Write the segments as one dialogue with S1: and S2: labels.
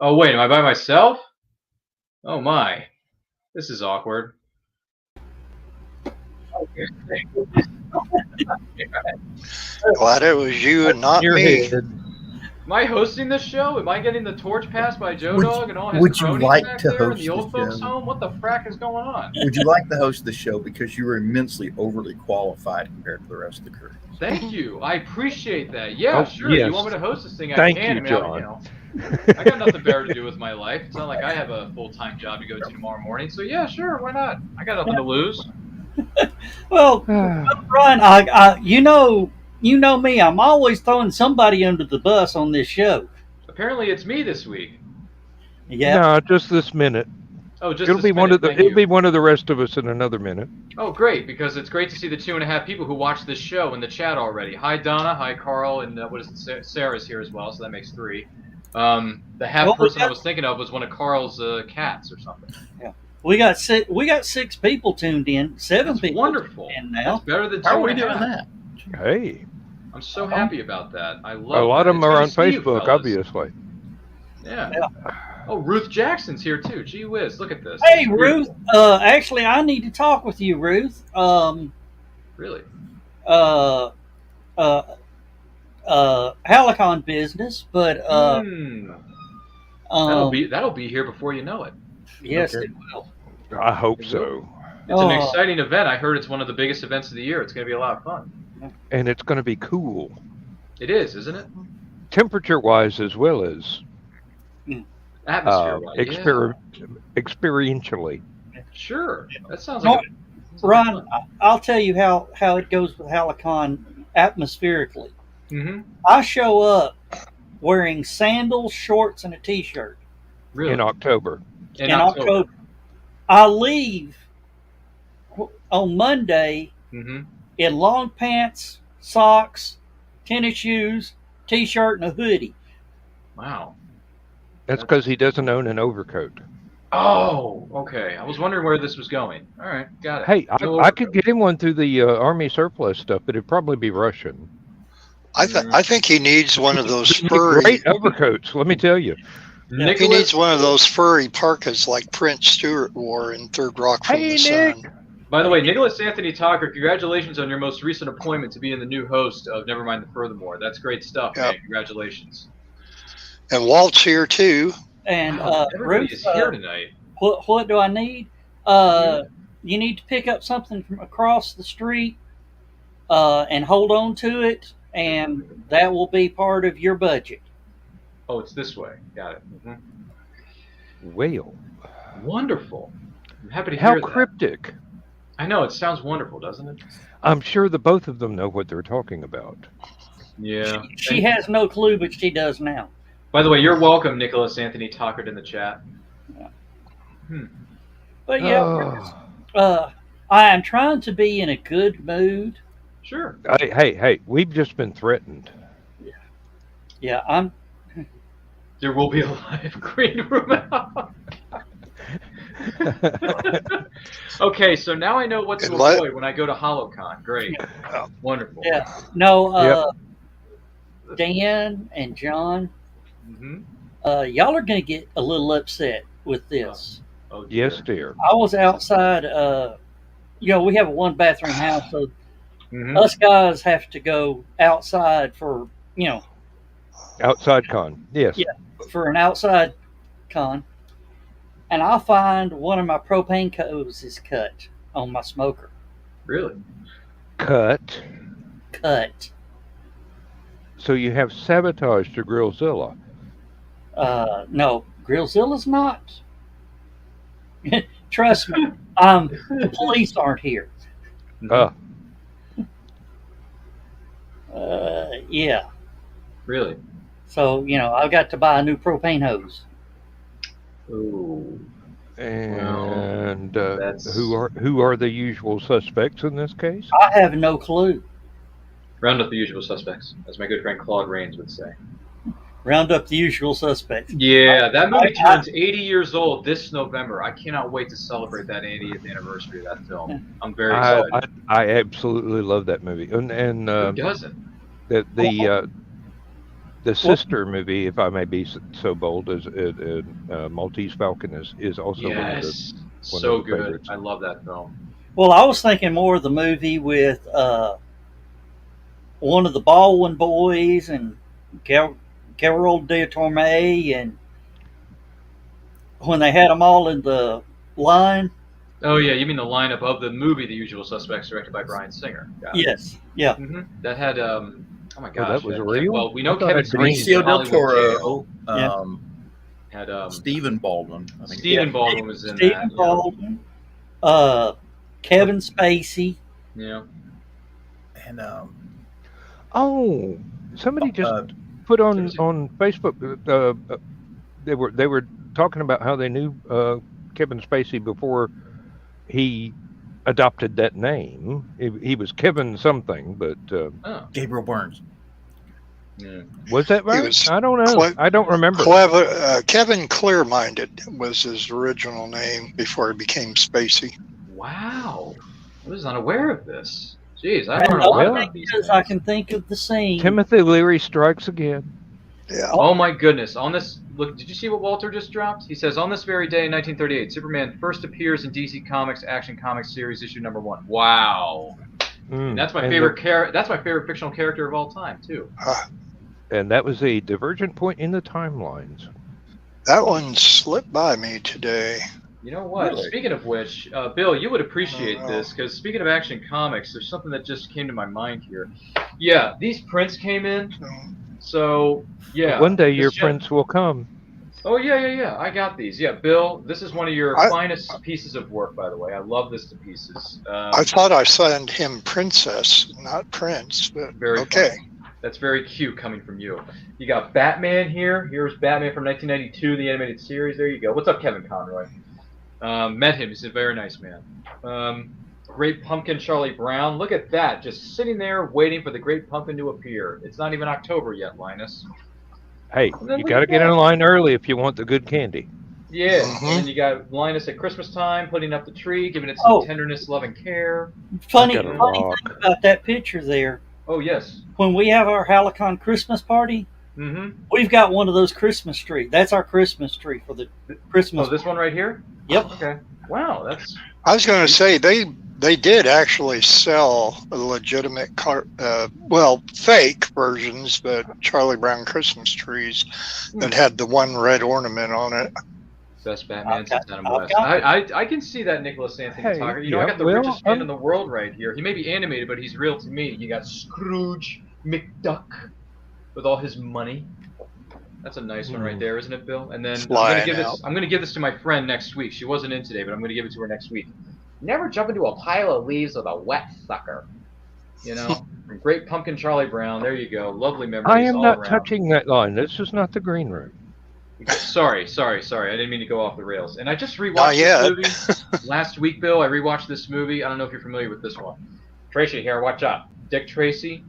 S1: Oh, wait, am I by myself? Oh, my. This is awkward.
S2: Glad it was you and not me.
S1: Am I hosting this show? Am I getting the torch passed by Joe Dog and all his
S3: would you
S1: cronies
S3: like
S1: back
S3: to
S1: there in
S3: host
S1: the old
S3: the
S1: folks'
S3: show?
S1: home? What the frack is going on?
S3: Would you like to host the show because you were immensely overly qualified compared to the rest of the crew?
S1: Thank you. I appreciate that. Yeah, sure.
S4: Yes.
S1: You want me to host this thing?
S4: Thank
S1: I can.
S4: you, John.
S1: I got nothing better to do with my life. It's not like I have a full-time job to go to tomorrow morning. So yeah, sure. Why not? I got nothing to lose.
S5: Well, Brian, you know me. I'm always throwing somebody under the bus on this show.
S1: Apparently, it's me this week.
S5: Yeah.
S4: No, just this minute.
S1: Oh, just
S4: it'll
S1: this
S4: be
S1: minute.
S4: one of the.
S1: Thank
S4: It'll
S1: you.
S4: be one of the rest of us in another minute.
S1: Oh, great! Because it's great to see the 2.5 people who watched this show in the chat already. Hi, Donna. Hi, Carl. And what is it? Sarah's here as well, so that makes 3. The half person I was thinking of was one of Carl's cats or something.
S5: Yeah. We got 6 people tuned in. 7
S1: That's
S5: people.
S1: Wonderful.
S5: And now.
S1: That's better than 2.5.
S3: How are we doing that?
S4: Hey.
S1: I'm so happy about that. I love
S4: a lot
S1: that.
S4: of them are on
S1: It's good to see you
S4: Facebook,
S1: fellas.
S4: obviously.
S1: Yeah. Oh, Ruth Jackson's here too. Gee whiz, look at this.
S5: Hey, Ruth. Actually, I need to talk with you, Ruth.
S1: Really?
S5: HallowCon business, but
S1: that'll be here before you know it.
S5: Yes,
S3: Okay.
S5: it will.
S4: I hope so.
S1: It's an exciting event. I heard it's one of the biggest events of the year. It's going to be a lot of fun.
S4: And it's going to be cool.
S1: It is, isn't it?
S4: Temperature-wise as well as
S1: Atmosphere-wise.
S4: experientially.
S1: Sure. That sounds like
S5: Ron, I'll tell you how it goes with HallowCon atmospherically.
S1: Mm-hmm.
S5: I show up wearing sandals, shorts, and a T-shirt.
S1: Really?
S4: In October.
S1: In October.
S5: I leave on Monday
S1: Mm-hmm.
S5: in long pants, socks, tennis shoes, T-shirt, and a hoodie.
S1: Wow.
S4: That's because he doesn't own an overcoat.
S1: Oh, okay. I was wondering where this was going. All right, got it.
S4: Hey, I could get him one through the Army surplus stuff, but it'd probably be Russian.
S2: I think he needs one of those furry.
S4: Great overcoats, let me tell you.
S2: He needs one of those furry parkas like Prince Stewart wore in Third Rock from the Sun.
S1: By the way, Nicholas Anthony Tucker, congratulations on your most recent appointment to being the new host of Nevermind the Furthermore. That's great stuff, man. Congratulations.
S2: And Walt's here too.
S5: And
S1: everybody
S5: Ruth,
S1: is here tonight.
S5: What do I need? You need to pick up something from across the street and hold on to it, and that will be part of your budget.
S1: Oh, it's this way. Got it. Mm-hmm.
S4: Whale.
S1: Wonderful. I'm happy to hear that.
S4: How cryptic.
S1: I know, it sounds wonderful, doesn't it?
S4: I'm sure the both of them know what they're talking about.
S1: Yeah.
S5: She has no clue, but she does now.
S1: By the way, you're welcome, Nicholas Anthony Tucker, in the chat.
S5: Yeah. But yeah, I am trying to be in a good mood.
S1: Sure.
S4: Hey, we've just been threatened.
S5: Yeah, I'm.
S1: There will be a live green room out. Okay, so now I know what to avoid when I go to HallowCon. Great. Wonderful.
S5: Yeah. No, Dan and John, y'all are going to get a little upset with this.
S1: Oh,
S4: yes, dear.
S5: I was outside, we have a 1-bathroom house, so us guys have to go outside for,
S4: Outside con, yes.
S5: Yeah, for an outside con. And I find one of my propane hoses is cut on my smoker.
S1: Really?
S5: Cut.
S4: So you have sabotaged to Grillzilla.
S5: No, Grillzilla's not. Trust me, the police aren't here. Yeah.
S1: Really?
S5: So, I've got to buy a new propane hose.
S1: Ooh.
S4: And who are the usual suspects in this case?
S5: I have no clue.
S1: Round up the usual suspects, as my good friend Claude Rains would say.
S5: round up the usual suspects.
S1: Yeah, that movie turns 80 years old this November. I cannot wait to celebrate that 80th anniversary of that film. I'm very excited.
S4: I absolutely love that movie, and
S1: Who doesn't?
S4: the sister movie, if I may be so bold, is Maltese Falcon is also one
S1: so
S4: of the
S1: good.
S4: favorites.
S1: I love that film.
S5: Well, I was thinking more of the movie with one of the Baldwin boys and Gerald de Torme, and when they had them all in the line.
S1: Oh yeah, you mean the lineup of the movie The Usual Suspects, directed by Bryan Singer?
S5: Yes, yeah.
S1: Mm-hmm. That had oh my gosh,
S4: that was real.
S1: Well, we know Kevin
S3: Benicio del Toro.
S1: Had
S3: Stephen Baldwin.
S1: Stephen Baldwin was in
S5: Stephen
S1: that.
S5: Baldwin, Kevin Spacey.
S1: Yeah.
S3: And
S4: somebody just put on Facebook. They were talking about how they knew Kevin Spacey before he adopted that name. He was Kevin something, but
S3: Gabriel Burns.
S1: Yeah.
S4: Was that right?
S2: Was
S4: I don't know. I don't remember.
S2: Kevin Clearminded was his original name before he became Spacey.
S1: Wow, I was unaware of this. Jeez, I learned a lot about these things.
S5: I can think of the scene.
S4: Timothy Leary strikes again.
S2: Yeah.
S1: Oh my goodness! On this, look, did you see what Walter just dropped? He says, on this very day in 1938, Superman first appears in DC Comics Action Comics series issue #1. Wow. And that's my favorite That's my favorite fictional character of all time, too.
S4: And that was a divergent point in the timelines.
S2: That one slipped by me today.
S1: You know what?
S3: Really?
S1: Speaking of which, Bill, you would appreciate this, because speaking of Action Comics, there's something that just came to my mind here. Yeah, these prints came in, so, yeah.
S4: One day your prints will come.
S1: Oh, yeah, I got these. Yeah, Bill, this is one of your finest pieces of work, by the way. I love this to pieces.
S2: I thought I signed him Princess, not Prince, but
S1: very
S2: okay.
S1: Funny. That's very cute coming from you. You got Batman here. Here's Batman from 1992, the animated series. There you go. What's up, Kevin Conroy? Met him. He's a very nice man. Great Pumpkin Charlie Brown. Look at that. Just sitting there waiting for the Great Pumpkin to appear. It's not even October yet, Linus.
S4: Hey, you got to get in line early if you want the good candy.
S1: Yeah. And then you got Linus at Christmas time putting up the tree, giving it some tenderness, love, and care.
S5: Funny thing about that picture there.
S1: Oh, yes.
S5: When we have our HallowCon Christmas party, we've got one of those Christmas trees. That's our Christmas tree for the Christmas.
S1: Oh, this one right here?
S5: Yep.
S1: Okay. Wow, that's...
S2: I was going to say, they did actually sell legitimate, fake versions, but Charlie Brown Christmas trees that had the one red ornament on it.
S1: Best Batman since Adam West. I can see that Nicholas Anthony talking. You know, I got the richest man in the world right here. He may be animated, but he's real to me. You got Scrooge McDuck with all his money. That's a nice one right there, isn't it, Bill? And then I'm gonna give this to my friend next week. She wasn't in today, but I'm gonna give it to her next week. Never jump into a pile of leaves with a wet sucker. You know, from Great Pumpkin Charlie Brown. There you go. Lovely memories.
S4: I am
S1: all
S4: not
S1: around.
S4: touching that line. This is not the green room.
S1: Sorry. I didn't mean to go off the rails. And I just rewatched this movie last week, Bill. I rewatched this movie. I don't know if you're familiar with this one. Tracy here, watch out. Dick Tracy.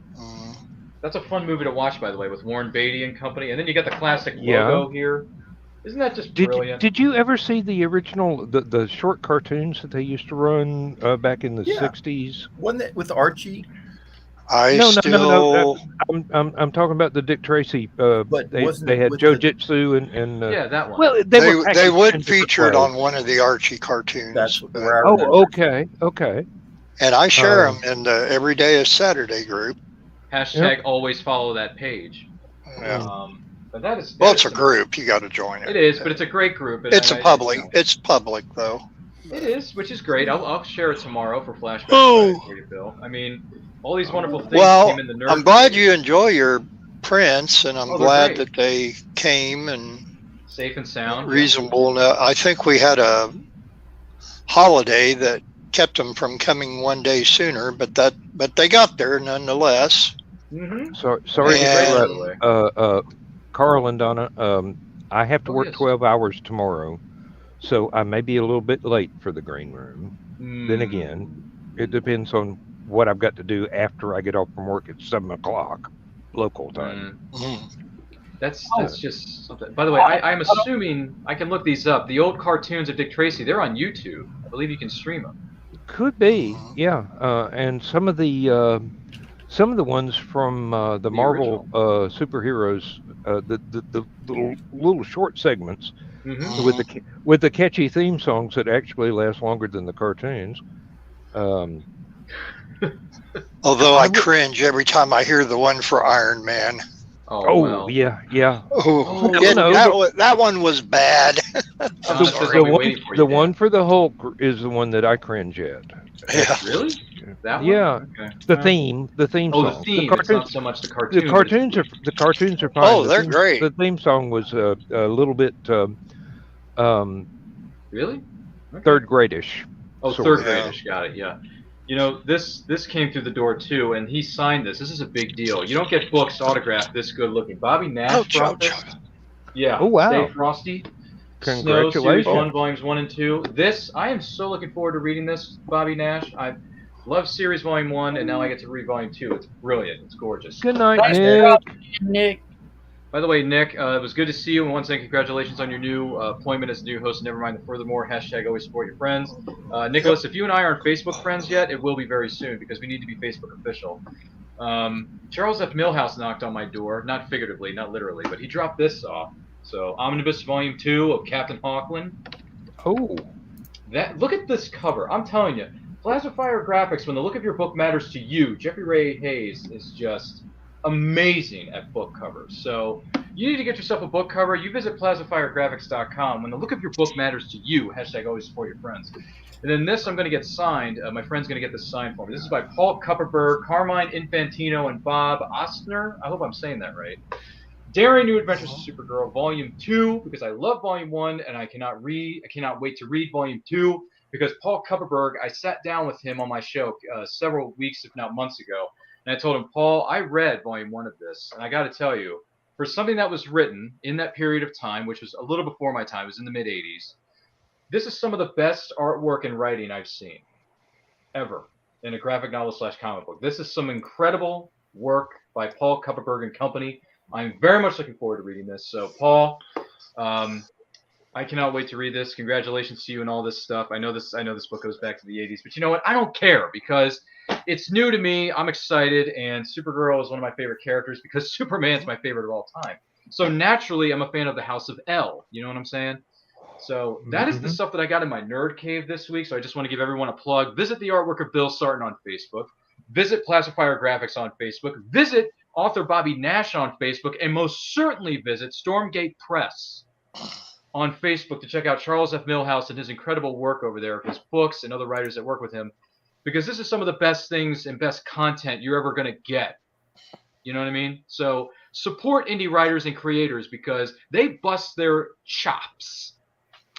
S1: That's a fun movie to watch, by the way, with Warren Beatty and company. And then you got the classic logo here. Isn't that just brilliant?
S4: Did you ever see the original, the short cartoons that they used to run back in the 60s?
S3: Wasn't that with Archie?
S4: No. I'm talking about the Dick Tracy. But they had Joe Jitsu and
S1: yeah, that one.
S2: Well, they would feature it on one of the Archie cartoons.
S3: That's
S4: okay.
S2: And I share them in the Every Day is Saturday group.
S1: Hashtag always follow that page.
S2: Yeah.
S1: But that is
S2: it's a group. You got to join it.
S1: It is, but it's a great group.
S2: It's It's public though.
S1: It is, which is great. I'll share it tomorrow for Flashback for you, Bill. I mean, all these wonderful things came in the nerd.
S2: I'm glad you enjoy your prints, and I'm glad that they came and
S1: safe and sound.
S2: Reasonable. I think we had a holiday that kept them from coming one day sooner, but they got there nonetheless.
S4: Sorry, Carl and Donna. I have to work 12 hours tomorrow, so I may be a little bit late for the green room. Then again, it depends on what I've got to do after I get off from work at 7 o'clock local time.
S1: That's just something. By the way, I'm assuming I can look these up. The old cartoons of Dick Tracy, they're on YouTube. I believe you can stream them.
S4: Could be, yeah. And some of the ones from the Marvel superheroes, the little short segments with the catchy theme songs that actually last longer than the cartoons.
S2: Although I cringe every time I hear the one for Iron Man.
S1: Oh well.
S4: yeah.
S2: Oh,
S4: no,
S2: that one was bad.
S4: The one for the Hulk is the one that I cringe at.
S2: Yeah.
S1: Really? That one?
S4: Yeah.
S1: Okay.
S4: The theme song.
S1: Oh, the theme. It's not so much the cartoon.
S4: The cartoons are fine.
S2: Oh, they're great.
S4: The theme song was a little bit
S1: really? Okay.
S4: Third gradish.
S1: Oh, third gradish. Got it. Yeah. You know, this came through the door too, and he signed this. This is a big deal. You don't get books autographed this good looking. Bobby Nash brought this. Yeah.
S4: Oh wow.
S1: Stay Frosty.
S4: Congratulations.
S1: Snow Series 1, Volumes 1 and 2. This, I am so looking forward to reading this, Bobby Nash. I love Series Volume 1, and now I get to read Volume 2. It's brilliant. It's gorgeous.
S4: Good night,
S5: Nick.
S1: By the way, Nick, it was good to see you, and once again, congratulations on your new appointment as the new host of Nevermind the Furthermore. # always support your friends. Nicholas, if you and I aren't Facebook friends yet, it will be very soon, because we need to be Facebook official. Charles F. Millhouse knocked on my door, not figuratively, not literally, but he dropped this off. So, Omnibus Volume 2 of Captain Hawkland.
S4: Oh.
S1: Look at this cover. I'm telling you, Plasma Fire Graphics, when the look of your book matters to you, Jeffrey Ray Hayes is just amazing at book covers. So you need to get yourself a book cover. You visit plasmafiregraphics.com. When the look of your book matters to you, # always support your friends. And then this I'm going to get signed. My friend's going to get this signed for me. This is by Paul Kupperberg, Carmine Infantino, and Bob Ostner. I hope I'm saying that right. Daring New Adventures of Supergirl, Volume 2, because I love Volume 1 and I cannot wait to read Volume 2, because Paul Kupperberg, I sat down with him on my show several weeks, if not months ago, and I told him, Paul, I read Volume 1 of this, and I got to tell you, for something that was written in that period of time, which was a little before my time, it was in the mid-'80s, this is some of the best artwork and writing I've seen, ever, in a graphic novel / comic book. This is some incredible work by Paul Kupperberg and company. I'm very much looking forward to reading this. So, Paul, I cannot wait to read this. Congratulations to you and all this stuff. I know this book goes back to the 80s, but you know what? I don't care, because it's new to me. I'm excited, and Supergirl is one of my favorite characters, because Superman's my favorite of all time. So naturally, I'm a fan of the House of L. You know what I'm saying? So that is the stuff that I got in my nerd cave this week. So I just want to give everyone a plug. Visit the artwork of Bill Sartin on Facebook. Visit Plasmafire Graphics on Facebook. Visit author Bobby Nash on Facebook, and most certainly visit Stormgate Press on Facebook to check out Charles F. Millhouse and his incredible work over there, his books and other writers that work with him, because this is some of the best things and best content you're ever going to get. You know what I mean? So support indie writers and creators, because they bust their chops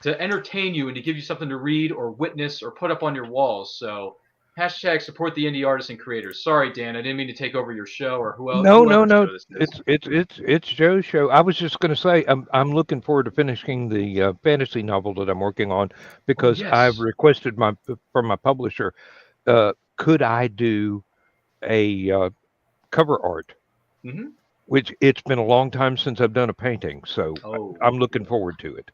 S1: to entertain you and to give you something to read or witness or put up on your walls. So # support the indie artists and creators. Sorry, Dan, I didn't mean to take over your show, or who else.
S4: No. It's Joe's show. I was just going to say I'm looking forward to finishing the fantasy novel that I'm working on, because I've requested from my publisher, could I do a cover art?
S1: Mm-hmm.
S4: Which it's been a long time since I've done a painting, so I'm looking forward to it.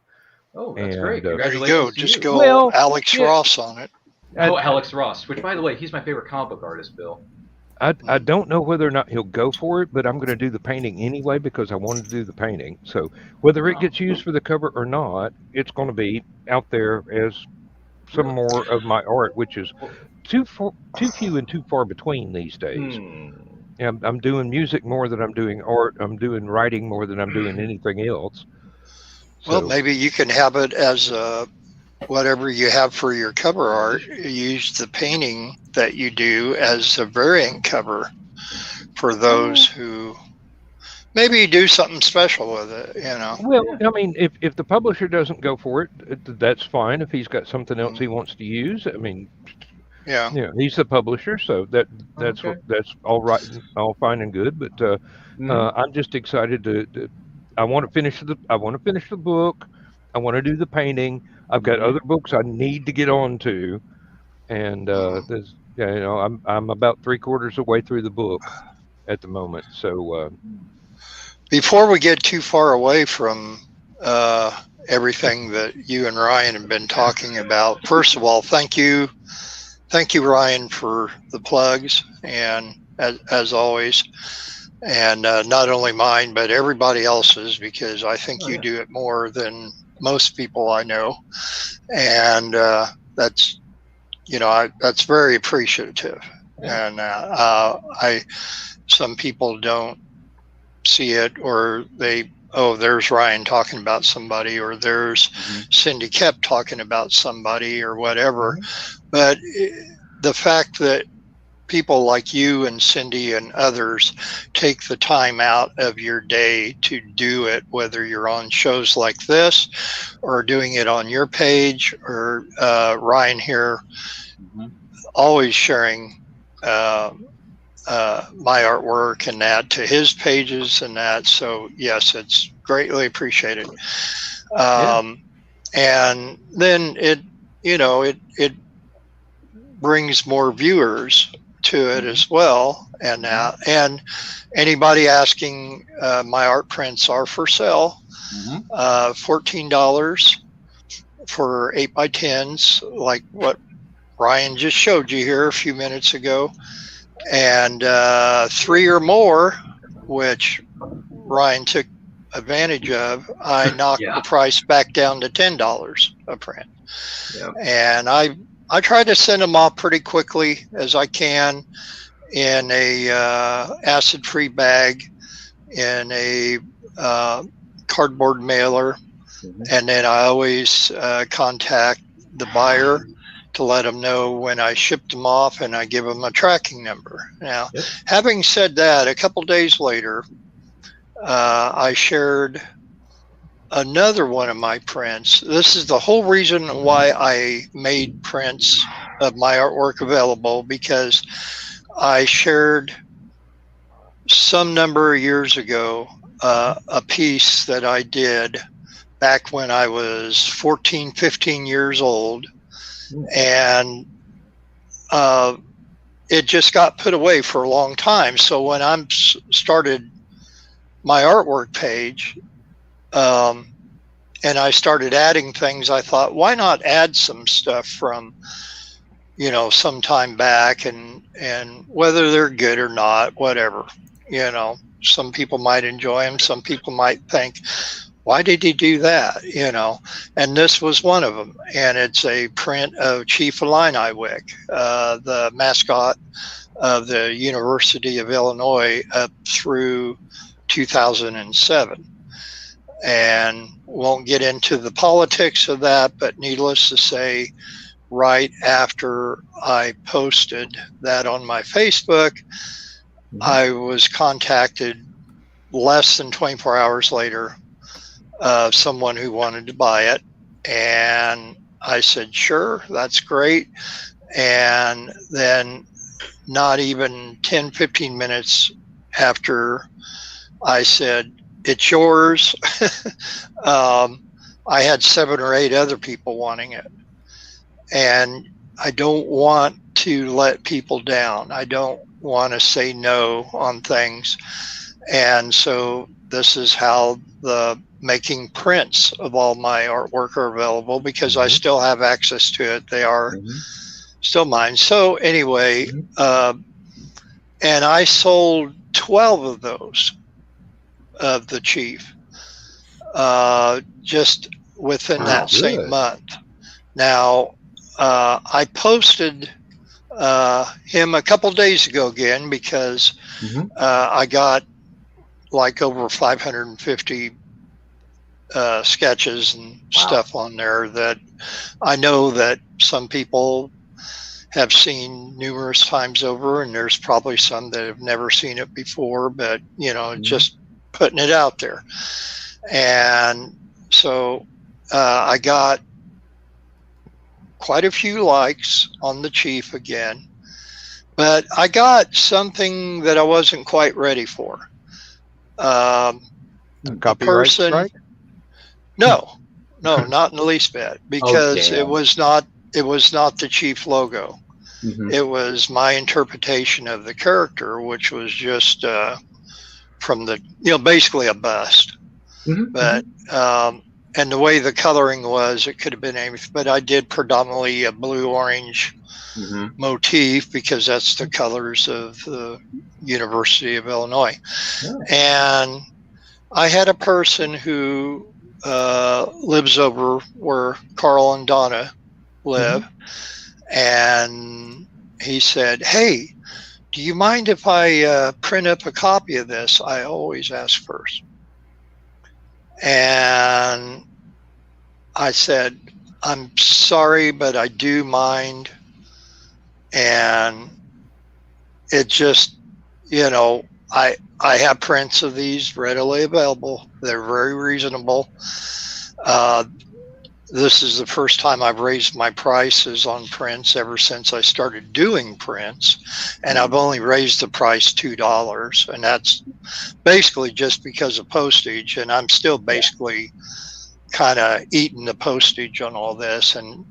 S1: Oh, that's great!
S2: There you
S1: Congratulations!
S2: go. Just go Alex Ross on it.
S1: Alex Ross, which, by the way, he's my favorite comic book artist, Bill.
S4: I don't know whether or not he'll go for it, but I'm going to do the painting anyway, because I wanted to do the painting. So whether it gets used for the cover or not, it's going to be out there as some more of my art, which is too few and too far between these days. I'm doing music more than I'm doing art. I'm doing writing more than I'm doing anything else.
S2: Well, maybe you can have it as whatever you have for your cover art, use the painting that you do as a variant cover for those who maybe do something special with it, you know.
S4: Well, I mean, if the publisher doesn't go for it, that's fine. If he's got something else he wants to use, I mean, he's the publisher, so that's all right, all fine and good. But I'm just excited to I want to finish the book. I want to do the painting. I've got other books I need to get on to, and I'm about 3/4 of the way through the book at the moment. So
S2: Before we get too far away from everything that you and Ryan have been talking about, first of all, thank you, Ryan, for the plugs, and as always, and not only mine but everybody else's, because I think you do it more than most people I know, and that's that's very appreciative. And some people don't see it, or there's Ryan talking about somebody, or there's Cindy Kep talking about somebody, or whatever. But the fact that people like you and Cindy and others take the time out of your day to do it, whether you're on shows like this or doing it on your page, or Ryan here always sharing my artwork and that to his pages and that. So yes, it's greatly appreciated. And then it brings more viewers to it as well. And and anybody asking, my art prints are for sale. $14 for 8x10s, like what Ryan just showed you here a few minutes ago, and 3 or more, which Ryan took advantage of, I knocked the price back down to $10 a print. And I try to send them off pretty quickly as I can in a acid-free bag, in a cardboard mailer, and then I always contact the buyer to let them know when I shipped them off, and I give them a tracking number. Now, having said that, a couple days later, I shared another one of my prints. This is the whole reason why I made prints of my artwork available, because I shared some number of years ago a piece that I did back when I was 14, 15 years old, and it just got put away for a long time. So when I started my artwork page, and I started adding things, I thought, why not add some stuff from, some time back, and whether they're good or not, whatever, some people might enjoy them. Some people might think, why did he do that? And this was one of them. And it's a print of Chief Illini Wick, the mascot of the University of Illinois up through 2007. And won't get into the politics of that, but needless to say, right after I posted that on my Facebook, I was contacted less than 24 hours later of someone who wanted to buy it. And I said, sure, that's great. And then not even 10, 15 minutes after I said, it's yours, I had 7 or 8 other people wanting it. And I don't want to let people down. I don't want to say no on things. And so this is how the making prints of all my artwork are available, because I still have access to it. They are still mine. So anyway, and I sold 12 of those, of the Chief, just within that same month. Now, I posted him a couple days ago again, because I got like over 550 sketches and stuff on there that I know that some people have seen numerous times over, and there's probably some that have never seen it before, but just putting it out there. And so I got quite a few likes on the Chief again, but I got something that I wasn't quite ready for.
S4: Copyright strike?
S2: No, not in the least bit, because it was not the Chief logo. It was my interpretation of the character, which was just from the, basically a bust.
S1: Mhm.
S2: But and the way the coloring was, it could have been anything. But I did predominantly a blue-orange motif because that's the colors of the University of Illinois.
S1: Yeah.
S2: And I had a person who lives over where Carl and Donna live, and he said, "Hey, do you mind if I print up a copy of this?" I always ask first. And I said, "I'm sorry, but I do mind." And it just, I have prints of these readily available. They're very reasonable. This is the first time I've raised my prices on prints ever since I started doing prints. And I've only raised the price $2. And that's basically just because of postage. And I'm still basically kind of eating the postage on all this. And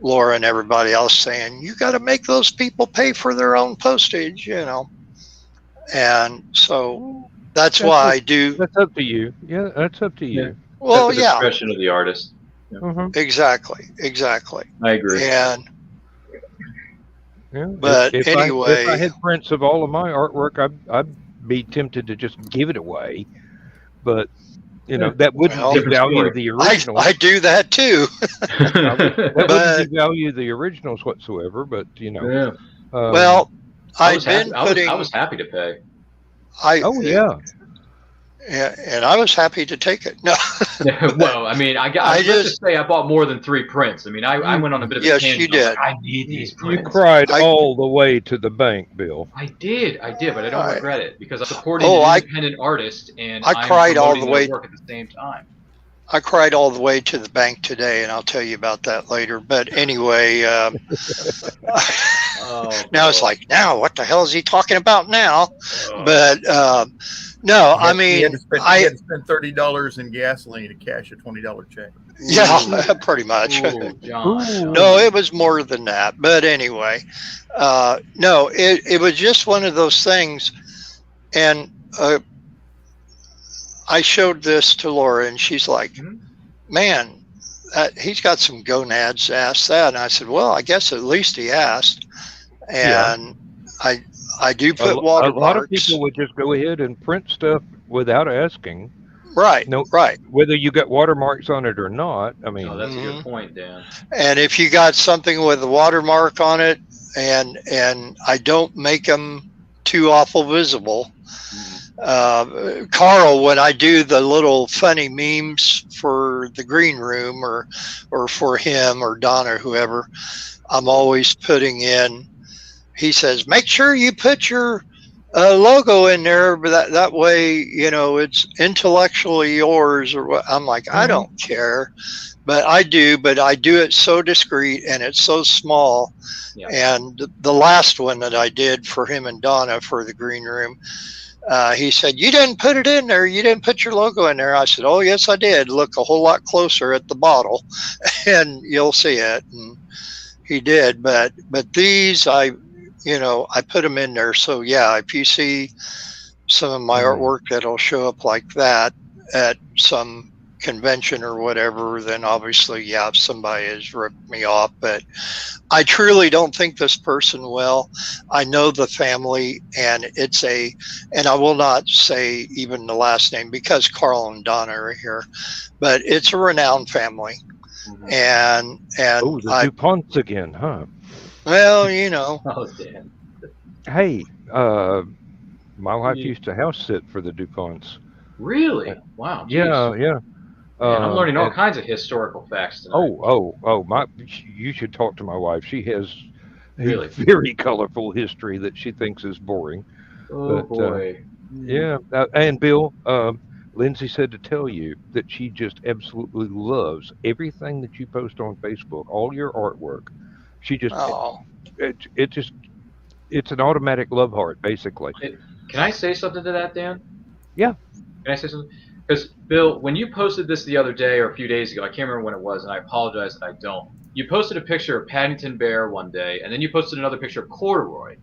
S2: Laura and everybody else saying, you got to make those people pay for their own postage, And so that's why I do.
S4: That's up to you. Yeah, that's up to you.
S1: Yeah.
S2: Well,
S1: That's the discretion of the artist.
S2: Exactly.
S1: I agree.
S2: And
S4: but
S2: anyway,
S4: if I had prints of all of my artwork, I'd be tempted to just give it away. But that wouldn't devalue the original.
S2: I do that too.
S4: That wouldn't devalue the originals whatsoever. But
S2: well,
S1: I was happy to pay.
S2: Yeah, and I was happy to take it. No.
S1: Well, I mean, let's just say I bought more than 3 prints. I mean, I went on a bit of a tangent.
S2: Yes, you did.
S1: I need these prints.
S4: You cried all the way to the bank, Bill.
S1: I did, but I don't regret it because I'm supporting an independent artist, and
S2: I cried all the way
S1: work at the same time.
S2: I cried all the way to the bank today, and I'll tell you about that later. But anyway, now it's like, now what the hell is he talking about now? But no, I mean,
S3: he had to spend $30 in gasoline to cash a $20 check.
S2: Yeah, pretty much.
S1: Ooh, John.
S2: No, it was more than that. But anyway, no, it was just one of those things. And I showed this to Laura, and she's like, man, he's got some gonads to ask that. And I said, well, I guess at least he asked. And I do put watermarks.
S4: A lot of people would just go ahead and print stuff without asking.
S2: Right. No, right.
S4: Whether you got watermarks on it or not. I mean,
S1: that's a good point, Dan.
S2: And if you got something with a watermark on it, and I don't make them too awful visible. Carl, when I do the little funny memes for the green room or for him or Donna or whoever, I'm always putting in. He says, make sure you put your logo in there, but that way, it's intellectually yours. Or what. I'm like, I don't care, but I do it so discreet and it's so small. Yeah. And the last one that I did for him and Donna for the green room, he said, you didn't put it in there. You didn't put your logo in there. I said, oh, yes, I did. Look a whole lot closer at the bottle and you'll see it. And he did. But these, I put them in there. So yeah, if you see some of my artwork that'll show up like that at some convention or whatever, then obviously, yeah, somebody has ripped me off. But I truly don't think this person will. I know the family, and and I will not say even the last name because Carl and Donna are here, but it's a renowned family. And
S4: the DuPonts again, huh?
S2: Well,
S1: Oh, damn.
S4: Hey, my wife used to house sit for the DuPonts.
S1: Really? Wow. Geez.
S4: Yeah.
S1: Man, I'm learning all kinds of historical facts tonight.
S4: You should talk to my wife. She has
S1: really
S4: a very colorful history that she thinks is boring.
S1: Oh, boy.
S4: Yeah. And Bill, Lindsay said to tell you that she just absolutely loves everything that you post on Facebook, all your artwork. She just, it's an automatic love heart, basically.
S1: Can I say something to that, Dan?
S4: Yeah.
S1: Can I say something? Because, Bill, when you posted this the other day or a few days ago, I can't remember when it was, and I apologize that I don't. You posted a picture of Paddington Bear one day, and then you posted another picture of Corduroy.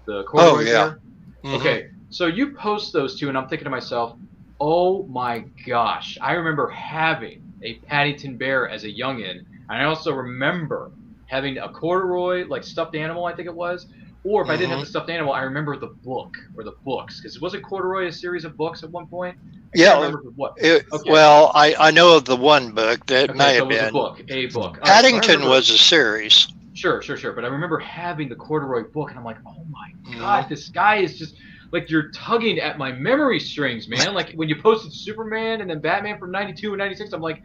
S1: The Corduroy Bear? Mm-hmm. Okay, So you post those two, and I'm thinking to myself, oh my gosh, I remember having a Paddington Bear as a youngin', and I also remember having a corduroy, like stuffed animal, I think it was. Or if I didn't have the stuffed animal, I remember the book or the books, because wasn't corduroy a series of books at one point? I can't remember what. Okay.
S2: Well, I know of the one book that may
S1: so
S2: have
S1: it was
S2: been.
S1: a book.
S2: Paddington was a series.
S1: Sure. But I remember having the corduroy book, and I'm like, oh my god, this guy is just like, you're tugging at my memory strings, man. Like when you posted Superman and then Batman from '92 and '96, I'm like,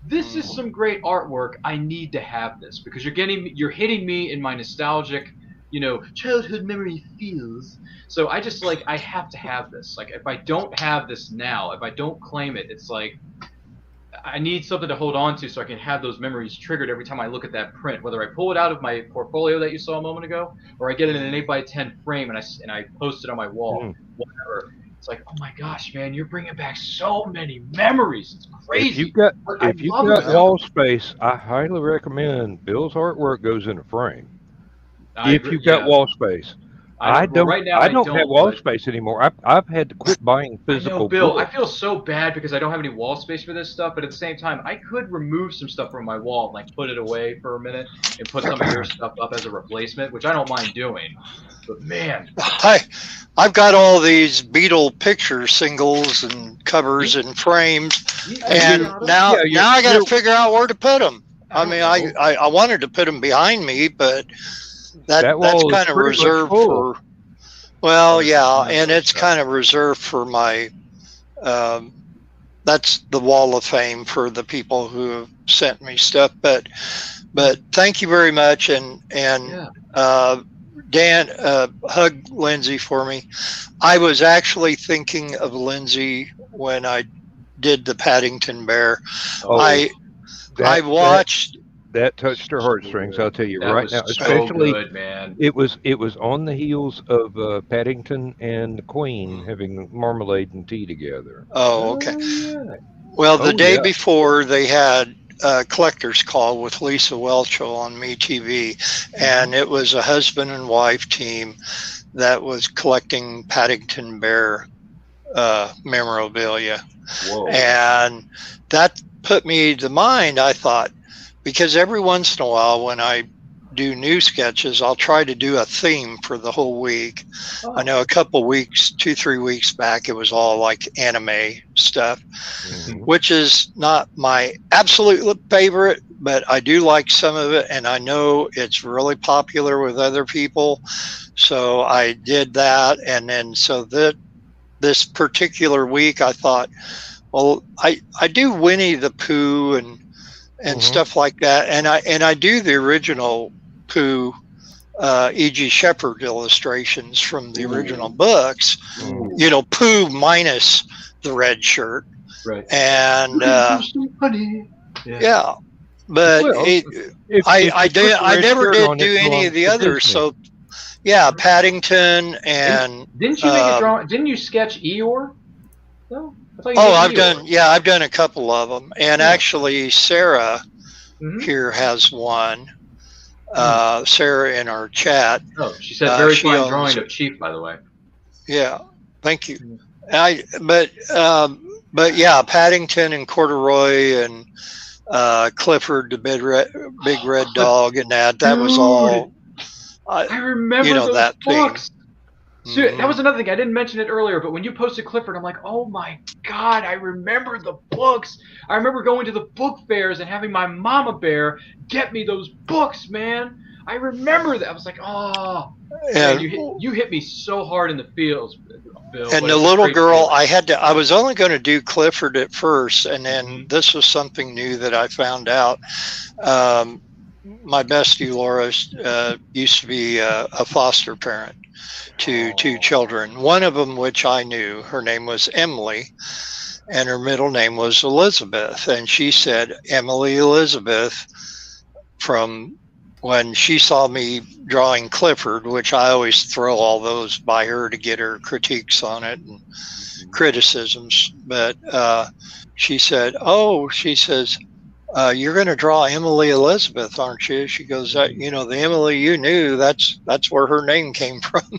S1: this is some great artwork. I need to have this because you're hitting me in my nostalgic, childhood memory feels. So I just I have to have this. Like if I don't have this now, if I don't claim it, it's like I need something to hold on to so I can have those memories triggered every time I look at that print. Whether I pull it out of my portfolio that you saw a moment ago, or I get it in an 8x10 frame and I post it on my wall, whatever. It's like, oh my gosh, man, you're bringing back so many memories. It's crazy.
S4: If you've got wall space, I highly recommend Bill's artwork goes in a frame. If you've got wall space. I don't have wall space anymore. I've had to quit buying physical.
S1: I know, Bill.
S4: books.
S1: I feel so bad because I don't have any wall space for this stuff. But at the same time, I could remove some stuff from my wall, like put it away for a minute and put some of your stuff up as a replacement, which I don't mind doing. But man,
S2: I've got all these Beetle picture singles and covers and frames, and now I got to figure out where to put them. I mean, I wanted to put them behind me, but that's kind of reserved for. Well, yeah, and it's kind of reserved for my. That's the wall of fame for the people who have sent me stuff. But thank you very much, and Dan, hug Lindsay for me. I was actually thinking of Lindsay when I did the Paddington Bear. I watched.
S4: That touched her heartstrings. I'll tell you
S1: that
S4: right now.
S1: So
S4: Especially,
S1: good, man.
S4: It was on the heels of Paddington and the Queen having marmalade and tea together.
S2: Oh, okay. Well, the day before they had a collector's call with Lisa Welchel on MeTV, and it was a husband and wife team that was collecting Paddington Bear memorabilia. Whoa. And that put me to mind. I thought, because every once in a while when I do new sketches, I'll try to do a theme for the whole week. I know a couple weeks, 2-3 weeks back, it was all like anime stuff, which is not my absolute favorite, but I do like some of it, and I know it's really popular with other people. So I did that, and then this particular week I thought, well, I do Winnie the Pooh and stuff like that, and I do the original Pooh, E.G. Shepard illustrations from the original books. Pooh minus the red shirt,
S1: right?
S2: And but I never did do any of the others. So Paddington and
S1: didn't you make a drawing? Didn't you sketch Eeyore? No.
S2: I've done a couple of them, and actually Sarah here has one. Sarah in our chat.
S1: Oh, she said very fine drawing of Chief, by the way.
S2: Yeah, thank you. But Paddington and Corduroy and Clifford the big red dog, and that was all.
S1: I remember those
S2: that
S1: books. So that was another thing. I didn't mention it earlier, but when you posted Clifford, I'm like, oh my God, I remember the books. I remember going to the book fairs and having my mama bear get me those books, man. I remember that. I was like, oh, man, you hit me so hard in the feels, Bill.
S2: And the little girl, I was only going to do Clifford at first, and then this was something new that I found out. My bestie, Laura, used to be a foster parent to 2 children. One of them, which I knew, her name was Emily, and her middle name was Elizabeth. And she said, Emily Elizabeth, from when she saw me drawing Clifford, which I always throw all those by her to get her critiques on it and criticisms. But she said, you're going to draw Emily Elizabeth, aren't you? She goes, the Emily you knew, that's where her name came from.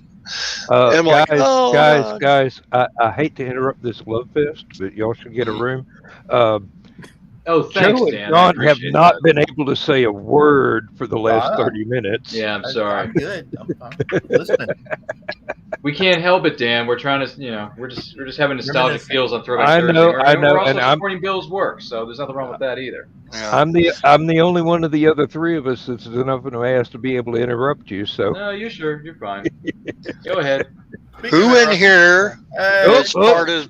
S2: I'm like, oh, God.
S4: guys, I hate to interrupt this love fest, but y'all should get a room. Uh,
S1: Oh, thanks,
S4: Joe and
S1: Dan. I
S4: John have
S1: appreciate
S4: not
S1: that.
S4: been able to say a word for the last 30 minutes.
S1: Yeah, I'm sorry.
S3: I'm good. I'm listening.
S1: We can't help it, Dan. We're trying to, we're just having nostalgic
S3: Reminiscing.
S1: feels on Throwback
S4: I
S1: Thursday.
S4: know,
S1: We're also
S4: and I'm
S1: supporting Bill's work, so there's nothing wrong with that either.
S2: Yeah.
S4: I'm the only one of the other three of us that's enough of an ass to be able to interrupt you. So
S1: No, you're sure. You're fine. Go ahead.
S2: Who in here is part of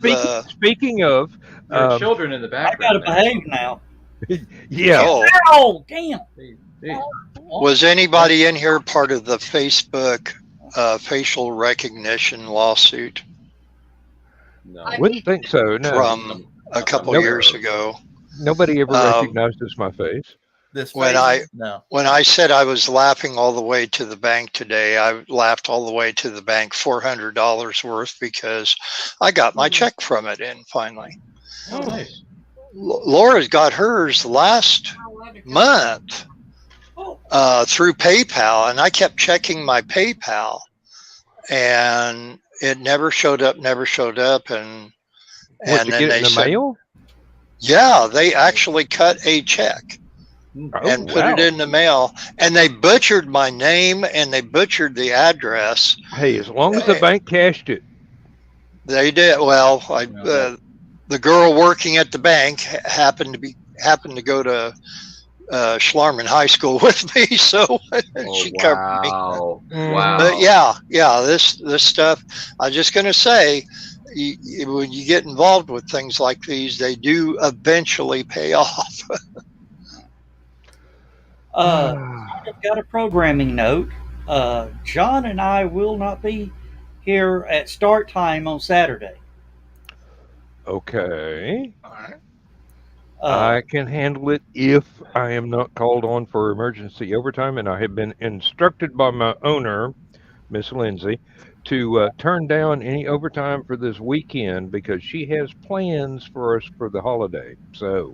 S4: speaking of,
S1: There are children in the
S5: I
S1: background.
S5: gotta behave now.
S4: yeah.
S2: Oh,
S5: Oh, damn!
S1: Hey.
S2: was anybody in here part of the Facebook facial recognition lawsuit
S1: No.
S4: I wouldn't think so. No,
S2: from a couple years ago?
S4: nobody ever recognizes my face.
S3: This
S2: When
S3: face? No.
S2: When I said I was laughing all the way to the bank today, I laughed all the way to the bank, $400 worth, because I got my check from it in finally.
S1: Oh, nice.
S2: Laura's got hers last month through PayPal, and I kept checking my PayPal, and it never showed up, and
S4: What, you
S2: then
S4: get it
S2: they
S4: in the
S2: said,
S4: mail?
S2: yeah, they actually cut a check and put it in the mail, and they butchered my name and they butchered the address.
S4: Hey, as long as the bank cashed it.
S2: They did. Well, the girl working at the bank happened to go to Schlarman High School with me, so she covered me.
S1: Wow.
S2: But yeah, this stuff. I'm just gonna say, when you get involved with things like these, they do eventually pay off.
S5: I've got a programming note. John and I will not be here at start time on Saturday.
S4: Okay.
S2: All right.
S4: I can handle it if I am not called on for emergency overtime, and I have been instructed by my owner, Miss Lindsay, to turn down any overtime for this weekend because she has plans for us for the holiday. So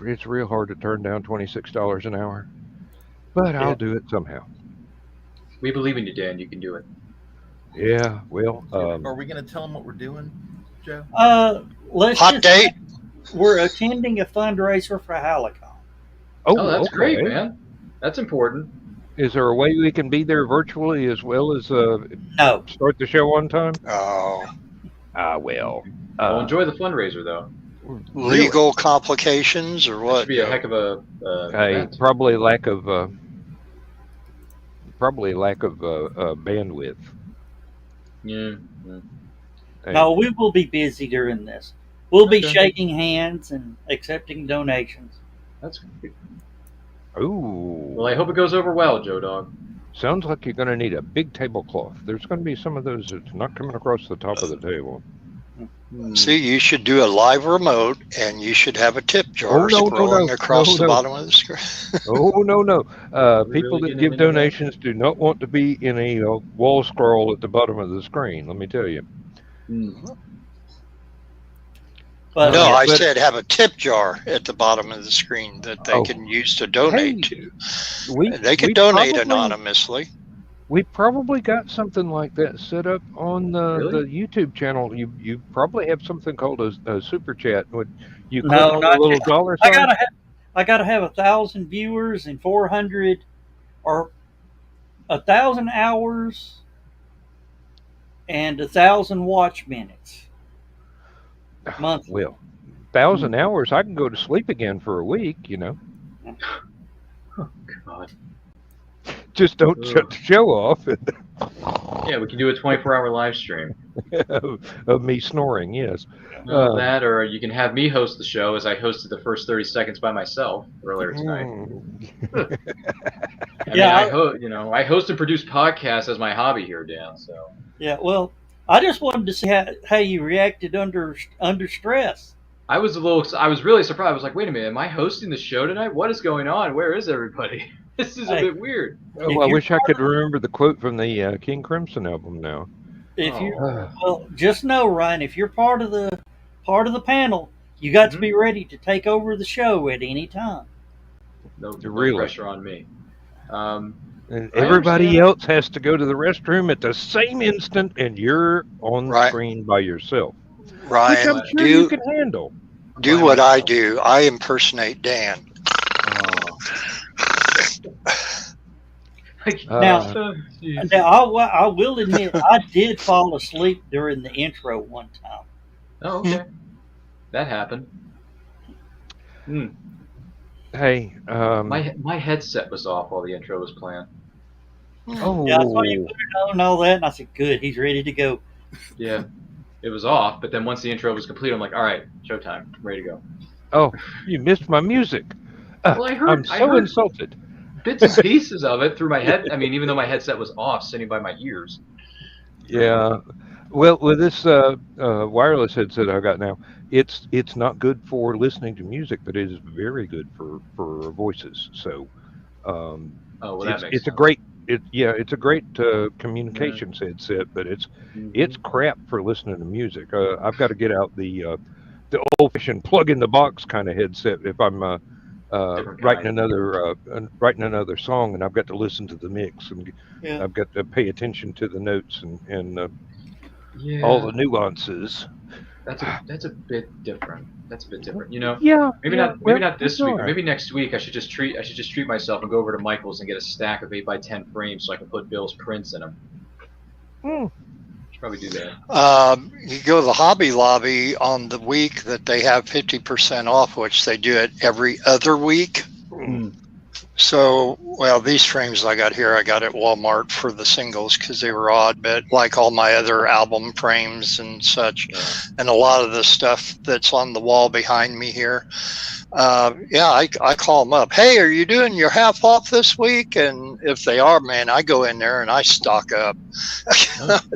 S4: it's real hard to turn down $26 an hour, but I'll do it somehow.
S1: We believe in you, Dan. You can do it.
S4: Yeah, well,
S3: Are we going to tell them what we're doing, Joe?
S5: Let's
S2: Hot date.
S5: We're attending a fundraiser for HallowCon.
S1: Oh, that's great, man. That's important.
S4: Is there a way we can be there virtually as well as
S5: No.
S4: start the show on time?
S2: Oh,
S4: Well.
S1: Well, enjoy the fundraiser, though.
S2: legal complications or
S1: That
S2: what?
S1: should be a heck of a event.
S4: Probably lack of bandwidth.
S1: Yeah.
S5: No, we will be busy during this. We'll be shaking hands and accepting donations.
S1: That's great.
S4: Ooh.
S1: Well, I hope it goes over well, Joe Dog.
S4: Sounds like you're going to need a big tablecloth. There's going to be some of those that's not coming across the top of the table.
S2: See, you should do a live remote, and you should have a tip jar scrolling across the bottom of the screen.
S4: Oh, no. People
S1: really
S4: that
S1: getting
S4: give
S1: into that?
S4: donations do not want to be in a wall scroll at the bottom of the screen, let me tell you.
S5: But
S2: No, I said have a tip jar at the bottom of the screen that they can use to donate to. They can donate anonymously.
S4: We probably got something like that set up on the YouTube channel. You probably have something called a super chat. Would you click on the little dollar sign?
S5: I gotta have 1,000 viewers and 400 or 1,000 hours and 1,000 watch minutes monthly.
S4: Well, 1,000 hours, I can go to sleep again for a week.
S1: Oh, God.
S4: Just don't shut the show off.
S1: Yeah, we can do a 24-hour live stream.
S4: Of me snoring, yes.
S1: That, or you can have me host the show as I hosted the first 30 seconds by myself earlier tonight. I host and produce podcasts as my hobby here, Dan. So.
S5: Yeah, well, I just wanted to see how you reacted under stress.
S1: I was really surprised. I was like, wait a minute, am I hosting the show tonight? What is going on? Where is everybody? This is a bit weird.
S4: Oh, I wish I could remember the quote from the King Crimson album now.
S5: Well, just know, Ryan, if you're part of the panel, you got to be ready to take over the show at any time.
S1: No
S4: really?
S1: pressure on me.
S4: And
S1: I
S4: everybody
S1: understand.
S4: else has to go to the restroom at the same instant, and you're on the
S2: Right.
S4: screen by yourself, which
S2: Ryan,
S4: I'm sure you can handle.
S2: do what I do. I impersonate Dan.
S1: Oh.
S5: Now-
S1: Jeez.
S5: Now, I will admit, I did fall asleep during the intro one time.
S1: Oh, okay. That happened. Hmm.
S4: Hey,
S1: My headset was off while the intro was playing.
S4: oh,
S5: Yeah, I saw you put it on and all that, and I said, "Good, he's ready to go."
S1: Yeah, it was off, but then once the intro was complete, I'm like, all right, showtime, I'm ready to go.
S4: oh, you missed my music.
S1: Well,
S4: I'm so insulted.
S1: Bits and pieces of it through my head. I mean, even though my headset was off, sitting by my ears.
S4: Yeah. Well, with this wireless headset I got now, it's not good for listening to music, but it is very good for voices. So,
S1: Oh, well, that makes
S4: it's a
S1: sense.
S4: great it's a great communications headset, but it's crap for listening to music. I've got to get out the old-fashioned plug-in-the-box kind of headset if I'm
S1: Different
S4: writing
S1: kind.
S4: another song, and I've got to listen to the mix, and
S5: Yeah.
S4: I've got to pay attention to the notes and
S1: Yeah,
S4: all the nuances.
S1: that's a bit different. That's a bit different. You know,
S4: Yeah,
S1: maybe
S4: yeah,
S1: not this
S4: it's
S1: week,
S4: all
S1: or
S4: right.
S1: maybe next week. I should just treat myself and go over to Michael's and get a stack of 8x10 frames so I can put Bill's prints in them.
S4: Hmm.
S1: Should probably do that.
S2: You go to the Hobby Lobby on the week that they have 50% off, which they do it every other week. So, well, these frames I got here, I got at Walmart for the singles because they were odd, but like all my other album frames and such,
S1: Yeah.
S2: and a lot of the stuff that's on the wall behind me here. I call them up. Hey, are you doing your half off this week? And if they are, man, I go in there and I stock up.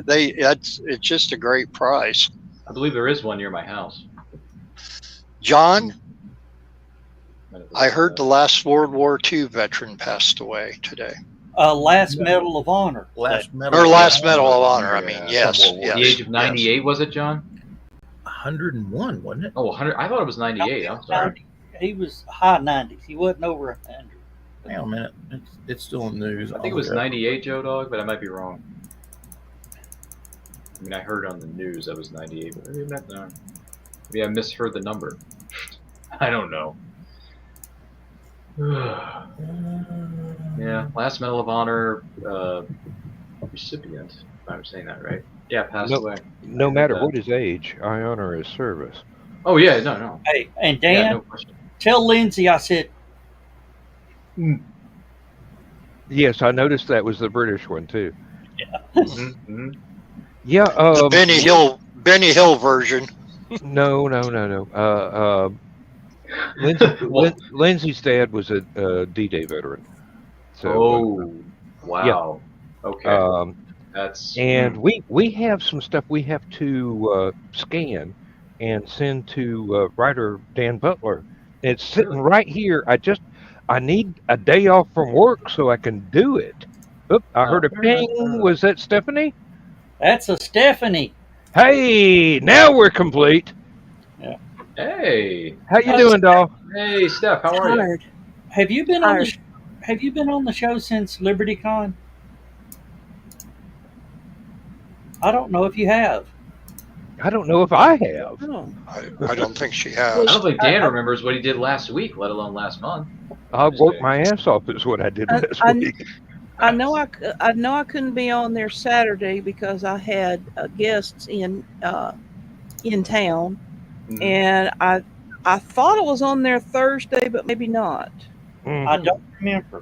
S2: It's just a great price.
S1: I believe there is one near my house.
S2: John, I heard the last World War II veteran passed away today.
S5: Last Medal of Honor.
S3: Last Medal
S2: Or last Medal of Honor. I mean,
S1: Yeah.
S2: yes,
S3: From World War
S2: yes.
S1: The age of
S2: yes.
S1: 98, was it, John?
S3: 101, wasn't it?
S1: Oh, 100. I thought it was 98. I'm sorry.
S5: He was high 90s. He wasn't over 100.
S3: Hang on a minute. It's still in the news.
S1: I think it was 98, Joe Dog, but I might be wrong. I mean, I heard on the news that was 98, but maybe I misheard the number. I don't know. Yeah, last Medal of Honor recipient, if I'm saying that right. Yeah, passed away.
S4: No matter what his age, I honor his service.
S1: Oh, yeah, no.
S5: Hey, and
S1: Yeah,
S5: Dan,
S1: no question.
S5: tell Lindsay I said,
S4: Yes, I noticed that was the British one too.
S1: Mm-hmm.
S4: Yeah,
S2: The Benny Hill version.
S4: no. Lindsay's dad was a D-Day veteran. So,
S1: Oh, wow. Okay. That's
S4: and we have some stuff we have to scan and send to writer Dan Butler. It's sitting right here. I need a day off from work so I can do it. Oop, I heard a ping. Was that Stephanie?
S5: that's a Stephanie.
S4: Hey, now we're complete.
S1: Hey,
S4: How you doing, doll?
S1: hey, Steph, how are you?
S6: Tired.
S5: Have you been on the
S6: Tired.
S5: Have you been on the show since LibertyCon? I don't know if you have.
S4: I don't know if I have.
S6: Oh.
S2: I don't think she
S1: I
S2: has.
S1: don't think Dan remembers what he did last week, let alone last month.
S4: I worked my ass off is what I did last week.
S6: I know I couldn't be on there Saturday because I had guests in town,
S1: Mhm.
S6: and I thought it was on there Thursday, but maybe not.
S5: I don't remember.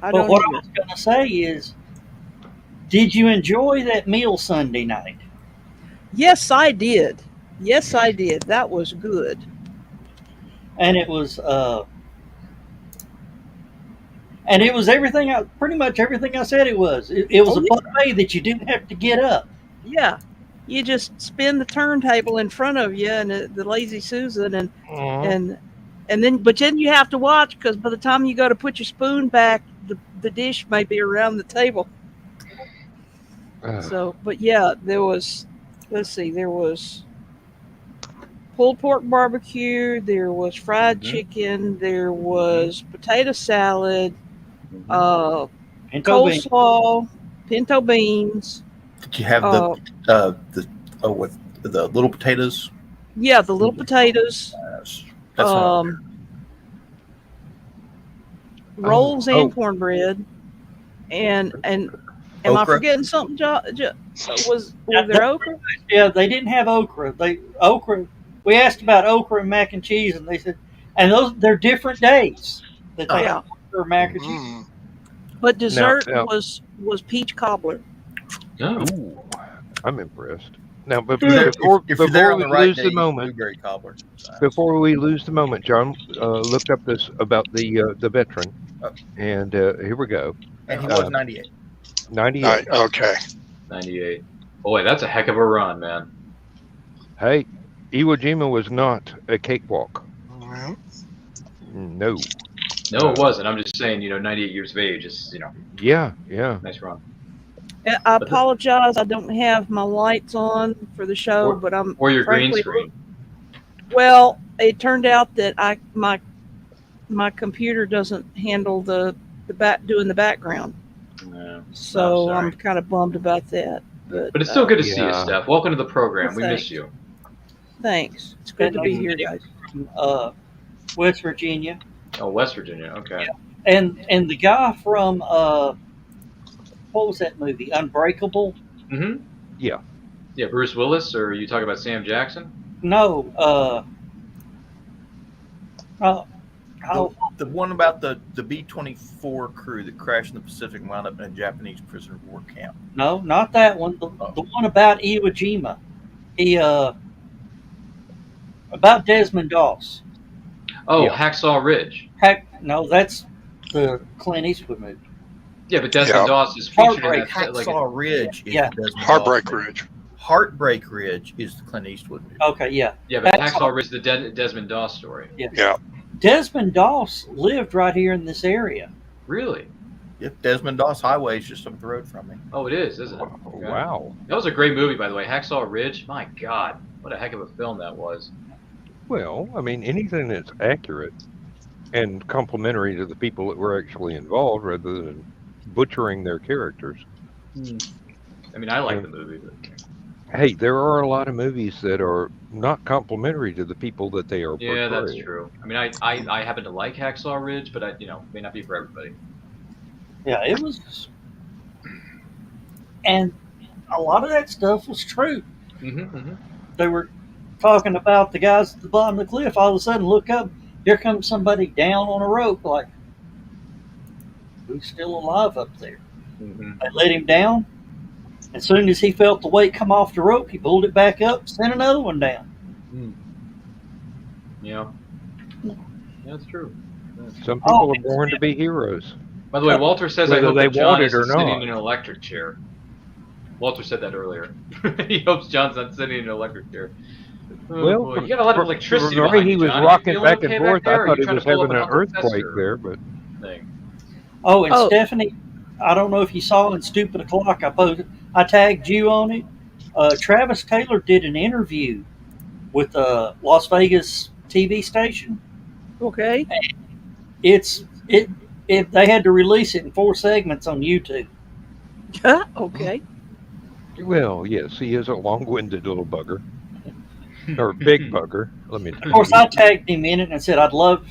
S6: I
S5: But
S6: don't
S5: what I
S6: either.
S5: was going to say is, did you enjoy that meal Sunday night?
S6: Yes, I did. Yes, I did. That was good.
S5: And it was everything. Pretty much everything I said it was. It was
S6: Oh,
S5: a buffet that you didn't have to get up.
S6: Yeah. You just spin the turntable in front of you and the Lazy Susan and then you have to watch because by the time you go to put your spoon back, the dish may be around the table. So, but yeah, there was. Let's see, there was pulled pork barbecue, there was fried chicken, there was potato salad,
S5: Pinto beans.
S6: coleslaw, pinto beans.
S3: Did you have with the little potatoes?
S6: Yeah, the little potatoes.
S3: That's what
S6: Rolls and cornbread. And am I
S3: Okra?
S6: forgetting something? Was there okra?
S5: Yeah, they didn't have okra. Okra. We asked about okra and mac and cheese, and they said, and they're different days that they have okra or mac and cheese.
S6: But dessert was peach cobbler.
S1: Oh.
S4: Ooh, I'm impressed. Now, but
S3: if you're there
S4: before
S3: on
S4: we
S3: the right
S4: lose
S3: day,
S4: the
S3: you
S4: moment,
S3: blueberry cobbler.
S4: before we lose the moment, John looked up this about the veteran, and here we go.
S3: And he was 98.
S4: 98.
S2: Okay.
S1: 98. Boy, that's a heck of a run, man.
S4: Hey, Iwo Jima was not a cakewalk.
S2: Well,
S4: No.
S1: No, it wasn't. I'm just saying, 98 years of age is,
S4: Yeah.
S1: nice run.
S6: I apologize. I don't have my lights on for the show, but I'm
S1: Or your
S6: frankly,
S1: green screen.
S6: Well, it turned out that my computer doesn't handle doing the background,
S1: Yeah.
S6: so
S1: sorry.
S6: I'm kind of bummed about that. But
S1: But it's still good to see you,
S4: Yeah.
S1: Steph. Welcome to the program. We
S6: Thanks.
S1: miss you.
S6: Thanks. It's good to be here, guys.
S5: West Virginia,
S1: Oh, West Virginia. Okay.
S5: and the guy from what was that movie? Unbreakable?
S1: Mm-hmm.
S4: Yeah.
S1: Yeah, Bruce Willis, or you talking about Sam Jackson?
S5: No.
S3: The one about the B-24 crew that crashed in the Pacific and wound up in a Japanese prisoner of war camp.
S5: No, not that one. The one about Iwo Jima. He about Desmond Doss.
S1: Oh,
S4: Yeah.
S1: Hacksaw Ridge.
S5: No, that's the Clint Eastwood movie.
S1: Yeah, but Desmond
S2: Yeah.
S1: Doss is featured in
S5: Heartbreak,
S1: that.
S3: Hacksaw Ridge is
S5: Yeah.
S3: the Desmond
S2: Heartbreak
S3: Doss movie.
S2: Ridge.
S3: Heartbreak Ridge is the Clint Eastwood movie.
S5: Okay, yeah.
S1: Yeah, but
S5: Hacksaw-
S1: Hacksaw Ridge is the Desmond Doss story.
S2: Yeah.
S5: Desmond Doss lived right here in this area.
S1: Really?
S3: Yep, Desmond Doss Highway is just up the road from me.
S1: Oh, it is, isn't it?
S4: Oh,
S1: Okay.
S4: wow.
S1: That was a great movie, by the way. Hacksaw Ridge. My God, what a heck of a film that was.
S4: Well, I mean, anything that's accurate and complimentary to the people that were actually involved, rather than butchering their characters.
S1: I mean, I like the movie, but
S4: Hey, there are a lot of movies that are not complimentary to the people that they are
S1: yeah, that's
S4: portraying.
S1: true. I mean, I happen to like Hacksaw Ridge, but it may not be for everybody.
S5: Yeah, it was. And a lot of that stuff was true.
S1: Mm-hmm.
S5: They were talking about the guys at the bottom of the cliff. All of a sudden, look up. Here comes somebody down on a rope. Like, who's still alive up there?
S1: Mm-hmm.
S5: They let him down. As soon as he felt the weight come off the rope, he pulled it back up, sent another one down.
S1: Yeah. That's true.
S4: Some people are born to be heroes.
S1: By the way, Walter says I
S4: Whether
S1: hope
S4: they
S1: that John
S4: want it
S1: isn't
S4: or
S1: sitting
S4: not.
S1: in an electric chair. Walter said that earlier. He hopes John's not sitting in an electric chair. Oh,
S4: Well,
S1: boy. You got a lot of electricity
S4: from the way
S1: behind
S4: he
S1: you,
S4: was
S1: John.
S4: rocking
S1: You feeling
S4: back
S1: okay
S4: and forth,
S1: there, or
S4: I
S1: are
S4: thought
S1: you
S4: he
S1: trying
S4: was
S1: to pull
S4: having an
S1: up Uncle
S4: earthquake
S1: Fester
S4: there, but
S1: thing?
S5: Oh, and
S6: Oh.
S5: Stephanie, I don't know if you saw in Stupid O'Clock, I tagged you on it. Travis Taylor did an interview with a Las Vegas TV station.
S6: Okay.
S5: They had to release it in 4 segments on YouTube.
S6: Okay.
S4: well, yes, he is a long-winded little bugger. Or big bugger. Let me.
S5: Of course, I tagged him in it and I said I'd love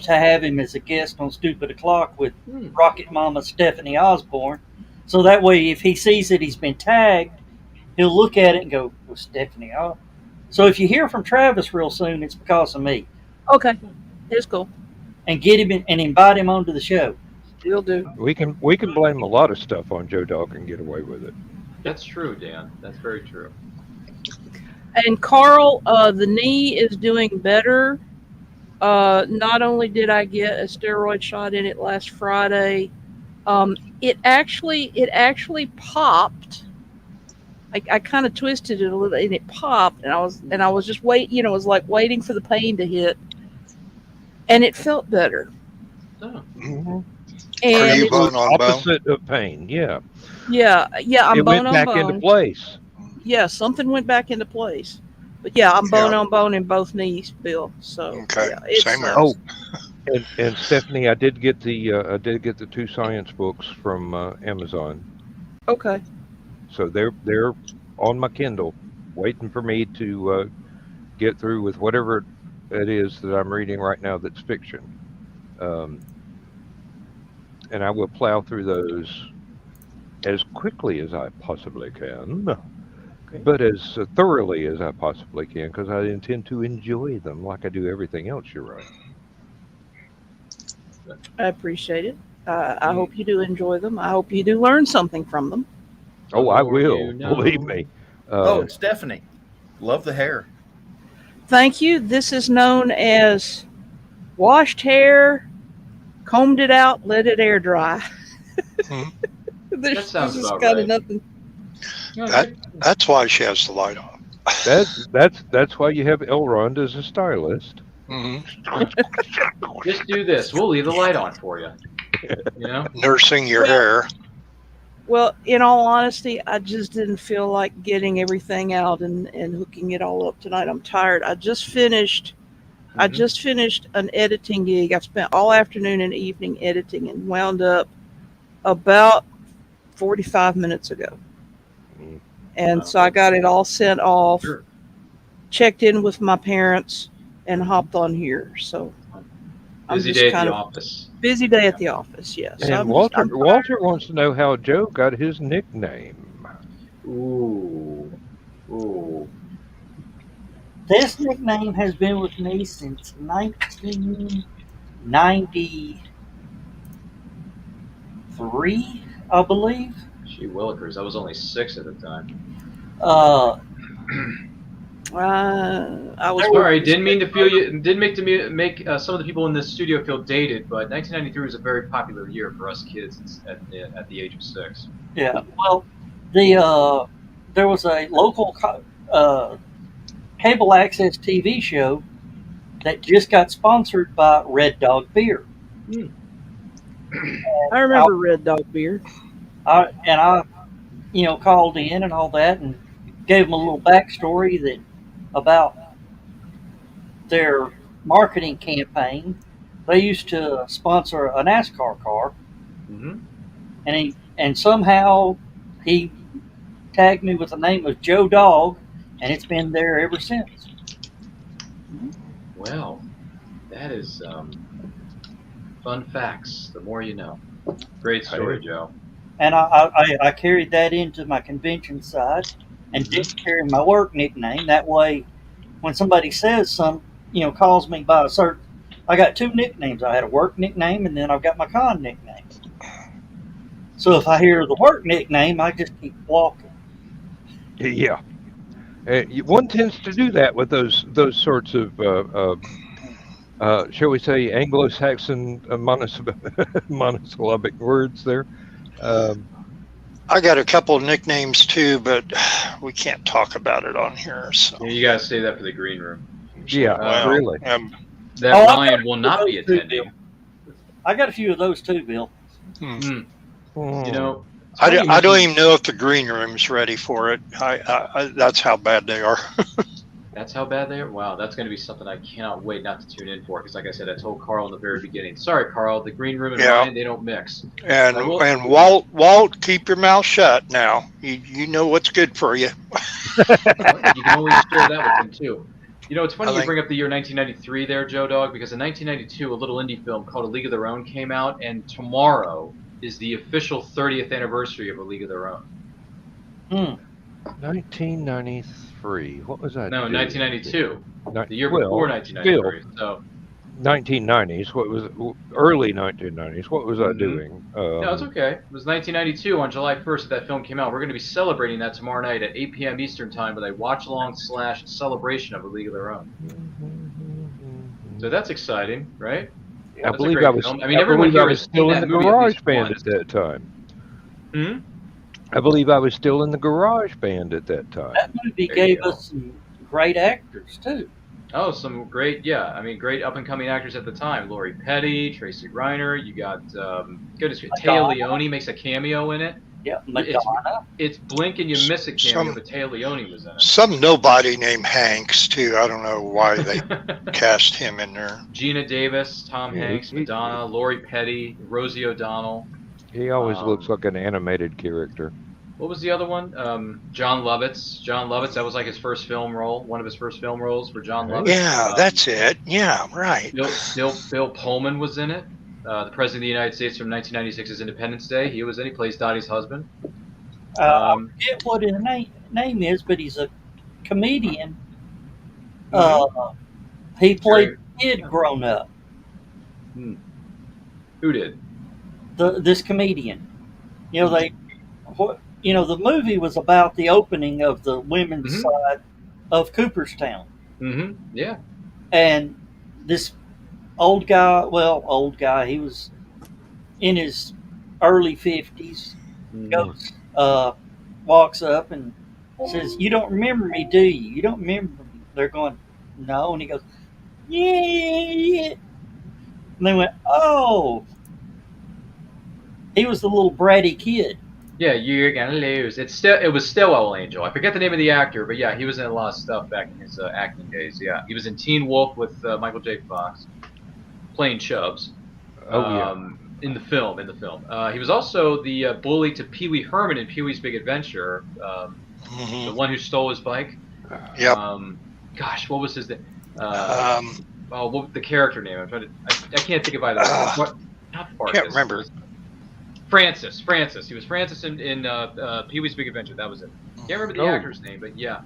S5: to have him as a guest on Stupid O'Clock with Rocket Mama Stephanie Osborne. So that way, if he sees that he's been tagged, he'll look at it and go, "Well, Stephanie." So if you hear from Travis real soon, it's because of me.
S6: Okay. It's cool.
S5: And get him and invite him onto the show.
S6: Will do.
S4: We can blame a lot of stuff on Joe Dog and get away with it.
S1: That's true, Dan. That's very true.
S6: And Carl, the knee is doing better. Not only did I get a steroid shot in it last Friday, it actually popped. I kind of twisted it a little, and it popped, and I was just it was like waiting for the pain to hit, and it felt better.
S1: Oh.
S4: Mm-hmm.
S2: Are
S6: And
S2: you bone on bone?
S4: Opposite of pain, yeah.
S6: yeah, I'm
S4: It
S6: bone
S4: went
S6: on
S4: back
S6: bone.
S4: into place.
S6: Yeah, something went back into place. But yeah, I'm bone
S2: Yeah.
S6: on bone in both knees, Bill. So
S2: Okay,
S6: yeah, it's,
S2: same here.
S4: Oh, And Stephanie, I did get the 2 science books from Amazon,
S6: Okay.
S4: so they're on my Kindle, waiting for me to get through with whatever it is that I'm reading right now that's fiction. Um, and I will plow through those as quickly as I possibly can, but as thoroughly as I possibly can, because I intend to enjoy them like I do everything else. You're right.
S6: I appreciate it. I hope you do enjoy them. I hope you do learn something from them.
S4: Oh, I
S1: Or
S4: will.
S1: you know.
S4: Believe me.
S3: Oh, it's Stephanie. Love the hair.
S6: Thank you. This is known as washed hair, combed it out, let it air dry.
S2: Mhm.
S1: That sounds
S6: there's
S1: about
S6: kind
S1: right.
S6: of nothing.
S2: That's why she has the light on.
S4: that's why you have Elrond as a stylist.
S1: Just do this. We'll leave the light on for you. You know?
S2: Nursing your hair.
S6: Well, in all honesty, I just didn't feel like getting everything out and hooking it all up tonight. I'm tired. I just finished an editing gig. I spent all afternoon and evening editing and wound up about 45 minutes ago. And so I got it all sent off,
S1: Sure.
S6: checked in with my parents, and hopped on here. So
S1: Busy day at the office.
S6: Busy day at the office, yes.
S4: And Walter wants to know how Joe got his nickname.
S1: Ooh.
S5: This nickname has been with me since 1993, I believe.
S1: Gee willikers, I was only 6 at the time.
S6: I was
S1: Sorry, didn't mean to feel you. Didn't make some of the people in this studio feel dated, but 1993 was a very popular year for us kids at the age of 6.
S5: Yeah, well, there was a local cable access TV show that just got sponsored by Red Dog Beer.
S6: I remember Red Dog Beer.
S5: I called in and all that and gave them a little backstory about their marketing campaign. They used to sponsor a NASCAR car, and somehow he tagged me with the name of Joe Dog, and it's been there ever since.
S1: Well, that is fun facts. The more you know. Great story, Joe.
S5: And I carried that into my convention side and didn't carry my work nickname. That way, when somebody says calls me by a certain, I got 2 nicknames. I had a work nickname, and then I've got my con nickname. So if I hear the work nickname, I just keep walking.
S4: Yeah, one tends to do that with those sorts of, shall we say, Anglo-Saxon monosyllabic words there.
S2: I got a couple of nicknames too, but we can't talk about it on here. So
S1: Yeah, you gotta say that for the green room.
S4: Yeah, really.
S1: That Ryan will not be attending.
S5: I got a few of those too, Bill.
S1: You know,
S2: I don't even know if the green room's ready for it. That's how bad they are.
S1: That's how bad they are? Wow, that's going to be something I cannot wait not to tune in for. Because like I said, I told Carl in the very beginning, sorry, Carl, the green room and Ryan, they don't mix.
S2: And Walt, keep your mouth shut now. You know what's good for you.
S1: You can always share that with him, too. You know, it's funny you bring up the year 1993 there, Joe Dog, because in 1992, a little indie film called A League of Their Own came out, and tomorrow is the official 30th anniversary of A League of Their Own.
S4: 1993. What was that?
S1: No, 1992. The year before 1993. So
S4: 1990s. What was early 1990s? What was I doing?
S1: No, it's okay. It was 1992 on July 1st that film came out. We're going to be celebrating that tomorrow night at 8 p.m. Eastern Time with a watch-along / celebration of A League of Their Own. So that's exciting, right?
S4: I believe I was.
S1: Film. I mean, everyone here is
S4: still in the garage band at that time. I believe I was still in the garage band at that time.
S5: That movie gave us some great actors too.
S1: Oh, some great, great up-and-coming actors at the time. Lori Petty, Tracy Reiner. You got, Taya Leone makes a cameo in it.
S5: Yeah, Madonna.
S1: It's blink and you miss it cameo,
S2: Some-
S1: but Taya Leone was in it.
S2: Some nobody named Hanks too. I don't know why they cast him in there.
S1: Gina Davis, Tom
S4: Yeah,
S1: Hanks,
S4: he-
S1: Madonna, Lori Petty, Rosie O'Donnell.
S4: He always looks
S1: Um,
S4: like an animated character.
S1: What was the other one? John Lovitz. John Lovitz. That was like his first film role. One of his first film roles for John Lovitz.
S2: Yeah, that's it. Yeah, right.
S1: Bill Pullman was in it. The President of the United States from 1996's Independence Day. He was in. He plays Dottie's husband.
S5: I forget what his name is, but he's a comedian. He played kid grown up.
S1: Who did?
S5: This comedian. The movie was about the opening of the women's side of Cooperstown.
S1: Mm-hmm. Yeah.
S5: And this old guy, he was in his early 50s, goes, walks up and says, "You don't remember me, do you? You don't remember me?" They're going, "No." And he goes, "Yeah." And they went, "Oh." He was the little bratty kid.
S1: Yeah, you're gonna lose. It was Stillwell Angel. I forget the name of the actor, but yeah, he was in a lot of stuff back in his acting days. Yeah, he was in Teen Wolf with Michael J. Fox, playing Chubbs. In the film. He was also the bully to Pee Wee Herman in Pee Wee's Big Adventure, the one who stole his bike.
S2: Yep.
S1: Gosh, what was his name? What the character name? I can't think of either. Not Farkas.
S2: Can't remember.
S1: Francis. He was Francis in Pee Wee's Big Adventure. That was it. Can't remember the actor's name, but yeah.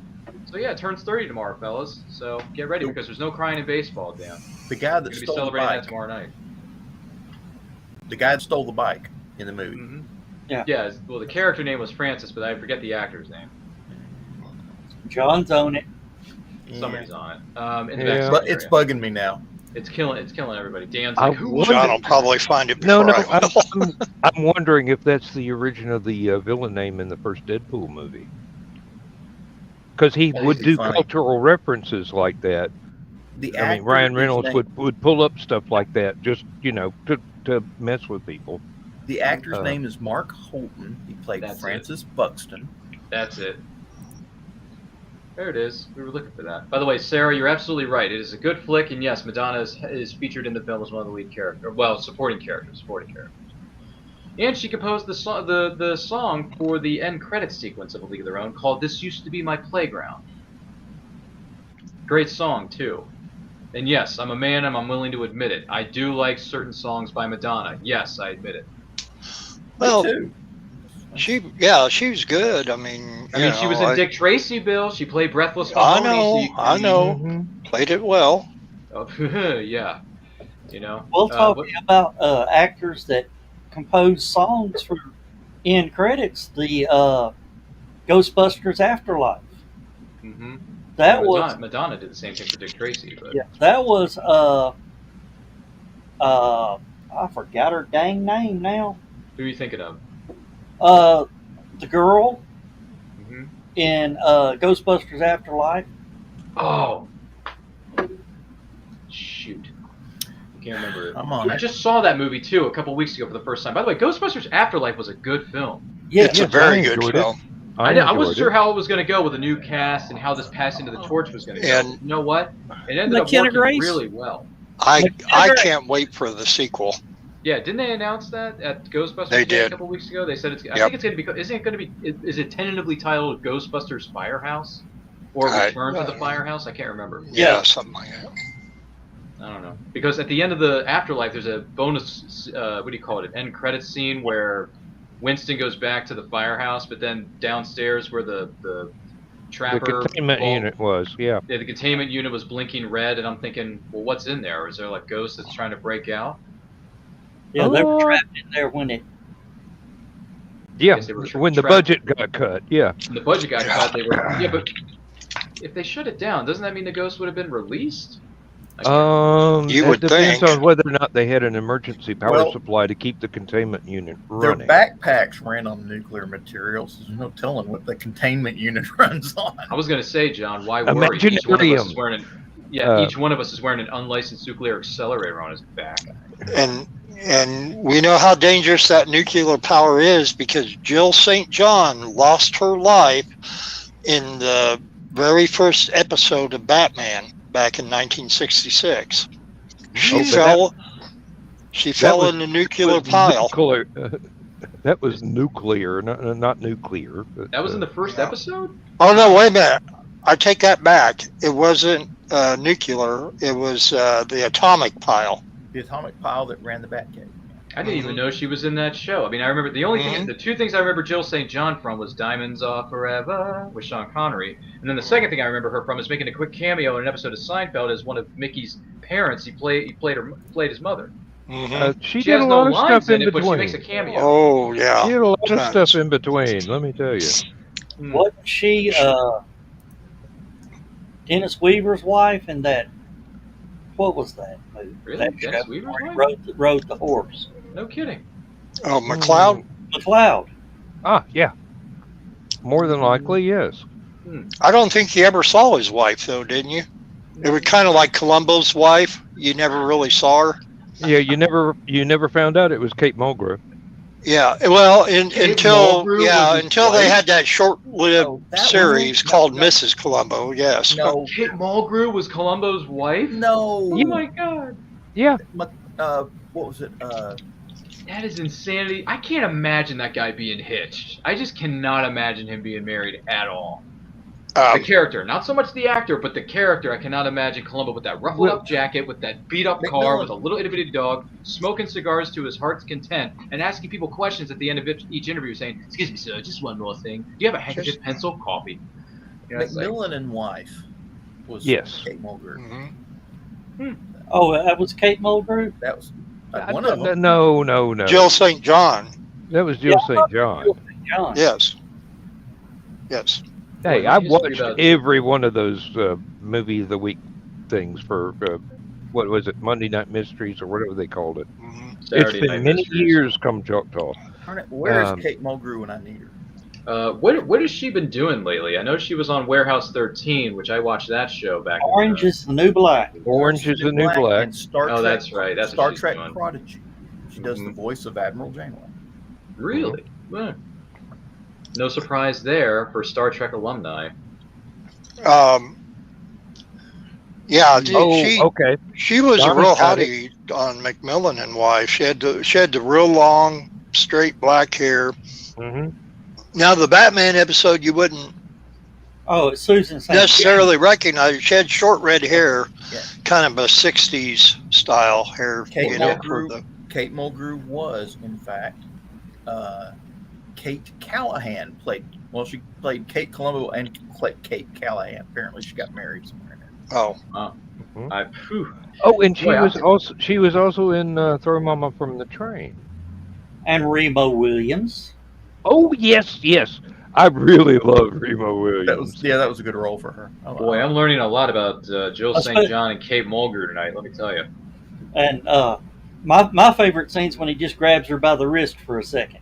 S1: So yeah, it turns 30 tomorrow, fellas. So get ready because there's no crying in baseball, Dan.
S3: The guy that
S1: We're gonna be
S3: stole the
S1: celebrating that
S3: bike.
S1: tomorrow night.
S3: The guy that stole the bike in the movie.
S1: Mm-hmm.
S5: Yeah.
S1: Yeah. Well, the character name was Francis, but I forget the actor's name.
S5: John's on it.
S1: Somebody's on it. In the
S4: Yeah.
S1: Mexican
S3: But it's
S1: area.
S3: bugging me now.
S1: It's killing everybody. Dan's
S4: I
S1: like, who was
S2: John
S1: it?
S2: will probably find it
S4: No,
S2: before I will.
S4: I'm wondering if that's the origin of the villain name in the first Deadpool movie. Because he
S3: That
S4: would
S3: would be
S4: do
S3: funny.
S4: cultural references like that.
S3: The
S4: I mean,
S3: actor
S4: Ryan
S3: is
S4: Reynolds
S3: named-
S4: would pull up stuff like that just, to mess with people.
S3: The actor's name is Mark Holton. He played
S1: That's
S3: Francis Buxton.
S1: That's it. There it is. We were looking for that. By the way, Sarah, you're absolutely right. It is a good flick, and yes, Madonna is featured in the film as one of the lead characters. Well, supporting characters. And she composed the song for the end credits sequence of A League of Their Own called "This Used to Be My Playground." Great song too. And yes, I'm a man and I'm willing to admit it. I do like certain songs by Madonna. Yes, I admit it.
S2: Well,
S3: Me too.
S2: she was good. I mean,
S1: She was in Dick Tracy, Bill. She played Breathless
S2: I
S1: Mahoney.
S2: know, I know.
S4: Mhm.
S2: Played it well.
S1: Oh, yeah.
S5: We'll talk about actors that compose songs for end credits. The Ghostbusters Afterlife.
S1: Mm-hmm.
S5: That was
S1: Madonna did the same thing for Dick Tracy, but
S5: that was I forgot her dang name now.
S1: who are you thinking of?
S5: The girl
S1: Mm-hmm.
S5: in Ghostbusters Afterlife.
S1: Oh, shoot. I can't remember it.
S3: I'm on
S1: I
S3: it.
S1: just saw that movie too a couple weeks ago for the first time. By the way, Ghostbusters Afterlife was a good film.
S5: Yeah,
S2: It's a
S4: Yes,
S2: very
S4: I
S2: good
S4: enjoyed it.
S2: film.
S1: I wasn't
S4: enjoyed
S1: sure
S4: it.
S1: how it was going to go with a new cast and how this passing to the torch was going to go.
S2: And-
S1: You know what? It ended up
S6: McKenna
S1: working
S6: Grace?
S1: really well.
S2: I can't wait for the sequel.
S1: Yeah, didn't they announce that at Ghostbusters
S2: They
S1: Day a
S2: did.
S1: couple weeks ago? They said I
S2: Yep.
S1: think it's going to be. Isn't it going to be? Is it tentatively titled Ghostbusters Firehouse or Return to the Firehouse? I can't remember.
S2: Yeah, something like that.
S1: I don't know, because at the end of the Afterlife, there's a bonus. What do you call it? An end credits scene where Winston goes back to the firehouse, but then downstairs where the
S4: The
S1: trapper
S4: containment
S1: vault-
S4: unit was, yeah.
S1: Yeah, the containment unit was blinking red, and I'm thinking, well, what's in there? Is there like ghosts that's trying to break out?
S5: yeah, they were
S4: Oh.
S5: trapped in there when it.
S4: Yeah,
S1: Yes, they were
S4: when the
S1: trapped.
S4: budget got cut, yeah.
S1: When the budget got cut, they were. Yeah, but if they shut it down, doesn't that mean the ghost would have been released? I can't-
S2: You
S4: That
S2: would
S4: depends
S2: think.
S4: on whether or not they had an emergency power
S3: Well,
S4: supply to keep the containment unit
S3: Their
S4: running.
S3: backpacks ran on nuclear materials. There's no telling what the containment unit runs on.
S1: I was gonna say, John, why worry? Each one of us is wearing each one of us is wearing an unlicensed nuclear accelerator on his back.
S2: And And we know how dangerous that nuclear power is because Jill St. John lost her life in the very first episode of Batman back in 1966. She fell in the nuclear pile.
S4: That was nuclear, not nuclear. But,
S1: That was in the first episode?
S2: Oh, no, wait a minute. I take that back. It wasn't nuclear. It was the atomic pile.
S3: The atomic pile that ran the Batcave.
S1: I didn't even know she was in that show. I mean, I remember the two things I remember Jill St. John from was Diamonds Are Forever with Sean Connery, and then the second thing I remember her from is making a quick cameo in an episode of Seinfeld as one of Mickey's parents. He played his mother.
S4: She
S1: She
S4: did
S1: has
S4: a
S1: no
S4: lot of
S1: lines
S4: stuff
S1: in
S4: in
S1: it, but she
S4: between.
S1: makes a cameo.
S2: Oh, yeah.
S4: She did a lot of stuff in between, let me tell you.
S5: Wasn't she Dennis Weaver's wife in that? What was that movie?
S1: Really?
S5: That
S1: Dennis
S5: show
S1: Weaver's
S5: where
S1: wife?
S5: he rode the horse.
S1: No kidding.
S2: Oh, McLeod?
S5: McLeod.
S4: Ah, yeah. More than likely, yes.
S2: I don't think you ever saw his wife, though, didn't you? It was kind of like Columbo's wife. You never really saw her.
S4: Yeah, you never found out it was Kate Mulgrew.
S2: Yeah, well, until
S1: Mulgrew was his
S2: until they
S1: wife?
S2: had that short-lived
S3: that
S2: series
S3: woman?
S2: called
S3: No.
S2: Mrs. Columbo. Yes.
S3: No,
S1: Kate Mulgrew was Columbo's wife?
S3: no.
S1: Oh my god.
S4: Yeah.
S3: What was it?
S1: That is insanity. I can't imagine that guy being hitched. I just cannot imagine him being married at all. The character, not so much the actor, but the character. I cannot imagine Columbo with that ruffled up jacket, with that beat up car, with a little itty bitty dog, smoking cigars to his heart's content, and asking people questions at the end of each interview, saying, "Excuse me, sir, just one more thing. Do you have a handkerchief, pencil, coffee?" You know, it's like,
S3: Macmillan and wife was
S4: Yes.
S3: Kate Mulgrew.
S5: Oh, that was Kate Mulgrew?
S3: That was one of them.
S4: No.
S2: Jill St. John.
S4: That was Jill St. John.
S5: John.
S2: Yes.
S4: Hey,
S1: Well,
S4: I've
S1: history
S4: watched
S1: about-
S4: every one of those movie of the week things for what was it, Monday Night Mysteries or whatever they called it.
S1: Saturday
S4: It's
S1: Night
S4: been many
S1: Mysteries.
S4: years come Choctaw.
S3: Where is Kate Mulgrew when I need her?
S1: What has she been doing lately? I know she was on Warehouse 13, which I watched that show back.
S5: Orange is the New Black.
S4: Orange is the New Black.
S3: And Star
S1: Oh,
S3: Trek,
S1: that's right. That's
S3: Star
S1: what she's
S3: Trek
S1: doing.
S3: Prodigy. She does the voice of Admiral Janeway.
S1: Really? Well, no surprise there for Star Trek alumni.
S2: Yeah.
S4: Okay.
S2: She was a
S4: Donna's
S2: real
S4: got
S2: hottie on Macmillan and wife. She had the real long, straight black hair.
S4: Mm-hmm.
S2: Now the Batman episode, you wouldn't
S5: Oh, it's Susan St.
S2: necessarily recognize. She had short red hair,
S3: Yeah.
S2: kind of a '60s style hair.
S3: Kate
S2: for
S3: Mulgrew. Kate Mulgrew was, in fact, Kate Callahan played. Well, she played Kate Columbo and Kate Callahan. Apparently, she got married somewhere.
S2: Oh,
S4: Oh, and she
S1: Boy,
S4: was also in Throw Mama from the Train.
S5: And Remo Williams.
S4: Oh yes. I really love Remo Williams.
S3: That was a good role for her. Oh,
S1: Boy, I'm learning a lot about Jill
S5: That's
S1: St.
S5: good.
S1: John and Kate Mulgrew tonight, let me tell you.
S5: And my favorite scene's when he just grabs her by the wrist for a second.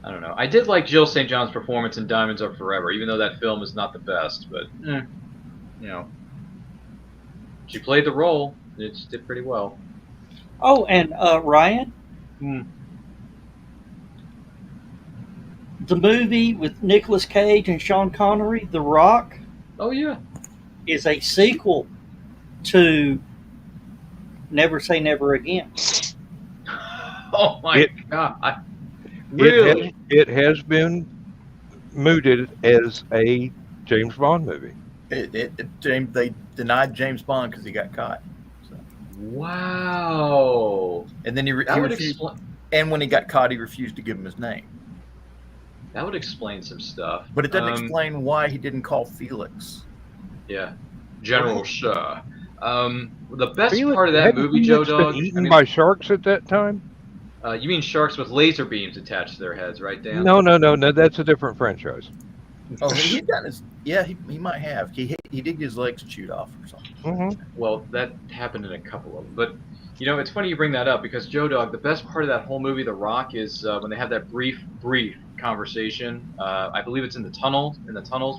S1: I don't know. I did like Jill St. John's performance in Diamonds Are Forever, even though that film is not the best, but, you know. She played the role. It did pretty well.
S5: Oh, and Ryan, the movie with Nicolas Cage and Sean Connery, The Rock,
S1: Oh, yeah.
S5: is a sequel to Never Say Never Again.
S1: Oh, my God. Really?
S4: It has been mooted as a James Bond movie.
S3: They denied James Bond because he got caught. So.
S1: Wow.
S3: And then he
S1: That would
S3: refused.
S1: explain.
S3: And when he got caught, he refused to give him his name.
S1: That would explain some stuff.
S3: But it doesn't explain why he didn't call Felix.
S1: Yeah, General Shah. The best
S4: Felix-
S1: part of that
S4: hadn't
S1: movie,
S4: Felix
S1: Joe
S4: been
S1: Dog.
S4: eaten by sharks at that time?
S1: You mean sharks with laser beams attached to their heads, right, Dan?
S4: No. That's a different franchise.
S3: Oh, he got his. Yeah, he might have. He did get his legs chewed off or something.
S4: Mm-hmm.
S1: Well, that happened in a couple of them. But, you know, it's funny you bring that up because, Joe Dog, the best part of that whole movie, The Rock, is when they have that brief conversation. I believe it's in the tunnels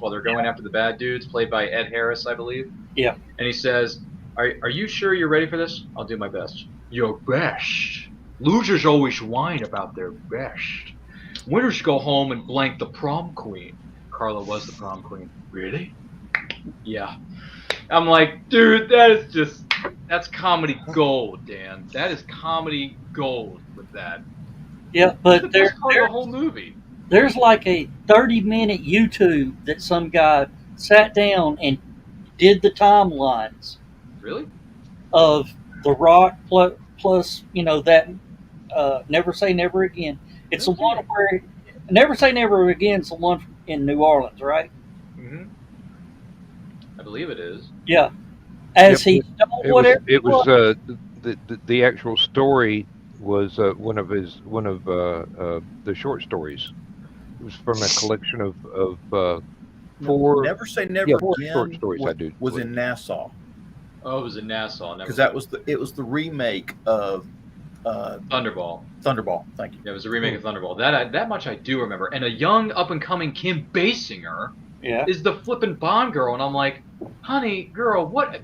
S1: while they're going after the bad dudes, played by Ed Harris, I believe.
S5: Yeah.
S1: And he says, Are you sure you're ready for this? I'll do my best. Your best. Losers always whine about their best. Winners go home and blank the prom queen. Carla was the prom queen. Really? Yeah. I'm like, dude, that's comedy gold, Dan. That is comedy gold with that.
S5: Yeah,
S1: That's
S5: but
S1: the best part of the whole movie.
S5: there's like a 30-minute YouTube that some guy sat down and did the timelines
S1: Really?
S5: of The Rock plus that Never Say Never Again. It's the one where Never Say Never Again is the one in New Orleans, right?
S1: Mm-hmm. I believe it is.
S5: Yeah. As
S4: Yep,
S5: he stole whatever.
S4: It was the actual story was one of the short stories. It was from a collection of four.
S3: Never Say Never
S4: Yeah, four
S3: Again
S4: short stories I do.
S3: was in Nassau.
S1: Oh, it was in Nassau.
S3: Because it was the remake of
S1: Thunderball.
S3: Thunderball. Thank you.
S1: Yeah, it was a remake of Thunderball. That much I do remember. And a young up and coming Kim Basinger is the flippin' Bond girl, and I'm like, honey, girl, what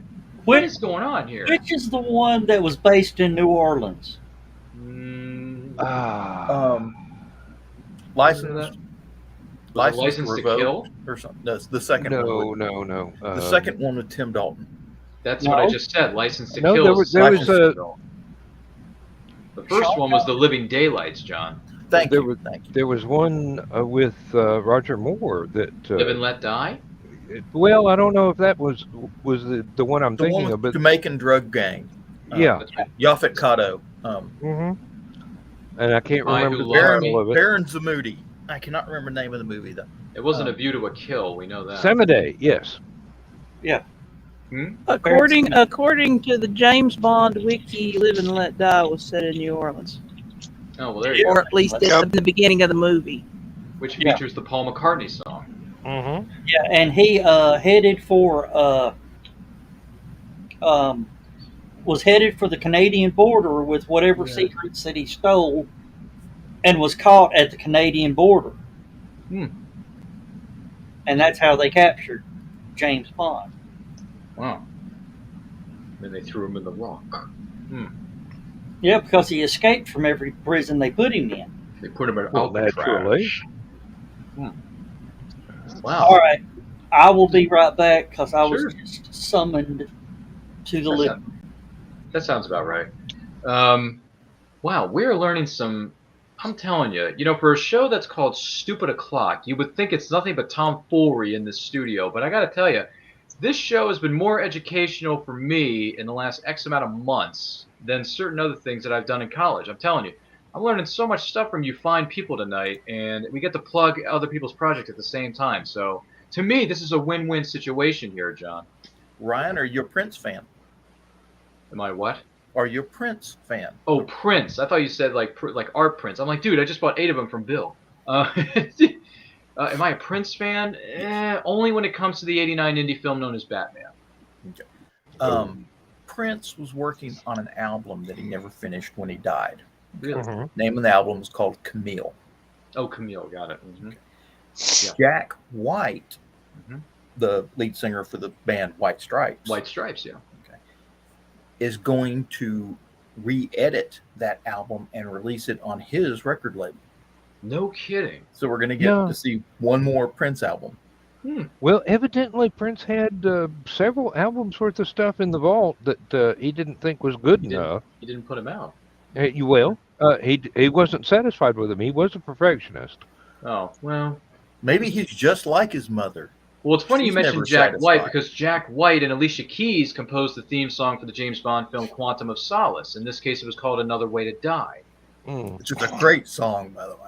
S1: is going on here?
S5: Which is the one that was based in New Orleans?
S3: License
S1: to Kill
S3: or something. No, the second one.
S4: No.
S3: The second one with Tim Dalton.
S1: That's what I just said. License to
S4: No,
S1: Kill.
S4: there was
S1: the first one was The Living Daylights, John.
S3: Thank
S4: there
S3: you.
S4: There was one with Roger Moore that
S1: Live and Let Die.
S4: Well, I don't know if that was the one I'm thinking
S3: one
S4: of, but
S3: Jamaican drug gang.
S4: Yeah,
S3: Yaphet Kotto.
S4: And I can't remember the title of it.
S3: Baron Zamudi. I cannot remember the name of the movie though.
S1: It wasn't A View to a Kill. We know that.
S4: Samaday, yes.
S5: Yeah.
S6: According to the James Bond wiki, Live and Let Die was set in New Orleans.
S1: Oh, well, there you go.
S6: Or at least at the beginning of the movie.
S1: Which features the Paul McCartney song.
S5: Yeah, and he headed for was headed for the Canadian border with whatever secrets that he stole, and was caught at the Canadian border. And that's how they captured James Bond.
S1: Wow. Then they threw him in the rock.
S5: Yeah, because he escaped from every prison they put him in.
S1: They put him in
S4: Alcatraz.
S1: Wow.
S5: All right. I will be right back because I was just summoned to the living room.
S1: That sounds about right. Wow, we're learning some. I'm telling you, for a show that's called Stupid O'Clock, you would think it's nothing but tomfoolery in this studio. But I got to tell you, this show has been more educational for me in the last X amount of months than certain other things that I've done in college. I'm telling you, I'm learning so much stuff from you fine people tonight, and we get to plug other people's projects at the same time. So to me, this is a win-win situation here, John.
S3: Ryan, are you a Prince fan?
S1: Am I what?
S3: Are you a Prince fan?
S1: Oh, Prince. I thought you said like art Prince. I'm like, dude, I just bought 8 of them from Bill. Am I a Prince fan? Only when it comes to the '89 indie film known as Batman.
S3: Okay. Prince was working on an album that he never finished when he died.
S1: Really?
S3: Name of the album was called Camille.
S1: Oh, Camille, got it.
S3: Yeah. Jack White, the lead singer for the band White Stripes.
S1: White Stripes, yeah.
S3: Okay. Is going to re-edit that album and release it on his record label.
S1: No kidding.
S3: So we're going to get to see one more Prince album.
S4: Well, evidently Prince had several albums worth of stuff in the vault that he didn't think was good enough.
S1: He didn't put them out.
S4: He wasn't satisfied with them. He was a perfectionist.
S1: Oh, well.
S3: Maybe he's just like his mother.
S1: Well, it's funny
S3: She's
S1: you mentioned
S3: never
S1: Jack
S3: satisfied.
S1: White, because Jack White and Alicia Keys composed the theme song for the James Bond film Quantum of Solace. In this case, it was called Another Way to Die.
S3: Which is a great song, by the way.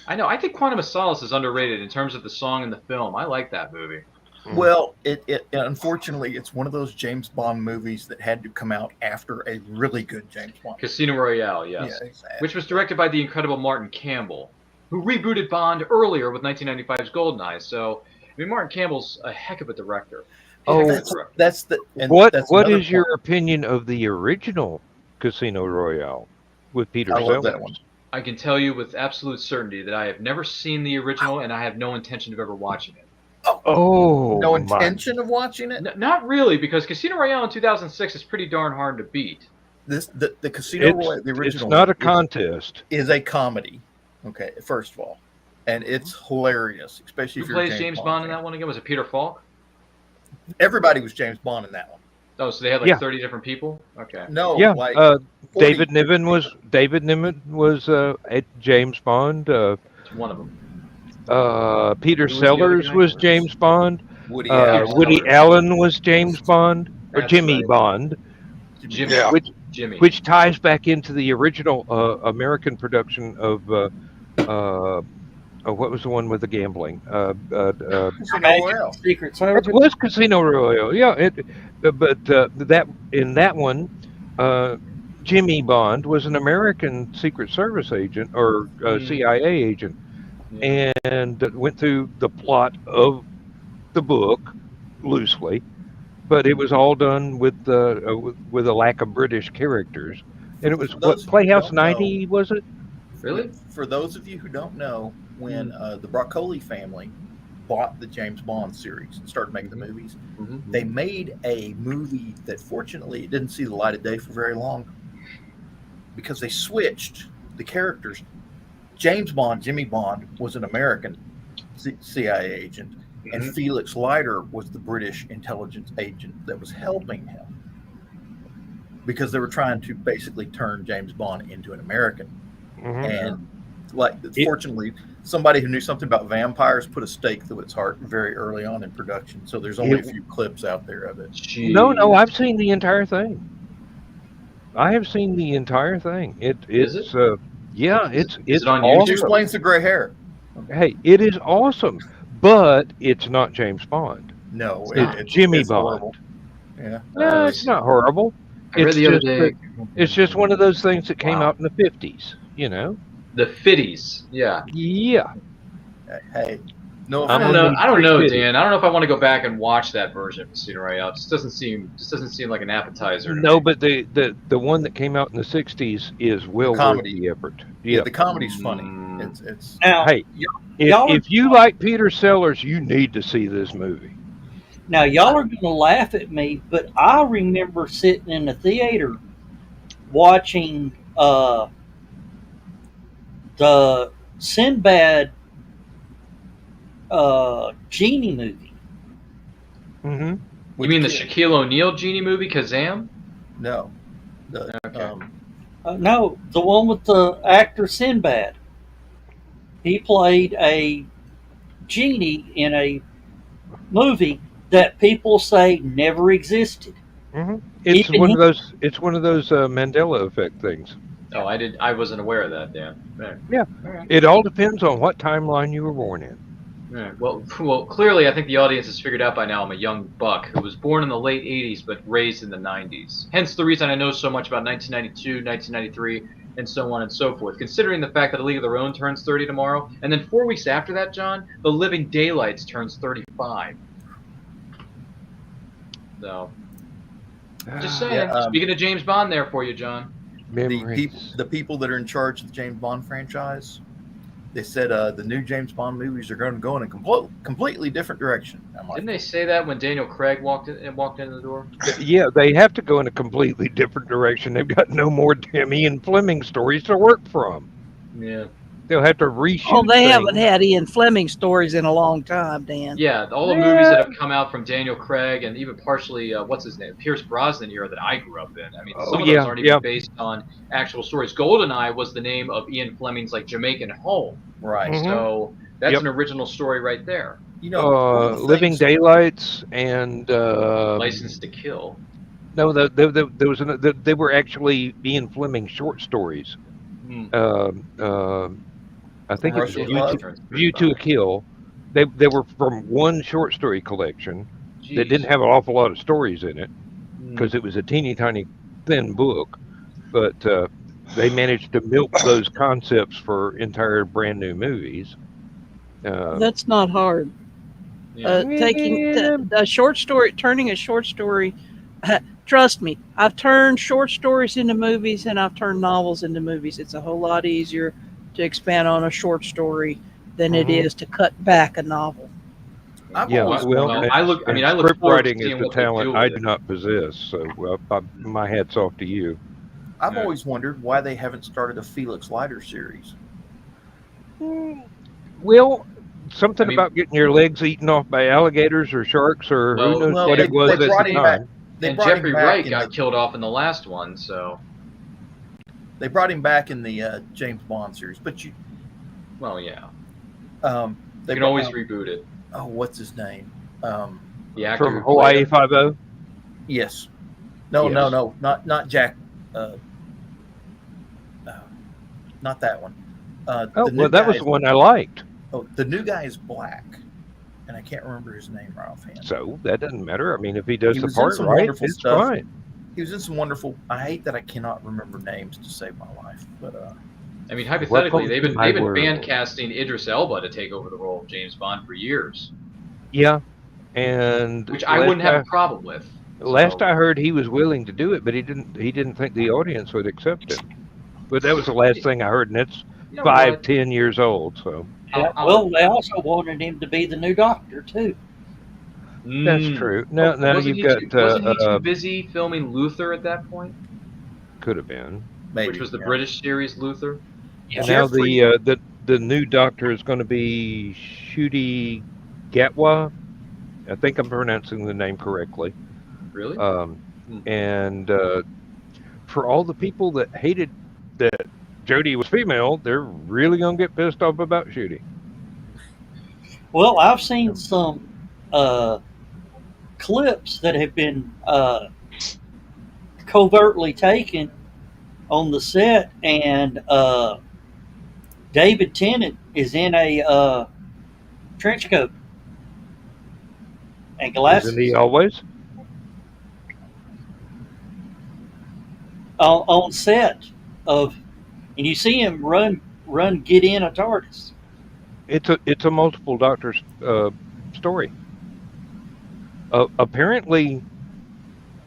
S1: I know. I think Quantum of Solace is underrated in terms of the song and the film. I like that movie.
S3: Well, it unfortunately, it's one of those James Bond movies that had to come out after a really good James Bond.
S1: Casino Royale, yes.
S3: Yeah, exactly.
S1: Which was directed by the incredible Martin Campbell, who rebooted Bond earlier with 1995's GoldenEye. So, I mean, Martin Campbell's a heck of a director.
S3: That's the. And
S4: What
S3: that's
S4: What
S3: another
S4: is your
S3: point.
S4: opinion of the original Casino Royale with Peter
S3: I love
S4: Sellers?
S3: that one.
S1: I can tell you with absolute certainty that I have never seen the original, and I have no intention of ever watching it.
S3: Oh,
S4: Oh,
S3: No
S4: my.
S3: intention of watching it.
S1: Not really, because Casino Royale in 2006 is pretty darn hard to beat.
S3: The Casino Royale, the original,
S4: It's not a
S3: is-
S4: contest.
S3: is a comedy. Okay, first of all, and it's hilarious, especially
S1: Who
S3: if you're a
S1: plays James Bond in
S3: fan.
S1: that one again? Was it Peter Falk?
S3: Everybody was James Bond in that one.
S1: Oh, so they had like
S4: Yeah.
S1: 30 different people? Okay.
S3: No,
S4: Yeah,
S3: like 40.
S4: David Niven was James Bond.
S1: It's one of them.
S4: Peter
S1: Who was the other
S4: Sellers
S1: guy?
S4: was James Bond.
S3: Woody
S4: Woody
S1: Sellers.
S4: Allen was James Bond, or
S1: That's
S4: Jimmy
S1: right.
S4: Bond,
S1: Jimmy.
S2: Yeah.
S1: Jimmy.
S4: which ties back into the original American production of what was the one with the gambling?
S3: Casino
S5: Magic
S3: Royale.
S5: Secret
S4: It
S5: Service.
S4: was Casino Royale. Yeah, but that in that one, Jimmy Bond was an American Secret Service agent or CIA agent, and went through the plot of the book loosely, but it was all done with a lack of British characters, and it was
S3: For
S4: what
S3: those who
S4: Playhouse
S3: don't know-
S4: 90 was it?
S1: Really?
S3: For those of you who don't know, when the Broccoli family bought the James Bond series and started making the movies,
S1: Mm-hmm.
S3: they made a movie that fortunately it didn't see the light of day for very long because they switched the characters. James Bond, Jimmy Bond, was an American CIA agent, and Felix Leiter was the British intelligence agent that was helping him because they were trying to basically turn James Bond into an American. And fortunately, somebody who knew something about vampires put a stake through its heart very early on in production. So there's only a few clips out there of it.
S4: No, I've seen the entire thing. I have seen the entire thing.
S1: Is
S4: It's
S1: it?
S4: yeah, it's
S1: it on
S4: awesome.
S3: Which explains the gray hair.
S4: Hey, it is awesome, but it's not James Bond.
S3: No,
S4: It's Jimmy
S3: it's
S4: Bond.
S3: horrible. Yeah.
S4: No, it's not horrible.
S1: I read
S4: It's
S1: the other
S4: just
S1: day.
S4: It's just one of those things that came
S1: Wow.
S4: out in the 50s, you know?
S1: The Fitties. Yeah.
S4: Yeah.
S3: Hey, no,
S1: I don't
S4: I'm
S1: know.
S4: on the
S1: I don't know,
S4: Fitties.
S1: Dan. I don't know if I want to go back and watch that version of Casino Royale. It just doesn't seem like an appetizer. to
S4: No,
S1: me.
S4: but the one that came out in the 60s is well worth
S3: Comedy.
S4: the effort.
S3: yeah,
S4: Yeah.
S3: the comedy's funny.
S1: Mm.
S3: It's
S5: Now,
S4: Hey,
S5: y'all are-
S4: if you like Peter Sellers, you need to see this movie.
S5: Now, y'all are going to laugh at me, but I remember sitting in the theater watching the Sinbad genie movie.
S4: Mm-hmm.
S1: You mean the Shaquille O'Neal genie movie, Kazam?
S3: No. The,
S1: Okay.
S5: No, the one with the actor Sinbad. He played a genie in a movie that people say never existed.
S4: Mm-hmm. It's
S5: Even
S4: one
S5: he-
S4: of those. It's one of those Mandela effect things.
S1: Oh, I wasn't aware of that, Dan. Right.
S4: Yeah.
S1: All right.
S4: It all depends on what timeline you were born in.
S1: All right. Well, clearly, I think the audience has figured out by now I'm a young buck who was born in the late 80s but raised in the 90s. Hence the reason I know so much about 1992, 1993, and so on and so forth. Considering the fact that A League of Their Own turns 30 tomorrow, and then 4 weeks after that, John, The Living Daylights turns 35. So, just saying.
S3: Yeah,
S1: Speaking of James Bond, there for you, John.
S4: Memories.
S3: the people that are in charge of the James Bond franchise, they said the new James Bond movies are going to go in a completely different direction. I'm like,
S1: Didn't they say that when Daniel Craig walked in the door?
S4: Yeah, they have to go in a completely different direction. They've got no more damn Ian Fleming stories to work from.
S1: Yeah.
S4: They'll have to reshoot.
S6: Oh, they
S4: things.
S6: haven't had Ian Fleming stories in a long time, Dan.
S1: Yeah, all the movies that have come out from Daniel Craig and even partially, what's his name, Pierce Brosnan era that I grew up in. I mean, some of those aren't even based on actual stories. GoldenEye was the name of Ian Fleming's like Jamaican home.
S3: right.
S4: Mhm.
S1: So that's
S4: Yep.
S1: an original story right there.
S3: You know, one of the
S4: Living
S3: things-
S4: Daylights and
S1: License to Kill.
S4: no, there was they were actually Ian Fleming short stories.
S1: Hmm.
S4: I think it was
S3: Russian Love?
S4: View to a Kill. They were from one short story collection that
S1: Jeez.
S4: didn't have an awful lot of stories in it
S1: Hmm.
S4: because it was a teeny tiny thin book, but they managed to milk those concepts for entire brand new movies.
S6: That's not hard.
S1: Yeah.
S6: Taking a short story, turning a short story. Trust me, I've turned short stories into movies and I've turned novels into movies. It's a whole lot easier to expand on a short story than it
S4: Mhm.
S6: is to cut back a novel.
S3: I've
S4: Yeah,
S3: always
S4: well,
S3: wondered-
S1: I look. I mean, I look
S4: script
S1: forward to
S4: writing is
S1: seeing
S4: the
S1: what they do
S4: talent
S1: with
S4: I
S1: it.
S4: do not possess. So my hat's off to you.
S3: I've
S1: Yeah.
S3: always wondered why they haven't started a Felix Leiter series.
S4: Well, something
S1: I mean-
S4: about getting your legs eaten off by alligators or sharks or
S1: Well,
S4: who knows
S3: well,
S4: what
S3: they-
S4: it was
S3: they
S4: at
S3: brought
S4: the
S3: him back.
S4: time.
S3: They
S1: And
S3: brought
S1: Jeffrey
S3: him back
S1: Wright
S3: in
S1: got
S3: the,
S1: killed off in the last one, so
S3: They brought him back in the James Bond series, but
S1: well, yeah.
S3: they
S1: You can
S3: brought-
S1: always reboot it.
S3: Oh, what's his name?
S1: The actor
S4: From
S1: who
S4: Hawaii
S1: played him.
S4: 5-0.
S3: Yes. No,
S4: Yes.
S3: no, not Jack. Not that one.
S4: Oh,
S3: the new
S4: well, that was
S3: guy
S4: the one I liked.
S3: the new guy is black, and I can't remember his name right offhand.
S4: So that doesn't matter. I mean, if he does
S3: He
S4: the
S3: was in
S4: part
S3: some
S4: right,
S3: wonderful
S4: it's
S3: stuff.
S4: fine.
S3: He was in some wonderful. I hate that I cannot remember names to save my life, but
S1: I mean, hypothetically,
S4: Welcome
S1: they've
S4: to
S1: been
S4: my
S1: fan
S4: world.
S1: casting Idris Elba to take over the role of James Bond for years,
S4: Yeah, and
S1: which I wouldn't have a problem with.
S4: Last
S1: So-
S4: I heard, he was willing to do it, but he didn't think the audience would accept it. But that was the last thing I heard, and it's
S1: You know
S4: 5-10 years old. So
S5: Well, they also wanted him to be the new Doctor too.
S4: that's
S1: Mm.
S4: true. Now
S1: Wasn't
S4: you've
S1: he
S4: got
S1: wasn't he too busy filming Luther at that point,
S4: could have been.
S3: maybe
S1: which was the
S3: yeah.
S1: British series Luther?
S5: Yeah.
S4: Now
S3: Jeffrey-
S4: the new Doctor is going to be Ncuti Gatwa. I think I'm pronouncing the name correctly.
S1: Really?
S4: And for all the people that hated that Jodie was female, they're really going to get pissed off about Ncuti.
S5: Well, I've seen some clips that have been covertly taken on the set, and David Tennant is in a trench coat and glasses
S4: Isn't he always?
S5: on set of, and you see him run, get in a TARDIS.
S4: It's a multiple Doctors story. Apparently,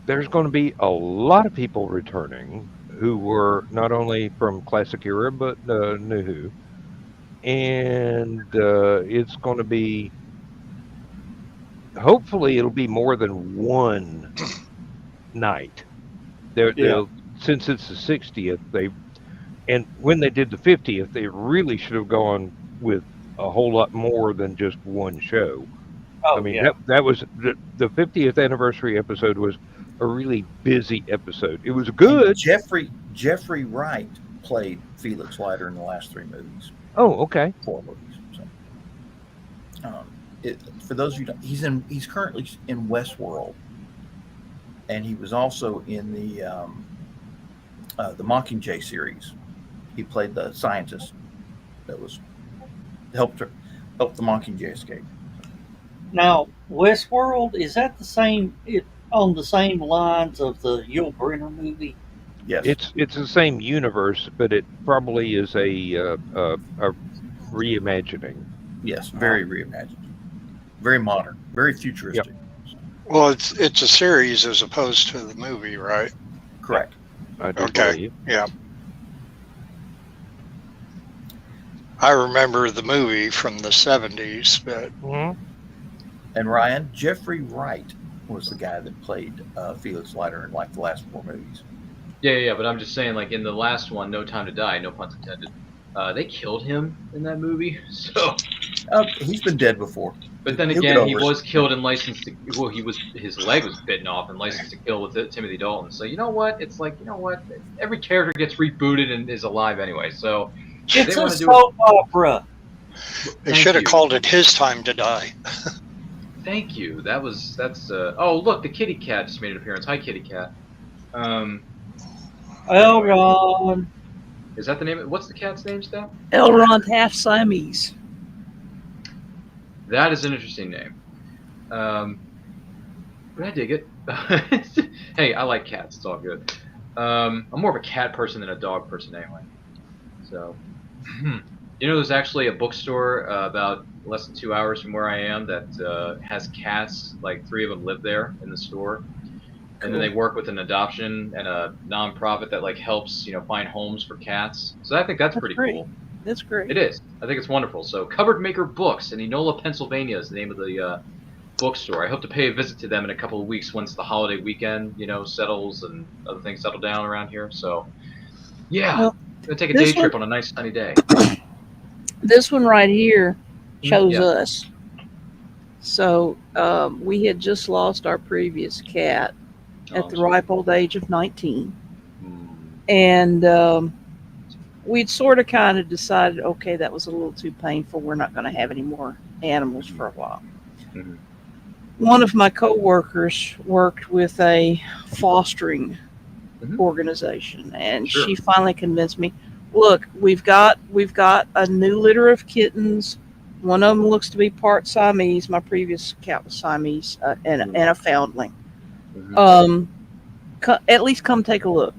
S4: there's going to be a lot of people returning who were not only from classic era but New Who, and it's going to be. Hopefully, it'll be more than one night. They'll since it's the 60th, and when they did the 50th, they really should have gone with a whole lot more than just one show.
S5: Oh,
S4: I mean,
S5: yeah.
S4: that was the 50th anniversary episode was a really busy episode. It was good.
S3: And Jeffrey Wright played Felix Leiter in the last 3 movies,
S4: Oh, okay.
S3: 4 movies. So, for those of you, he's currently in Westworld, and he was also in the Mockingjay series. He played the scientist that was helped the Mockingjay escape.
S5: Now, Westworld, is that the same, on the same lines of the Yul Brynner movie?
S3: Yes,
S4: It's the same universe, but it probably is a reimagining.
S3: yes, very reimagined, very modern, very futuristic.
S2: Well, it's a series as opposed to the movie, right?
S3: Correct.
S4: I do
S2: Okay.
S4: believe.
S2: Yeah. I remember the movie from the 70s, but
S3: And Ryan, Jeffrey Wright was the guy that played Felix Leiter in like the last 4 movies.
S1: Yeah, but I'm just saying, like in the last one, No Time to Die, no pun intended. They killed him in that movie. So,
S3: He's been dead before.
S1: but then
S3: He'll get
S1: again, he
S3: over it.
S1: was killed in License to. Well, his leg was bitten off in License to Kill with Timothy Dalton. So you know what? It's like, you know what? Every character gets rebooted and is alive anyway. So
S5: It's
S1: they
S5: a
S1: wanna do
S5: soap opera.
S2: they
S1: Thank
S2: should have
S1: you.
S2: called it His Time to Die.
S1: Thank you. That's. Oh, look, the kitty cat just made an appearance. Hi, kitty cat.
S5: Elron.
S1: Is that the name? What's the cat's name, Steph?
S6: Elrond half Siamese.
S1: That is an interesting name. But I dig it. Hey, I like cats. It's all good. I'm more of a cat person than a dog person anyway. So, you know, there's actually a bookstore about less than 2 hours from where I am that has cats. Like 3 of them live there in the store. And then they work with an adoption and a nonprofit that like helps, find homes for cats. So I think that's pretty
S6: great.
S1: cool.
S6: That's great.
S1: It is. I think it's wonderful. So, Cupboard Maker Books in Enola, Pennsylvania is the name of the bookstore. I hope to pay a visit to them in a couple of weeks once the holiday weekend, settles and other things settle down around here. So, yeah,
S6: Well,
S1: gonna take a
S6: this
S1: day trip on a nice sunny day.
S6: This one right here chose
S1: Yeah.
S6: us. So we had just lost our previous cat at the ripe old age of 19. And we'd sort of kind of decided, okay, that was a little too painful. We're not going to have any more animals for a while.
S1: Mhm.
S6: One of my coworkers worked with a fostering
S1: Mhm.
S6: organization, and
S1: Sure.
S6: she finally convinced me, look, we've got a new litter of kittens. One of them looks to be part Siamese. My previous cat was Siamese, and a foundling.
S1: Mhm.
S6: At least come take a look.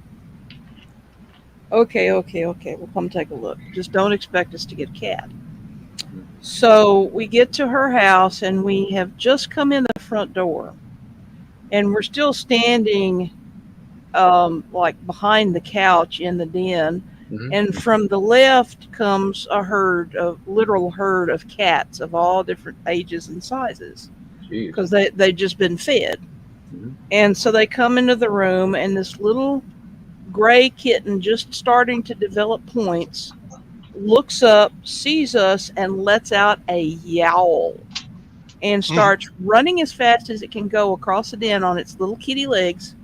S6: Okay. We'll come take a look. Just don't expect us to get a cat. So we get to her house, and we have just come in the front door, and we're still standing like behind the couch in the den.
S1: Mhm.
S6: And from the left comes a literal herd of cats of all different ages and sizes,
S1: Jeez.
S6: because they've just been fed.
S1: Mhm.
S6: And so they come into the room, and this little gray kitten, just starting to develop points, looks up, sees us, and lets out a yowl and starts running as fast as it can go across the den on its little kitty legs.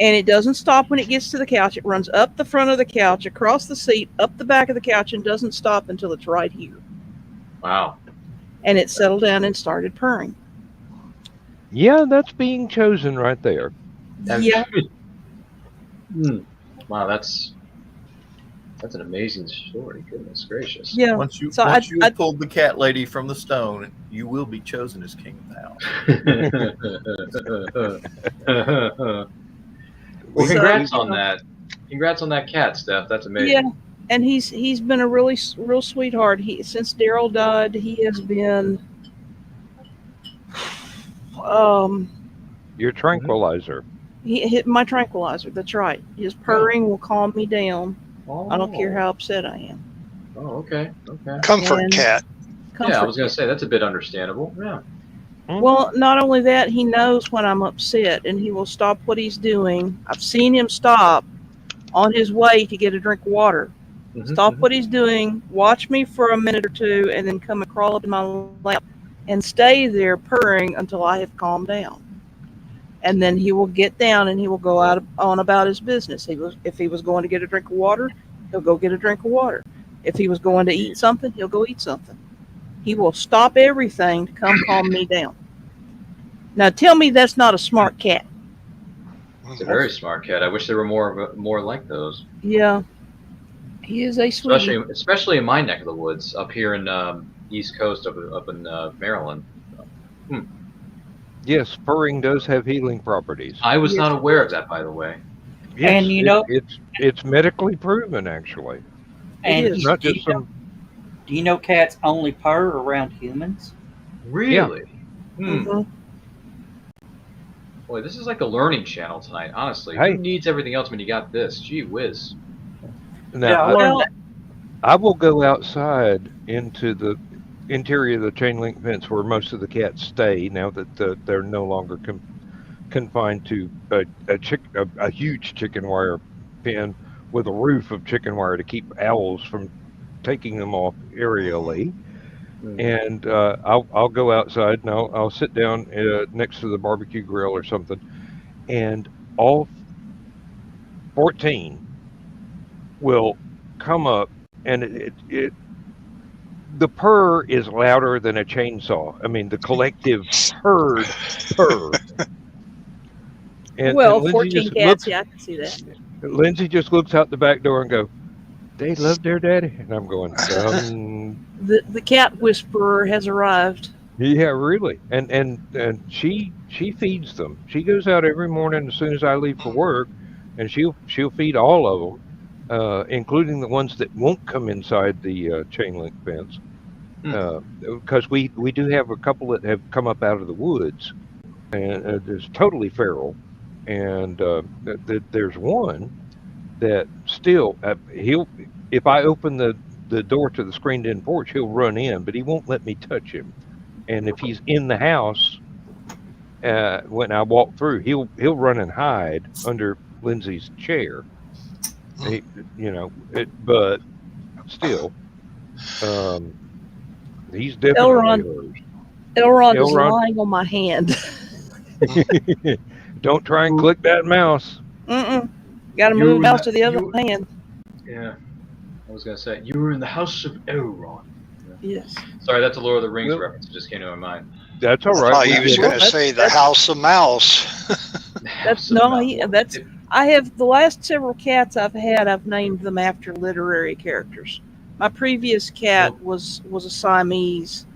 S6: And it doesn't stop when it gets to the couch. It runs up the front of the couch, across the seat, up the back of the couch, and doesn't stop until it's right here.
S1: Wow.
S6: And it settled down and started purring.
S4: Yeah, that's being chosen right there.
S6: Yeah.
S1: Wow, that's an amazing story. Goodness gracious.
S6: Yeah.
S3: Once you
S6: So
S3: have pulled the cat lady from the stone, you will be chosen as king of the house.
S1: Well, congrats on that. Congrats on that cat, Steph. That's amazing.
S6: Yeah, and he's been a real sweetheart. Since Daryl died, he has been
S4: Your tranquilizer.
S6: he hit my tranquilizer. That's right. His purring will calm me down.
S1: Oh.
S6: I don't care how upset I am.
S1: Oh, okay.
S2: Comfort cat.
S1: Yeah, I was going to say, that's a bit understandable. Yeah.
S6: Well, not only that, he knows when I'm upset, and he will stop what he's doing. I've seen him stop on his way to get a drink of water. Stop what he's doing, watch me for a minute or two, and then come and crawl up in my lap and stay there purring until I have calmed down. And then he will get down and he will go out on about his business. If he was going to get a drink of water, he'll go get a drink of water. If he was going to eat something, he'll go eat something. He will stop everything to come calm me down. Now tell me that's not a smart cat.
S1: It's a very smart cat. I wish there were more like those.
S6: Yeah. He is a sweetie.
S1: Especially in my neck of the woods, up here in East Coast, up in Maryland.
S4: Yes, purring does have healing properties.
S1: I was not aware of that, by the way.
S4: Yes,
S5: And
S4: it's medically proven, actually.
S5: And
S6: It is.
S4: Not just some.
S5: do you know cats only purr around humans?
S1: Really?
S6: Mhm.
S1: Boy, this is like a learning channel tonight, honestly.
S4: Hey.
S1: Who needs everything else when you got this? Gee whiz.
S4: Now,
S5: I learned
S4: I will go outside into the interior of the chain link fence where most of the cats stay now that they're no longer confined to a huge chicken wire pen with a roof of chicken wire to keep owls from taking them off aerially. And I'll go outside and I'll sit down next to the barbecue grill or something, and all 14 will come up, and the purr is louder than a chainsaw. I mean, the collective herd purr. And
S6: 14 cats, yeah, I can see that.
S4: Lindsay just looks out the back door and go, "They love their daddy," and I'm going,
S6: The cat whisperer has arrived.
S4: yeah, really. And she feeds them. She goes out every morning as soon as I leave for work, and she'll feed all of them, including the ones that won't come inside the chain link fence, because we do have a couple that have come up out of the woods, and there's totally feral, and there's one that still if I open the the door to the screened-in porch, he'll run in, but he won't let me touch him. And if he's in the house, when I walk through, he'll run and hide under Lindsay's chair. He, but still, he's definitely hers.
S6: Elrond is lying on my hand.
S4: Don't try and click that mouse.
S6: Got to move the mouse to the other hand.
S1: Yeah, I was gonna say you were in the house of Elrond.
S6: Yes.
S1: Sorry, that's a Lord of the Rings reference. It just came to my mind.
S4: That's all right.
S2: I thought he was going to say the House of Mouse.
S6: I have the last several cats I've had. I've named them after literary characters. My previous cat was a Siamese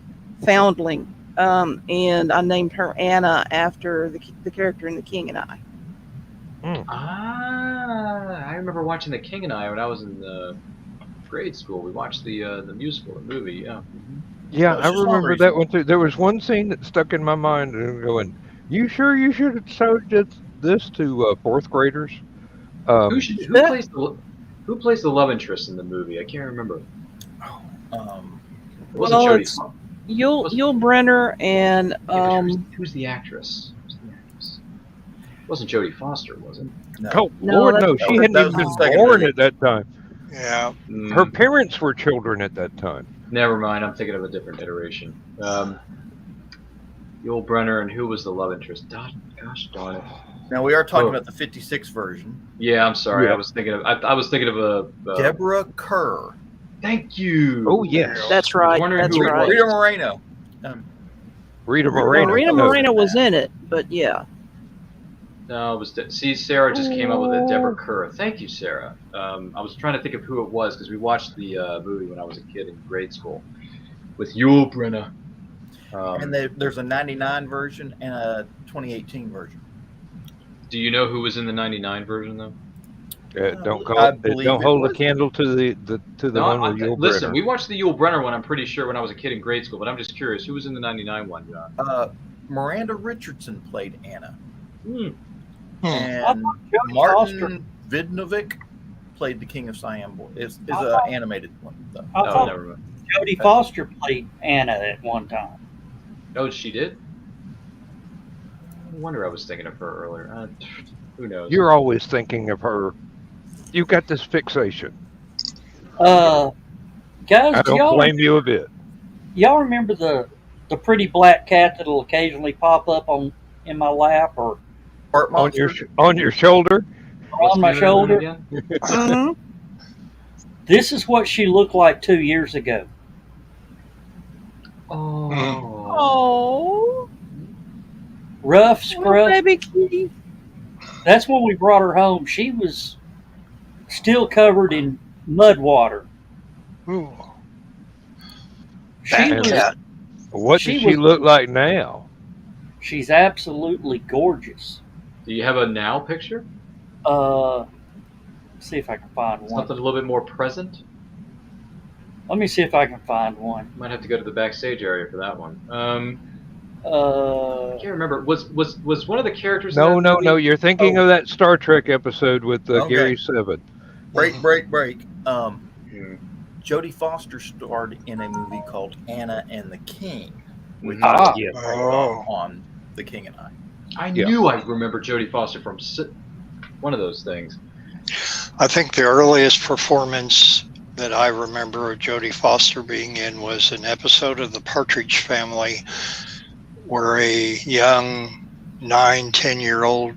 S6: foundling, and I named her Anna after the character in The King and I.
S1: I remember watching The King and I when I was in grade school. We watched the musical, the movie. Yeah. Mm-hmm.
S4: Yeah, I remember that one too. There was one scene that stuck in my mind, and going, "You sure you should have showed this to fourth graders?"
S1: Who plays the love interest in the movie? I can't remember.
S6: It's Yul Brynner and
S1: who's the actress? It wasn't Jodie Foster, was it?
S4: No. Oh Lord, no! She hadn't even been born at that time.
S2: Yeah.
S4: Her parents were children at that time.
S1: Never mind. I'm thinking of a different iteration. Yul Brynner, and who was the love interest? Gosh darn it!
S3: Now we are talking about the '56 version.
S1: Yeah, I'm sorry.
S4: Yeah.
S1: I was thinking of a
S3: Deborah Kerr.
S1: Thank you.
S4: Oh yes,
S6: that's right. That's right.
S3: Rita Moreno.
S4: Rita Moreno.
S6: Rita Moreno was in it, but yeah.
S1: No, it was. Sarah just came up with it. Deborah Kerr. Thank you, Sarah. I was trying to think of who it was because we watched the movie when I was a kid in grade school with Yul Brynner.
S3: And there's a '99 version and a 2018 version.
S1: Do you know who was in the '99 version though?
S4: Don't hold a candle to the one with Yul Brynner.
S1: Listen, we watched the Yul Brynner one. I'm pretty sure when I was a kid in grade school, but I'm just curious who was in the '99 one, John.
S3: Miranda Richardson played Anna.
S5: And
S3: Martin Vidnovic played the King of Siam. Is an animated one though.
S5: I thought Jodie Foster played Anna at one time.
S1: Oh, she did? No wonder I was thinking of her earlier. Who knows?
S4: You're always thinking of her. You got this fixation.
S5: Guys,
S4: I don't blame you a bit.
S5: Y'all remember the pretty black cat that'll occasionally pop up in my lap or
S4: on your shoulder?
S5: On my shoulder. This is what she looked like 2 years ago.
S6: Oh.
S5: Rough, scruff.
S6: Baby kitty.
S5: That's when we brought her home. She was still covered in mud water.
S2: Ooh.
S4: What does she look like now?
S5: She's absolutely gorgeous.
S1: Do you have a now picture?
S5: Let's see if I can find one.
S1: Something a little bit more present?
S5: Let me see if I can find one.
S1: Might have to go to the backstage area for that one.
S5: I
S1: can't remember. Was one of the characters?
S4: No. You're thinking of that Star Trek episode with Gary Seven.
S3: Break. Jodie Foster starred in a movie called Anna and the King, which
S4: yes.
S3: on The King and I.
S1: I knew I remember Jodie Foster from one of those things.
S2: I think the earliest performance that I remember of Jodie Foster being in was an episode of The Partridge Family where a young 9-10-year-old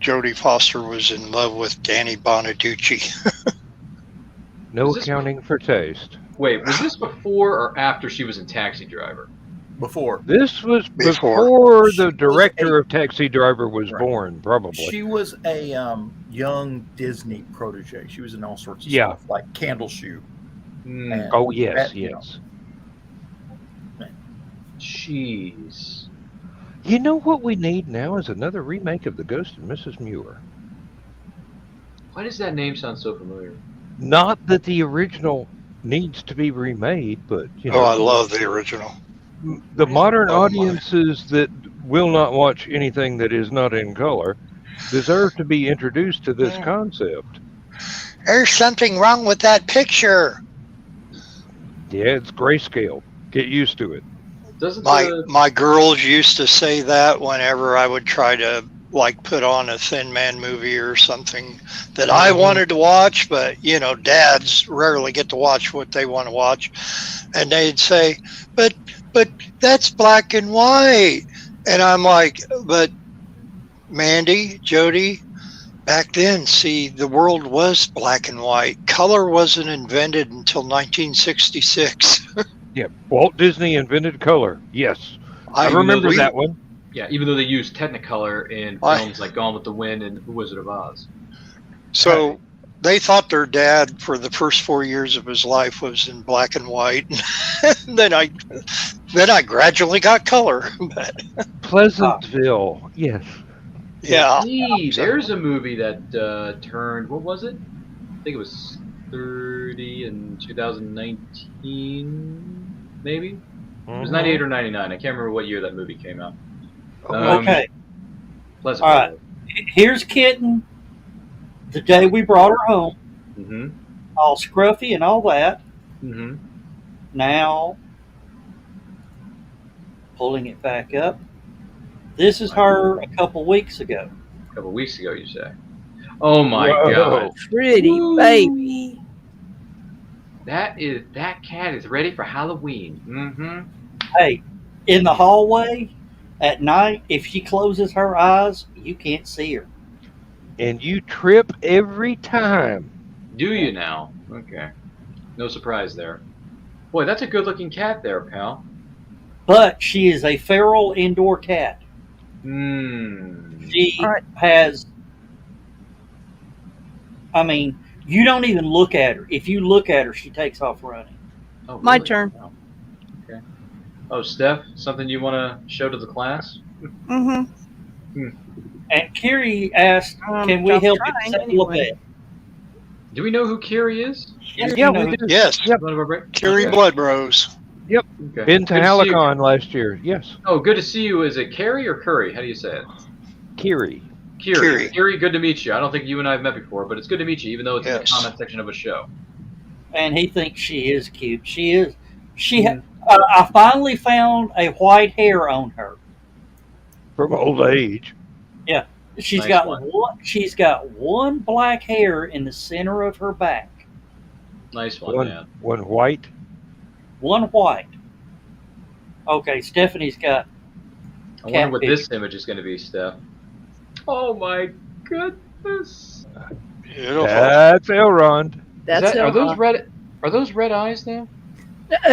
S2: Jodie Foster was in love with Danny Bonaducci.
S4: No accounting for taste.
S1: Wait, was this before or after she was in Taxi Driver?
S3: Before.
S4: This was before the director of Taxi Driver was born, probably.
S3: She was a young Disney protege. She was in all sorts of stuff, like Candle Shoe.
S4: Oh, yes, yes.
S1: Jeez.
S4: You know what we need now is another remake of The Ghost of Mrs. Muir.
S1: Why does that name sound so familiar?
S4: Not that the original needs to be remade, but you know.
S2: Oh, I love the original.
S4: The modern audiences that will not watch anything that is not in color deserve to be introduced to this concept.
S2: There's something wrong with that picture.
S4: Yeah, it's grayscale. Get used to it.
S1: Doesn't
S2: My
S1: the
S2: my girls used to say that whenever I would try to like put on a Thin Man movie or something that I wanted to watch, but dads rarely get to watch what they want to watch, and they'd say, "But that's black and white," and I'm like, "But Mandy, Jody, back then, see, the world was black and white. Color wasn't invented until 1966."
S4: Yeah, Walt Disney invented color. Yes, I
S1: Even though
S4: remember
S1: we-
S4: that one.
S1: yeah, even though they use Technicolor in
S2: Why?
S1: films like Gone with the Wind and The Wizard of Oz.
S2: So they thought their dad for the first 4 years of his life was in black and white. then I gradually got color. But
S4: Pleasantville. Yes.
S2: yeah,
S1: Hey, there's a movie that turned, what was it? I think it was 30 in 2019, maybe? It was 98 or 99. I can't remember what year that movie came out.
S5: Okay.
S1: Pleasant.
S5: All right. Here's Kitten. The day we brought her home,
S1: Mm-hmm.
S5: all scruffy and all that.
S1: Mm-hmm.
S5: Now, pulling it back up. This is her a couple weeks ago.
S1: A couple weeks ago, you say? Oh my
S4: Whoa.
S1: God!
S6: Pretty baby.
S1: That cat is ready for Halloween. Mm-hmm.
S5: Hey, in the hallway at night, if she closes her eyes, you can't see her.
S4: And you trip every time.
S1: Do you now? Okay. No surprise there. Boy, that's a good-looking cat there, pal.
S5: But she is a feral indoor cat.
S1: Hmm.
S5: She
S6: All right.
S5: has. I mean, you don't even look at her. If you look at her, she takes off running.
S1: Oh,
S6: My
S1: really?
S6: turn.
S1: Oh, okay. Oh, Steph, something you want to show to the class?
S6: Mm-hmm.
S5: And Carrie asked, "Can we
S6: I'm
S5: help
S6: trying
S5: you settle
S6: anyway.
S5: a bed?"
S1: Do we know who Kiri is?
S5: Yes,
S4: Yeah,
S5: you know
S4: we
S5: who-
S4: do.
S2: yes,
S4: Yep.
S1: One of our break-
S2: Curie
S1: okay.
S2: Blood Rose.
S1: Okay.
S4: Been to
S1: Good see you.
S4: HallowCon last year. Yes.
S1: Oh, good to see you. Is it Carrie or Curry? How do you say it?
S4: Kiri.
S1: Kiri.
S2: Kiri.
S1: Good to meet you. I don't think you and I have met before, but it's good to meet you, even though it's in the
S2: Yes.
S1: comment section of a show.
S5: And he thinks she is cute. She is. I finally found a white hair on her.
S4: From old age.
S5: She's
S1: Nice
S5: got
S1: one.
S5: one. She's got one black hair in the center of her back.
S1: Nice one, man.
S4: One white.
S5: One white. Okay, Stephanie's got.
S1: I wonder what
S5: Catfish.
S1: this image is going to be, Steph. Oh my goodness!
S2: Beautiful.
S4: That's Elrond.
S6: That's
S1: are those
S6: Elrond.
S1: red? Are those red eyes now?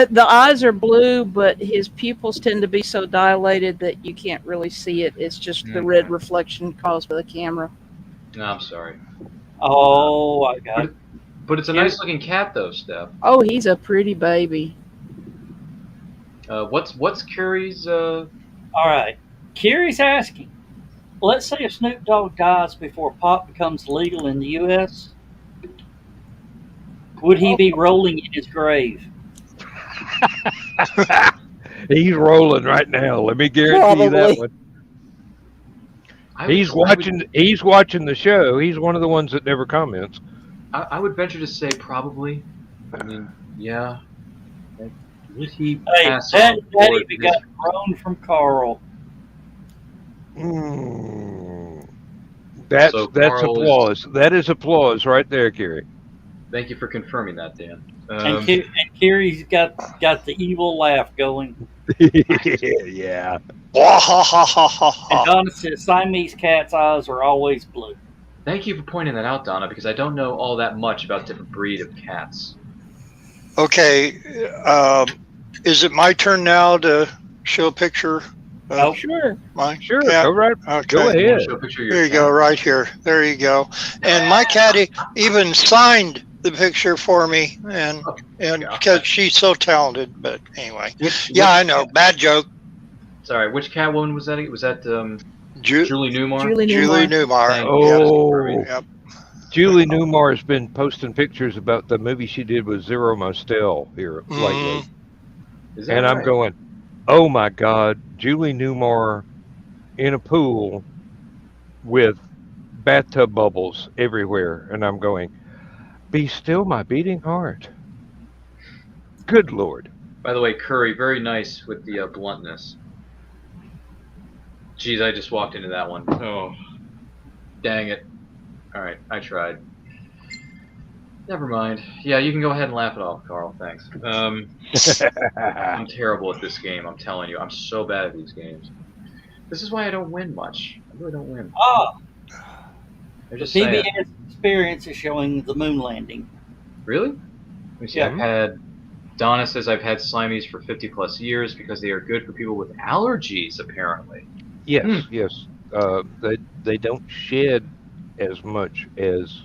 S6: The eyes are blue, but his pupils tend to be so dilated that you can't really see it. It's just the red reflection caused by the camera.
S1: No, I'm sorry.
S5: Oh, I got it.
S1: But it's a nice looking cat, though, Steph.
S6: Oh, he's a pretty baby.
S1: What's Curry's?
S5: All right. Carrie's asking. Let's say if Snoop Dogg dies before pop becomes legal in the U.S., would he be rolling in his grave?
S4: He's rolling right now. Let me guarantee you that
S5: Probably.
S4: one. He's watching the show. He's one of the ones that never comments.
S1: I would venture to say probably. I mean, yeah. Would he
S5: Hey,
S1: pass
S5: that
S1: on
S5: daddy
S1: forward
S5: we
S1: his-
S5: got grown from Carl.
S4: That's
S1: So
S4: that's
S1: Carl is-
S4: applause. That is applause right there, Gary.
S1: Thank you for confirming that, Dan.
S5: And Carrie's got the evil laugh going.
S4: Yeah.
S5: And Donna says Siamese cat's eyes are always blue.
S1: Thank you for pointing that out, Donna, because I don't know all that much about different breed of cats.
S2: Okay, is it my turn now to show a picture?
S5: Nope.
S6: Sure.
S2: Mine?
S4: Sure.
S2: Yeah.
S4: Go right.
S2: Okay.
S4: Go
S1: You wanna
S4: ahead.
S1: show a picture of your
S2: Here you
S1: cat?
S2: go, right here. There you go. And my cat even signed the picture for me, and because she's so talented. But anyway, yeah, I know. Bad joke.
S1: Sorry, which Catwoman was that? Was that
S2: Ju-
S1: Julie Newmar?
S6: Julie
S2: Julie
S6: Newmar.
S2: Newmar.
S1: Thank you.
S4: Oh,
S2: Yep.
S4: Julie Newmar's been posting pictures about the movie she did with Zero Mostel here lately,
S1: Is that
S4: and I'm
S1: right?
S4: going, oh my God, Julie Newmar in a pool with bathtub bubbles everywhere, and I'm going, be still my beating heart. Good Lord.
S1: By the way, Curry, very nice with the bluntness. Jeez, I just walked into that one. Oh, dang it. All right, I tried. Never mind. Yeah, you can go ahead and laugh it off, Carl. Thanks. I'm terrible at this game, I'm telling you. I'm so bad at these games. This is why I don't win much. I really don't win.
S5: Oh,
S1: I'm
S5: the
S1: just saying.
S5: PBS experience is showing the moon landing.
S1: Really? Let me see.
S5: Yeah.
S1: Donna says I've had Slimies for 50 plus years because they are good for people with allergies, apparently.
S4: Yes, yes. They don't shed as much as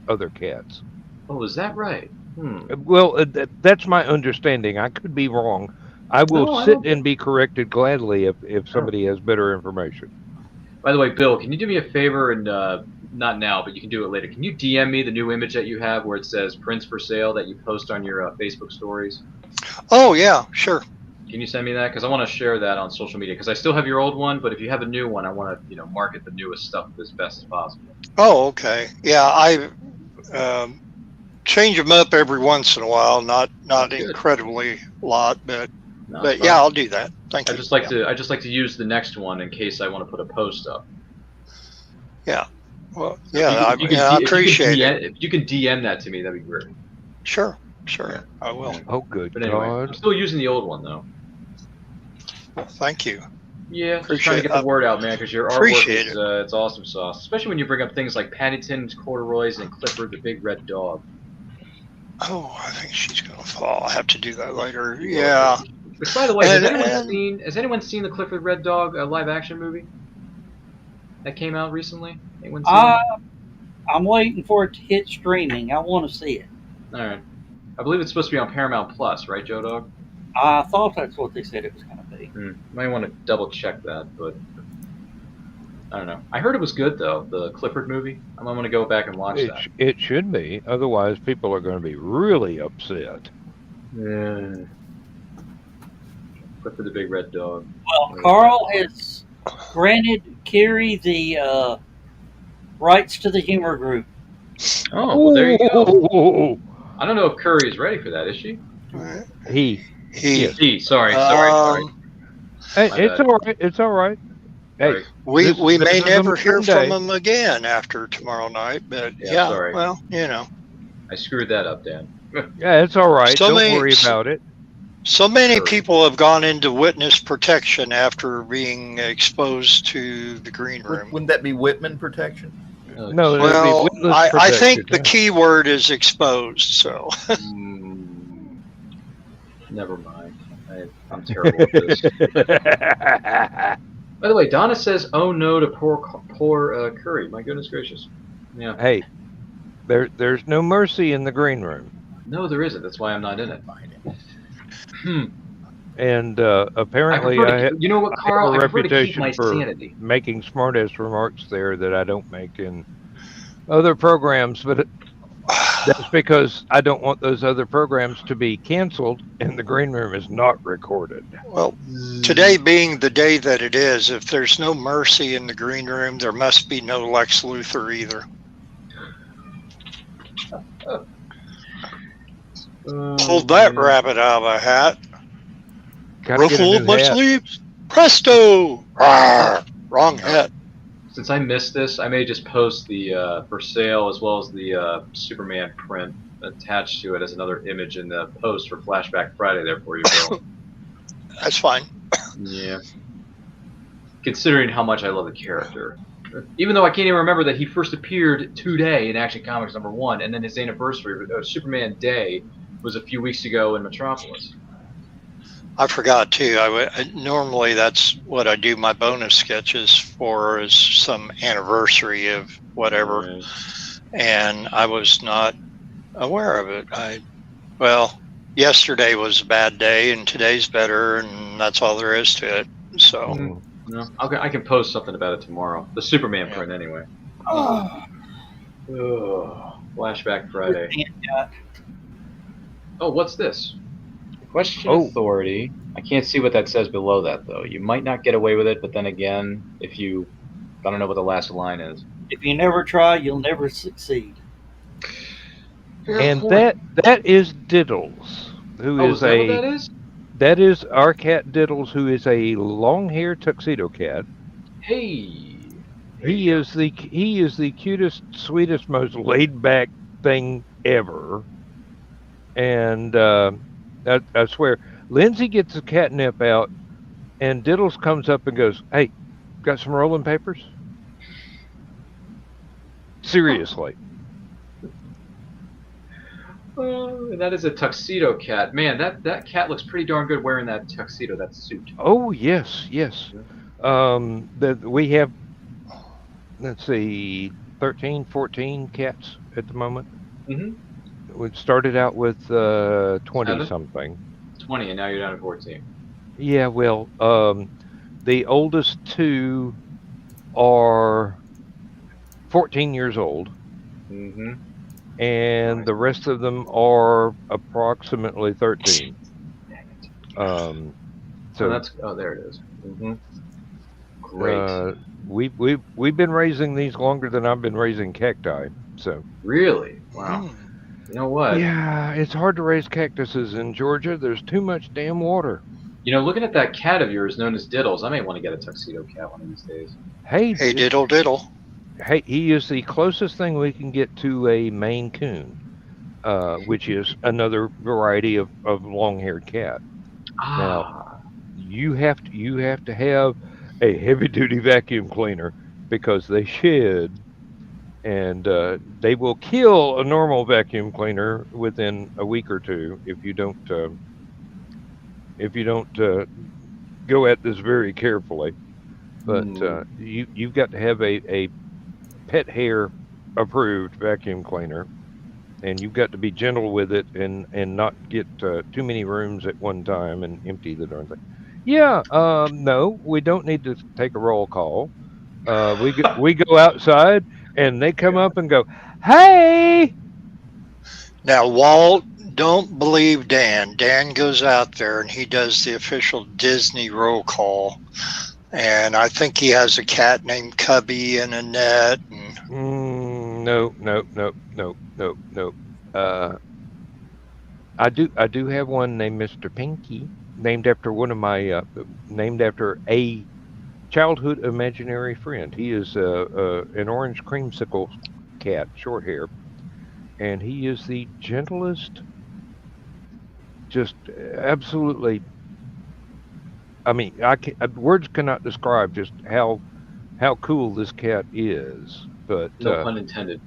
S4: other cats.
S1: Oh, is that right?
S4: Well, that's my understanding. I could be wrong. I will
S1: No, I
S4: sit
S1: don't-
S4: and be corrected gladly if somebody has better information.
S1: By the way, Bill, can you do me a favor and not now, but you can do it later. Can you DM me the new image that you have where it says prints for sale that you post on your Facebook stories?
S2: Oh yeah, sure.
S1: Can you send me that? Because I want to share that on social media. Because I still have your old one, but if you have a new one, I want to, market the newest stuff as best as possible.
S2: Oh, okay. Yeah, I change them up every once in a while. Not
S1: Good.
S2: incredibly a lot, but
S1: No,
S2: but
S1: it's
S2: yeah,
S1: fine.
S2: I'll do that. Thank
S1: I
S2: you.
S1: just like to use the next one in case I want to put a post up.
S2: Well,
S1: So
S2: yeah,
S1: if you can
S2: I appreciate it.
S1: If you can DM that to me, that'd be great.
S2: Sure,
S1: Yeah.
S2: I will.
S4: Oh, good
S1: But anyway, I'm
S4: God.
S1: still using the old one though.
S2: Well, thank you.
S1: Yeah, just trying to
S2: Appreciate
S1: get the
S2: it.
S1: word out, man, because your artwork
S2: Appreciate
S1: is it's awesome sauce. Especially when you bring up things like Paddington's corduroys and Clifford the big red dog.
S2: Oh, I think she's gonna fall. I have to do that later. Yeah.
S1: Which, by the way,
S2: And-
S1: has anyone seen the Clifford Red Dog live action movie that came out recently? Anyone seen it?
S5: I'm waiting for it to hit streaming. I want to see it.
S1: All right. I believe it's supposed to be on Paramount Plus, right, Joe Dog?
S5: I thought that's what they said it was going to be.
S1: Might want to double check that, but I don't know. I heard it was good though, the Clifford movie. I might want to go back and watch that.
S4: It should be. Otherwise, people are going to be really upset.
S1: Yeah. Clifford the big red dog.
S5: Well, Carl has granted Carrie the rights to the humor group.
S1: Oh, well, there you go.
S4: go.
S1: I don't know if Curry is ready for that, is she?
S4: He.
S2: He.
S1: He, sorry.
S4: Hey,
S1: My
S4: it's
S1: bad.
S4: all right. It's all right. Hey,
S1: Sorry.
S2: We
S4: This-
S2: we
S4: this
S2: may
S4: is a
S2: never hear
S4: Sunday.
S2: from him again after tomorrow night, but
S1: Yeah,
S2: yeah,
S1: sorry.
S2: well,
S1: I screwed that up, Dan.
S4: yeah, it's all right.
S2: So
S4: Don't
S2: many-
S4: worry about it.
S2: so many
S1: Sure.
S2: people have gone into witness protection after being exposed to the green room.
S3: Wouldn't that be Whitman protection?
S4: No,
S2: Well,
S4: it'd be witness
S2: I think the
S4: protection.
S2: key word is exposed. So
S1: Never mind. I'm terrible at this. By the way, Donna says, "Oh no" to poor Curry. My goodness gracious. Yeah.
S4: Hey, there's no mercy in the green room,
S1: No, there isn't. That's why I'm not in it.
S4: and apparently
S1: You know what, Carl?
S4: I have a
S1: I prefer to keep
S4: reputation
S1: my
S4: for
S1: sanity.
S4: making smartass remarks there that I don't make in other programs, but that's because I don't want those other programs to be canceled, and the green room is not recorded.
S2: well, today being the day that it is, if there's no mercy in the green room, there must be no Lex Luthor either. Pulled that rabbit out of a hat.
S4: Gotta get a
S2: Ruffle
S4: new
S2: my
S4: hat.
S2: sleeves. Presto! Rawr. Wrong hat.
S1: Since I missed this, I may just post the for sale as well as the Superman print attached to it as another image in the post for Flashback Friday there for you, Bill.
S2: That's fine.
S1: Yeah. Considering how much I love the character. Even though I can't even remember that he first appeared today in Action Comics #1, and then his anniversary, Superman Day, was a few weeks ago in Metropolis.
S2: I forgot too. Normally that's what I do my bonus sketches for, is some anniversary of whatever,
S1: Right.
S2: and I was not aware of it. Well, yesterday was a bad day, and today's better, and that's all there is to it. So
S1: No, I can post something about it tomorrow. The Superman print, anyway.
S5: Oh,
S1: Ugh. Flashback Friday.
S5: got
S1: Oh, what's this? Question
S4: Oh.
S1: authority. I can't see what that says below that, though. You might not get away with it, but then again, I don't know what the last line is.
S5: if you never try, you'll never succeed.
S4: And that is diddles. who
S1: Oh,
S4: is
S1: is that what
S4: a
S1: that is?
S4: that is our cat Diddles, who is a long-haired tuxedo cat.
S1: Hey. There
S4: He
S1: you go.
S4: is the cutest, sweetest, most laid-back thing ever. And I swear, Lindsay gets the catnip out, and Diddles comes up and goes, "Hey, got some rolling papers?" Seriously.
S1: And that is a tuxedo cat. Man, that cat looks pretty darn good wearing that tuxedo, that suit.
S4: Oh yes, yes. That we have, let's see, 13, 14 cats at the moment.
S1: Mm-hmm.
S4: We started out with 20
S1: 7?
S4: something.
S1: 20, and now you're down to 14.
S4: Yeah, well, the oldest two are 14 years old,
S1: Mm-hmm.
S4: and
S1: Nice.
S4: the rest of them are approximately 13.
S1: Oh,
S4: So
S1: there it is. Mm-hmm. Great.
S4: we've been raising these longer than I've been raising cacti. So
S1: Really? Wow.
S2: Hmm.
S1: You know what?
S4: yeah, it's hard to raise cactuses in Georgia. There's too much damn water.
S1: You know, looking at that cat of yours known as Diddles, I may want to get a tuxedo cat one of these days.
S4: Hey,
S2: Hey, diddle diddle.
S4: hey, he is the closest thing we can get to a Maine Coon, which is another variety of long-haired cat. Now,
S1: Ah.
S4: you have to have a heavy-duty vacuum cleaner because they shed, and they will kill a normal vacuum cleaner within a week or two if you don't go at this very carefully. But you've got to have a pet hair approved vacuum cleaner, and you've got to be gentle with it and not get too many rooms at one time and empty the darn thing. Yeah, no, we don't need to take a roll call. We go outside and they come up and go, "Hey!"
S2: Now, Walt, don't believe Dan. Dan goes out there and he does the official Disney roll call. And I think he has a cat named Cubby and Annette. And
S4: No. I do have one named Mr. Pinky, named after one of my named after a childhood imaginary friend. He is an orange creamsicle cat, short hair, and he is the gentlest, just absolutely. I mean, words cannot describe just how cool this cat is. But
S1: No pun intended.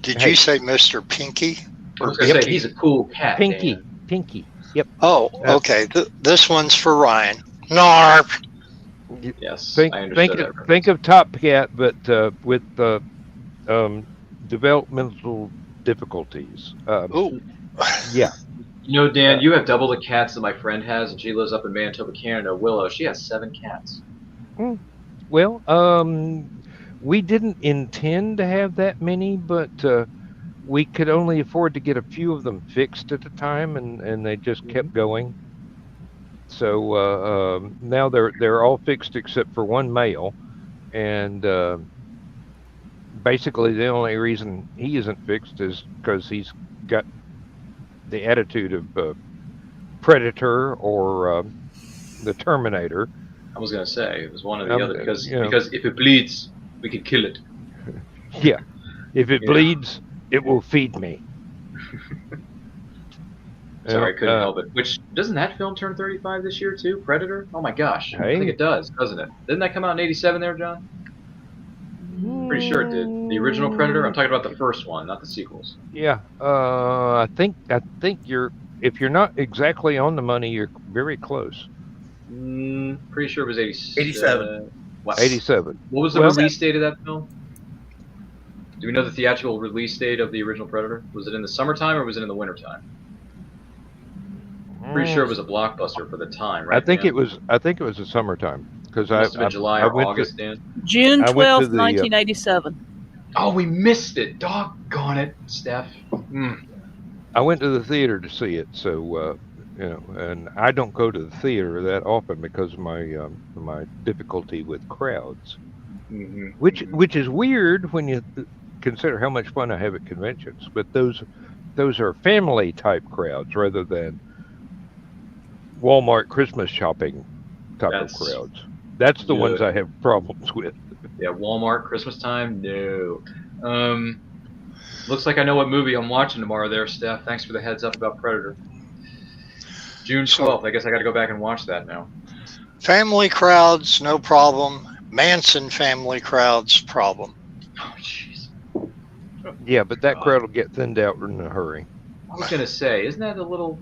S2: did
S4: Hey.
S2: you say Mr. Pinky?
S1: I was going to say, he's a cool cat,
S4: Pinky,
S1: Dan.
S4: Pinky. Yep.
S2: Oh, okay. This one's for Ryan. Narp.
S1: Yes,
S4: Think
S1: I understood that.
S4: think of Top Cat, but with developmental difficulties.
S2: Oh,
S4: Yeah.
S1: You know, Dan, you have double the cats that my friend has, and she lives up in Manitoba, Canada. Willow, she has 7 cats.
S4: Well, we didn't intend to have that many, but we could only afford to get a few of them fixed at a time, and they just kept going. So now they're all fixed except for one male, and basically the only reason he isn't fixed is because he's got the attitude of Predator or the Terminator.
S1: I was going to say, it was one or the other, because
S4: you know.
S1: because if it bleeds, we can kill it.
S4: Yeah, if it
S1: Yeah.
S4: bleeds, it will feed me.
S1: Sorry, I couldn't help it. Which, doesn't that film turn 35 this year, too? Predator? Oh my gosh. I
S4: Hey.
S1: think it does, doesn't it? Didn't that come out in 87 there, John? Pretty sure it did. The original Predator? I'm talking about the first one, not the sequels.
S4: Yeah, I think if you're not exactly on the money, you're very close.
S1: Pretty sure it was
S3: 87.
S1: What?
S4: 87.
S1: What was the
S4: Well-
S1: release date of that film? Do we know the theatrical release date of the original Predator? Was it in the summertime or was it in the wintertime? Pretty sure it was a blockbuster for the time, right?
S4: I think
S1: Dan?
S4: it was. I think it was the summertime because
S1: Must have been July or August, Dan.
S6: June
S4: I went to
S6: 12th,
S4: the,
S6: 1987.
S1: Oh, we missed it. Doggone it, Steph.
S4: I went to the theater to see it, so and I don't go to the theater that often because of my difficulty with crowds, which is weird when you consider how much fun I have at conventions. But those those are family type crowds rather than Walmart Christmas shopping type of crowds. That's the ones I have problems with.
S1: Yeah, Walmart Christmas time. No. Looks like I know what movie I'm watching tomorrow. There, Steph. Thanks for the heads up about Predator. June 12th. I guess I got to go back and watch that now.
S2: Family crowds, no problem. Manson family crowds, problem.
S1: Oh, jeez.
S4: Yeah, but that crowd will get thinned out in a hurry.
S1: I was gonna say, isn't that a little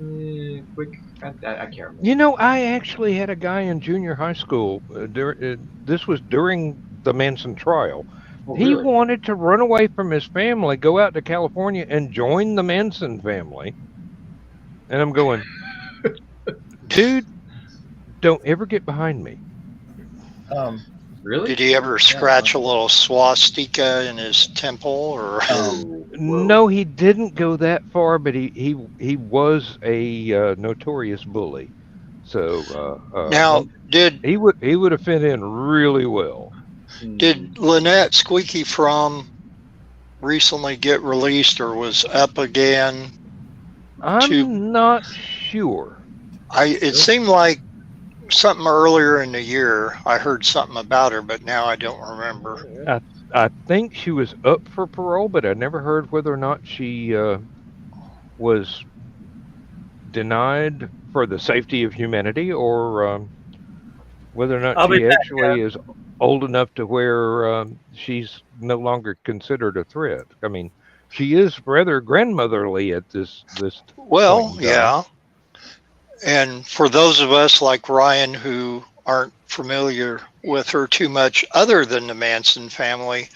S1: quick? I can't remember.
S4: You know, I actually had a guy in junior high school. This was during the Manson trial.
S1: Oh,
S4: He
S1: really?
S4: wanted to run away from his family, go out to California, and join the Manson family. And I'm going, dude, don't ever get behind me.
S1: Really?
S2: Did he ever scratch a little swastika in his temple, or?
S4: No, he didn't go that far, but he was a notorious bully. So
S2: Now,
S4: he would have fit in really well.
S2: did Lynette Squeaky Fromm recently get released, or was up again?
S4: I'm not sure.
S2: It seemed like something earlier in the year. I heard something about her, but now I don't remember.
S4: I think she was up for parole, but I never heard whether or not she was denied for the safety of humanity, or whether or not she actually is old enough to where she's no longer considered a threat. I mean, she is rather grandmotherly at this.
S2: Well,
S4: point in time.
S2: yeah. And for those of us like Ryan who aren't familiar with her too much other than the Manson family,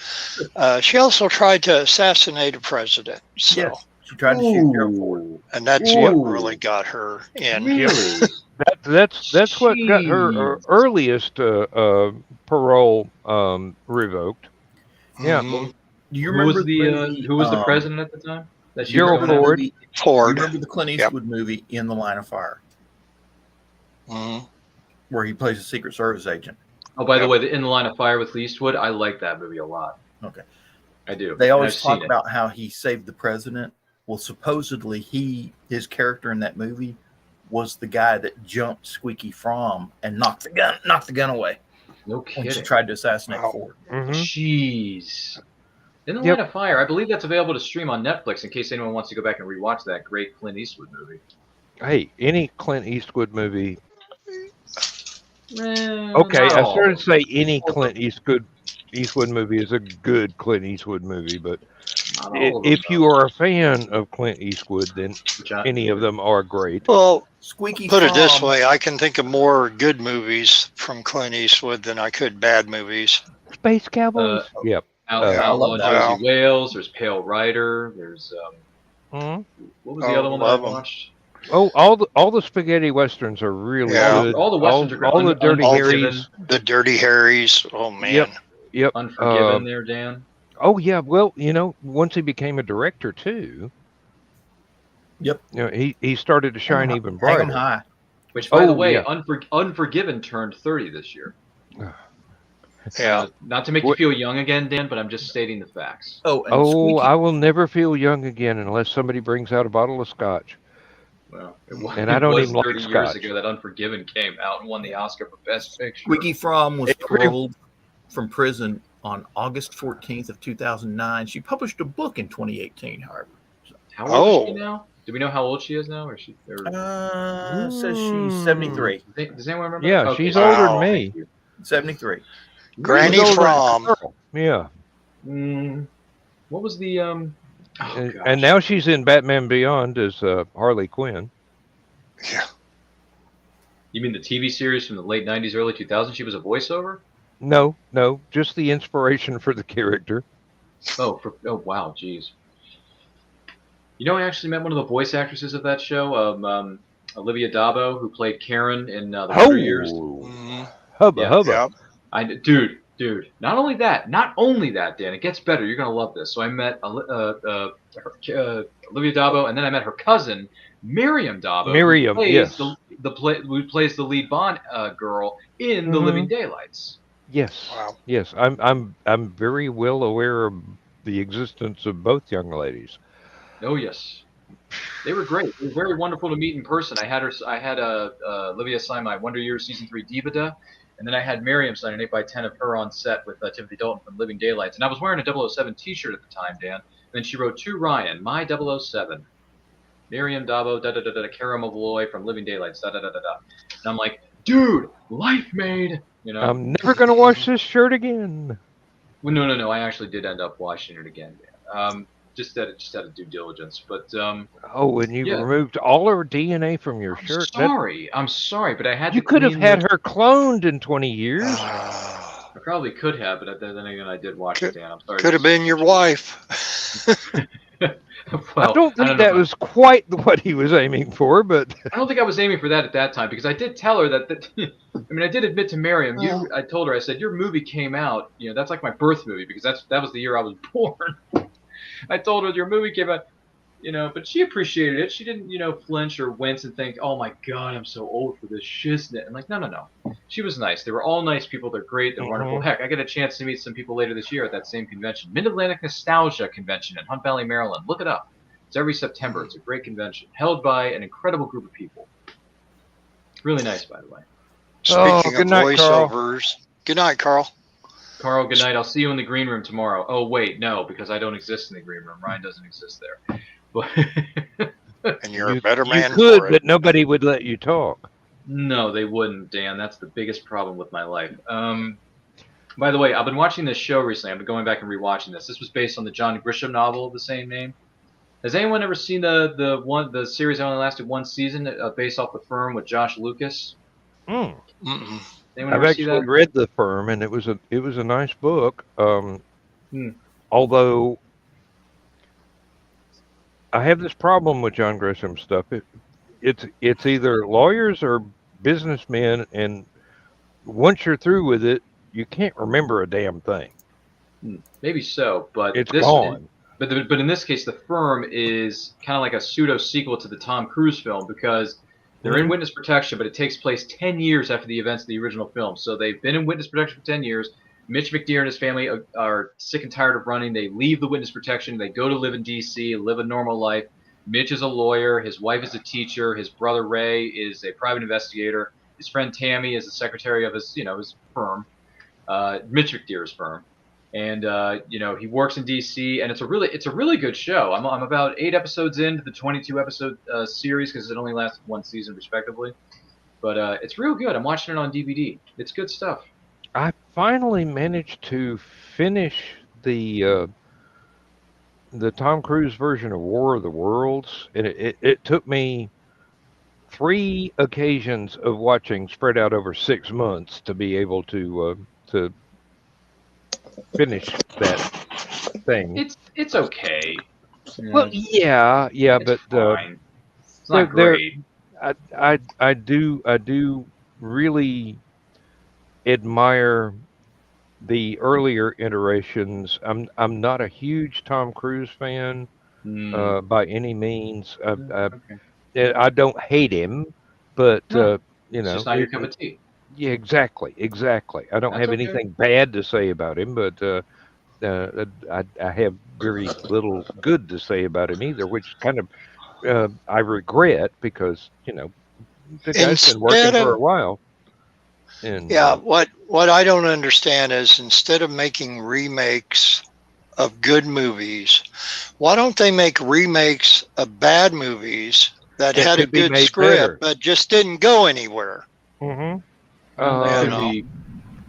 S2: she also tried to assassinate a president. So,
S3: Yes, she tried to shoot Gerald Ford.
S2: and that's what really got her in.
S1: Really?
S4: That's what got her earliest parole revoked. Yeah.
S2: Mhm.
S3: Do you
S1: Who
S3: remember
S1: was the president at the time? That she
S4: Gerald
S1: was going
S4: Ford.
S3: You
S2: Ford.
S3: remember the Clint Eastwood movie In the Line of Fire,
S2: Mhm.
S3: where he plays a Secret Service agent?
S1: Oh, by the way, In the Line of Fire with Eastwood, I like that movie a lot.
S3: Okay.
S1: I do.
S3: They always
S1: I've
S3: talk
S1: seen it.
S3: about how he saved the president. Well, supposedly his character in that movie was the guy that jumped Squeaky Fromm and knocked the gun away
S1: No
S3: when
S1: kidding.
S3: she tried to assassinate
S2: Wow.
S3: Ford.
S4: Mhm.
S1: Jeez. In the
S4: Yep.
S1: Line of Fire, I believe that's available to stream on Netflix in case anyone wants to go back and rewatch that great Clint Eastwood movie.
S4: Hey, any Clint Eastwood movie.
S1: Okay,
S4: Okay, I started to say any Clint Eastwood movie is a good Clint Eastwood movie, but if you are a fan of Clint Eastwood, then any of them are great.
S2: Well,
S3: Squeaky
S2: put it this
S3: Fromm-
S2: way, I can think of more good movies from Clint Eastwood than I could bad movies.
S4: Space Cowboys? Yep.
S1: Outlaw
S2: love that.
S1: Josie Wales. There's Pale Rider. There's
S4: Mhm.
S1: what was the other one that I
S2: love 'em.
S1: watched?
S4: Oh, all the spaghetti westerns are really
S2: Yeah.
S4: good.
S1: All the westerns are great.
S4: All the Dirty
S1: Unforgiven.
S4: Harrys.
S2: The Dirty Harrys. Oh man.
S4: Yep.
S1: Unforgiven. There, Dan.
S4: Oh yeah. Well, once he became a director too,
S3: Yep.
S4: he started to shine even
S3: Hang 'em
S4: brighter.
S3: high.
S1: Which, by the
S4: Oh,
S1: way,
S4: yeah.
S1: Unforgiven turned 30 this year.
S2: Yeah.
S1: Not to make you feel young again, Dan, but I'm just stating the facts.
S3: Oh, and
S4: Oh,
S3: Squeaky,
S4: I will never feel young again unless somebody brings out a bottle of scotch.
S1: Well,
S4: And I don't
S1: was
S4: even like
S1: 30 years
S4: Scotch.
S1: ago that Unforgiven came out and won the Oscar for Best Picture.
S3: Squeaky Fromm was
S4: Every-
S3: paroled from prison on August 14th of 2009. She published a book in 2018, however.
S1: How old is she
S2: Oh.
S1: now? Do we know how old she is now? Or is she?
S3: Says she's 73.
S1: Does anyone remember?
S4: Yeah,
S1: Okay,
S4: she's
S1: so-
S4: older
S2: Wow.
S4: than me.
S3: 73.
S2: Granny
S4: She's older than
S2: Fromm.
S4: Carl. Yeah.
S1: What was the oh,
S4: And
S1: gosh.
S4: now she's in Batman Beyond as Harley Quinn.
S2: Yeah.
S1: You mean the TV series from the late 90s, early 2000s? She was a voiceover?
S4: No, just the inspiration for the character.
S1: Oh wow, jeez. I actually met one of the voice actresses of that show, Olivia Dabo, who played Karen in The Wonder Years.
S2: Mhm.
S4: Hubba,
S1: Yeah.
S4: hubba.
S2: Yep.
S1: Dude. Not only that, Dan. It gets better. You're gonna love this. So I met Olivia Dabo, and then I met her cousin, Miriam Dabo.
S4: Miriam,
S1: who plays
S4: yes.
S1: who plays the lead Bond girl in The
S4: Mhm.
S1: Living Daylights.
S4: Yes.
S2: Wow.
S4: Yes, I'm very well aware of the existence of both young ladies.
S1: Oh yes. They were great. It was very wonderful to meet in person. I had Olivia sign my Wonder Years Season 3 Divida, and then I had Miriam sign an 8x10 of her on set with Timothy Dalton from Living Daylights. And I was wearing a 007 t-shirt at the time, Dan. And then she wrote, to Ryan, my 007. Miriam Dabo, da-da-da-da, Cara Malloy from Living Daylights, da-da-da-da-da. And I'm like, dude, life made, you know.
S4: I'm never going to wash this shirt again.
S1: Well, no. I actually did end up washing it again, Dan. Just out of due diligence. But,
S4: oh, and you removed all her DNA from your shirt.
S1: I'm sorry, but I had
S4: You could have had her cloned in 20 years.
S1: I probably could have, but then again, I did watch it, Dan. I'm sorry.
S2: Could have been your wife.
S1: Well,
S4: I don't think that was quite what he was aiming for, but
S1: I don't think I was aiming for that at that time, because I did tell her that I mean, I did admit to Miriam. I told her, I said, your movie came out. You know, that's like my birth movie, because that was the year I was born. I told her your movie came out, you know, but she appreciated it. She didn't, you know, flinch or wince and think, oh my God, I'm so old for this shiznit. And like, no. She was nice. They were all nice people. They're great. They're wonderful. Heck, I get a chance to meet some people later this year at that same convention, Mid-Atlantic Nostalgia Convention in Hunt Valley, Maryland. Look it up. It's every September. It's a great convention held by an incredible group of people. Really nice, by the way.
S2: Speaking of
S4: night,
S2: voiceovers,
S4: Carl.
S2: Good night, Carl.
S1: Carl, good night. I'll see you in the green room tomorrow. Oh, wait, no, because I don't exist in the green room. Ryan doesn't exist there. But
S2: And you're a better man
S4: you could,
S2: for it.
S4: but nobody would let you talk.
S1: No, they wouldn't, Dan. That's the biggest problem with my life. By the way, I've been watching this show recently. I've been going back and rewatching this. This was based on the John Grisham novel of the same name. Has anyone ever seen the series that only lasted one season, based off The Firm with Josh Lucas?
S2: Mm-mm.
S1: Anyone
S4: I've
S1: ever see
S4: actually
S1: that?
S4: read The Firm, and it was a nice book. Although I have this problem with John Grisham stuff. It's either lawyers or businessmen, and once you're through with it, you can't remember a damn thing.
S1: Maybe so, but
S4: It's gone.
S1: But in this case, The Firm is kind of like a pseudo sequel to the Tom Cruise film, because they're in witness protection, but it takes place 10 years after the events of the original film. So they've been in witness protection for 10 years. Mitch McDeere and his family are sick and tired of running. They leave the witness protection. They go to live in D.C., live a normal life. Mitch is a lawyer. His wife is a teacher. His brother Ray is a private investigator. His friend Tammy is the secretary of his firm, Mitch McDeere's firm. And he works in D.C. and it's a really good show. I'm about 8 episodes into the 22 episode series, because it only lasted one season respectively. But it's real good. I'm watching it on DVD. It's good stuff.
S4: I finally managed to finish the Tom Cruise version of War of the Worlds, and it took me 3 occasions of watching spread out over 6 months to be able to finish that thing.
S1: It's okay.
S4: Well, yeah,
S1: it's
S4: but
S1: fine. It's not great.
S4: I do really admire the earlier iterations. I'm not a huge Tom Cruise fan by any means. I don't hate him, but
S1: it's just not your cup of tea.
S4: Yeah, exactly. I don't have anything bad to say about him, but I have very little good to say about him either, which kind of I regret, because the guy's been working for a while. And,
S2: what I don't understand is, instead of making remakes of good movies, why don't they make remakes of bad movies that had a good script but just didn't go anywhere?
S4: Mm-hmm.
S1: Be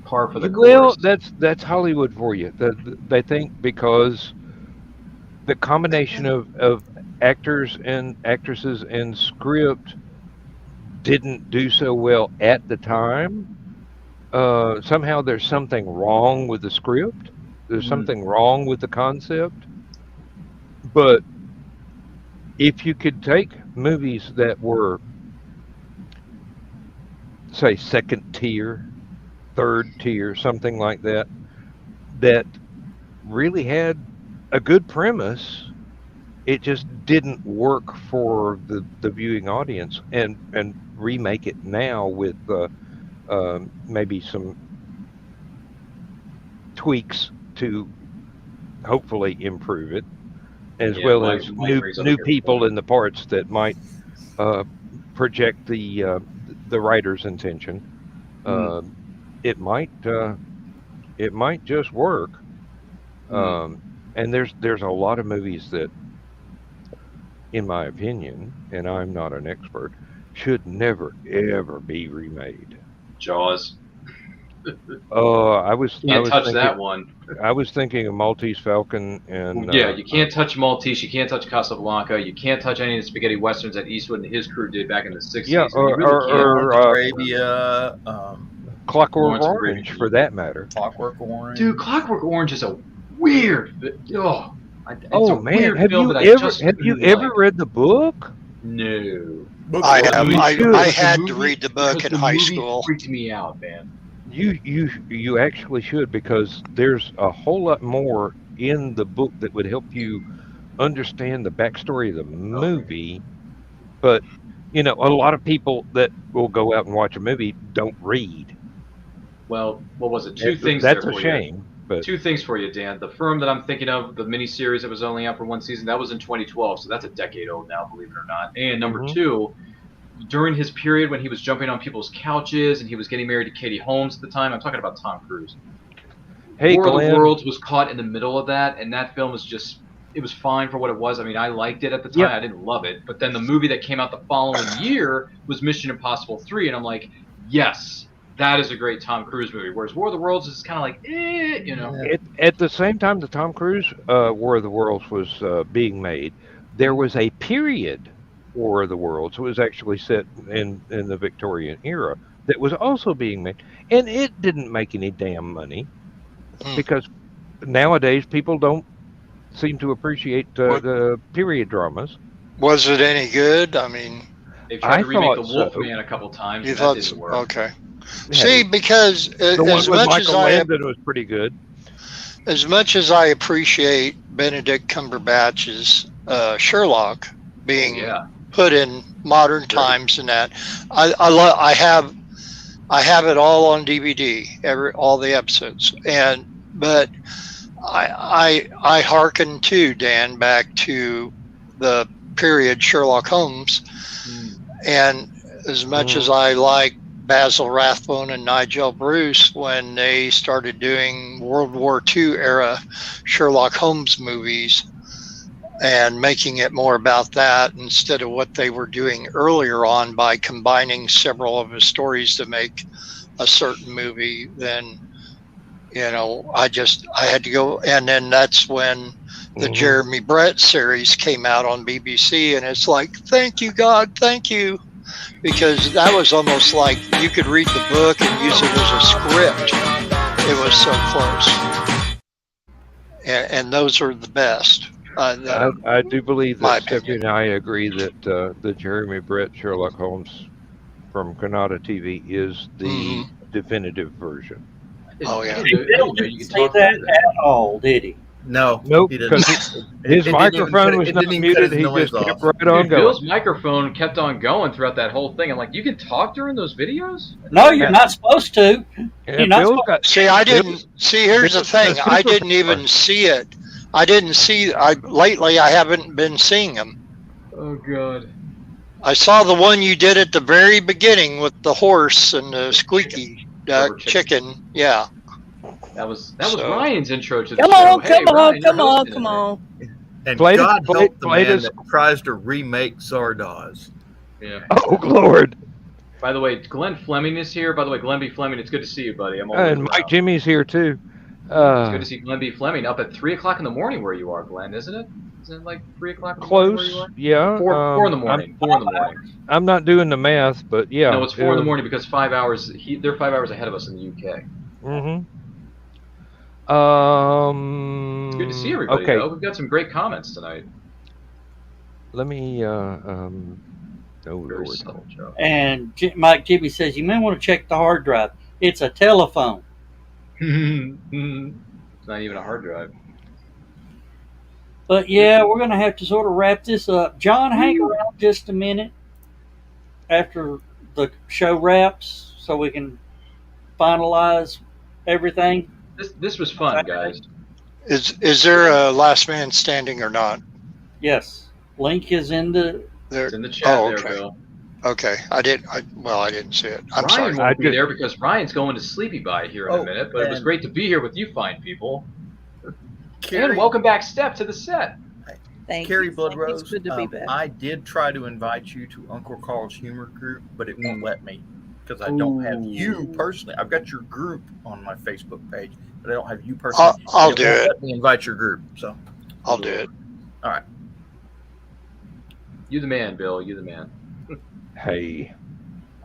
S1: par for the
S4: well,
S1: course.
S4: that's Hollywood for you. They think because the combination of actors and actresses and script didn't do so well at the time, somehow there's something wrong with the script. There's something wrong with the concept. But if you could take movies that were, say, second tier, third tier, something like that, that really had a good premise, it just didn't work for the viewing audience, and remake it now with maybe some tweaks to hopefully improve it, as
S1: Yeah,
S4: well
S1: Mike-
S4: as
S1: Mike brings up a
S4: new
S1: good
S4: people
S1: point.
S4: in the parts that might project the writer's intention. It might just work. And there's a lot of movies that, in my opinion, and I'm not an expert, should never ever be remade.
S1: Jaws.
S4: I was
S1: Can't touch
S4: thinking,
S1: that one.
S4: I was thinking of Maltese Falcon and
S1: Yeah, you can't touch Maltese. You can't touch Casablanca. You can't touch any of the spaghetti westerns that Eastwood and his crew did back in the 60s.
S4: Yeah,
S1: You really can't.
S3: Lawrence of Arabia,
S4: Clockwork
S1: Lawrence of
S4: Orange,
S1: Arabia.
S4: for that matter.
S3: Clockwork Orange.
S1: Dude, Clockwork Orange is a weird. It's
S4: Oh
S1: a
S4: man,
S1: weird
S4: have
S1: film
S4: you
S1: that I
S4: ever
S1: just
S4: have you
S1: didn't
S4: ever
S1: like.
S4: read the book?
S1: No.
S2: I have.
S4: You should.
S2: I had
S1: The
S2: to
S1: movie-
S2: read the book
S1: because
S2: in
S1: the
S2: high
S1: movie
S2: school.
S1: Freaked me out, man.
S4: You actually should, because there's a whole lot more in the book that would help you understand the backstory of the movie. But a lot of people that will go out and watch a movie don't read.
S1: Well, what was it? Two things.
S4: That's
S1: there
S4: a
S1: for
S4: shame. But
S1: Two things for you, Dan. The Firm that I'm thinking of, the miniseries that was only out for one season, that was in 2012, so that's a decade old now, believe it or not. And number two, during his period when he was jumping on people's couches and he was getting married to Katie Holmes at the time, I'm talking about Tom Cruise.
S4: hey,
S1: War of
S4: Glenn,
S1: the Worlds was caught in the middle of that, and that film was just, it was fine for what it was. I mean, I liked it at the time.
S4: Yep.
S1: I didn't love it. But then the movie that came out the following year was Mission Impossible 3, and I'm like, yes, that is a great Tom Cruise movie. Whereas War of the Worlds is kind of like,
S4: At the same time the Tom Cruise War of the Worlds was being made, there was a period War of the Worlds. It was actually set in the Victorian era that was also being made, and it didn't make any damn money because nowadays people don't seem to appreciate the period dramas.
S2: Was it any good? I mean,
S1: They tried
S4: I
S1: to remake The
S4: thought so.
S1: Wolfman a couple times,
S2: you
S1: and
S2: thought
S1: that didn't work.
S2: okay. See, because
S4: The one
S2: as
S4: with
S2: much as
S4: Michael
S2: I
S4: Landon was pretty good.
S2: appreciate Benedict Cumberbatch's Sherlock being put in modern times, and that I have it all on DVD, all the episodes, but I hearken too, Dan, back to the period Sherlock Holmes, and as much as I like Basil Rathbone and Nigel Bruce when they started doing World War II era Sherlock Holmes movies and making it more about that instead of what they were doing earlier on by combining several of his stories to make a certain movie, then I had to go. And then that's when the Jeremy Brett series came out on BBC, and it's like, thank you, God, thank you. Because that was almost like you could read the book and use it as a script. It was so close. And those are the best.
S4: I do believe
S2: my
S4: that Stephanie and I agree that the Jeremy Brett Sherlock Holmes from Canada TV is the definitive version.
S2: Oh, yeah.
S5: Bill didn't say that at all, did he?
S3: No.
S4: Nope,
S3: he didn't.
S4: because his microphone was not muted. He just kept right on going.
S1: Bill's microphone kept on going throughout that whole thing. I'm like, you can talk during those videos?
S5: No, you're not supposed to.
S4: Yeah,
S5: not
S4: Bill's got,
S2: See, I didn't see. Here's the thing. I didn't even see it. I didn't see. Lately, I haven't been seeing them.
S1: Oh God.
S2: I saw the one you did at the very beginning with the horse and the squeaky chicken. Yeah.
S1: That was Ryan's intro to the
S6: Come
S1: show.
S6: on,
S1: Hey, Ryan, you're hosting
S6: come
S1: tonight.
S6: on.
S3: And
S4: Played it-
S3: God
S4: played-
S3: help the
S4: played
S3: man
S4: us-
S3: that tries to remake Zardoz.
S1: Yeah.
S4: oh Lord!
S1: By the way, Glenn Fleming is here. By the way, Glenn B. Fleming, it's good to see you, buddy. I'm
S4: And Mike Jimmy's here too.
S1: It's good to see Glenn B. Fleming up at 3 o'clock in the morning where you are, Glenn, isn't it? Isn't it like 3 o'clock in the morning where you
S4: Close,
S1: are?
S4: yeah.
S1: 4 in the morning. 4 in the morning.
S4: I'm not doing the math, but yeah.
S1: No, it's 4 in the morning because 5 hours. They're 5 hours ahead of us in the UK.
S4: Mm-hmm.
S1: It's good to see everybody.
S4: Okay.
S1: Though. We've got some great comments tonight.
S4: Let me. Oh
S1: Very
S4: Lord.
S1: subtle, Joe.
S5: And Mike Jibby says, you may want to check the hard drive. It's a telephone.
S1: It's not even a hard drive.
S5: But yeah, we're going to have to sort of wrap this up. John, hang around just a minute after the show wraps so we can finalize everything.
S1: This was fun, guys.
S2: Is there a last man standing or not?
S5: Yes. Link is in the.
S2: There.
S1: It's in the chat
S2: Oh,
S1: there,
S2: okay.
S1: Bill.
S2: Okay, I didn't see it. I'm
S1: Ryan
S2: sorry.
S1: won't
S4: I
S1: be
S4: did-
S1: there because Ryan's going to sleepy by here in a
S3: Oh,
S1: minute. But it was
S3: and-
S1: great to be here with you fine people.
S3: Carrie,
S1: And welcome back, Steph, to the set.
S6: Thank
S3: Carrie
S6: you.
S3: Blood
S6: Thank you.
S3: Rose.
S6: It's good to be back.
S3: I did try to invite you to Uncle Carl's humor group, but it won't let me because I don't have you personally. I've got your group on my Facebook page, but I don't have you personally.
S2: I'll do
S3: won't
S2: it.
S3: Let me invite your group. So
S2: I'll do it.
S1: You the man, Bill. You the man.
S4: Hey,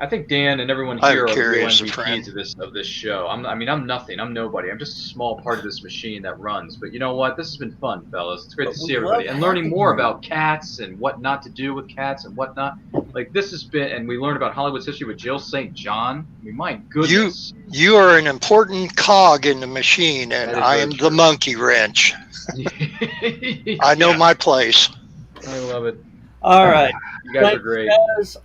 S1: I think Dan and everyone
S2: I'm
S1: here are real
S2: curious, friend.
S1: MVPs of this show. I'm nothing. I'm nobody. I'm just a small part of this machine that runs. But you know what? This has been fun, fellas. It's great
S3: But
S1: to
S3: we
S1: see everybody
S3: love
S1: and learning
S3: having
S1: more
S3: you.
S1: about cats and what not to do with cats and what not. Like this has been, and we learned about Hollywood's history with Jill St. John. I mean, my goodness.
S2: You are an important cog in the machine, and
S1: That is
S2: I
S1: very
S2: am
S1: true.
S2: the monkey wrench. I know
S1: Yeah,
S2: my place.
S1: I love it.
S5: All right.
S1: You guys are
S5: Thanks,
S1: great.
S5: guys.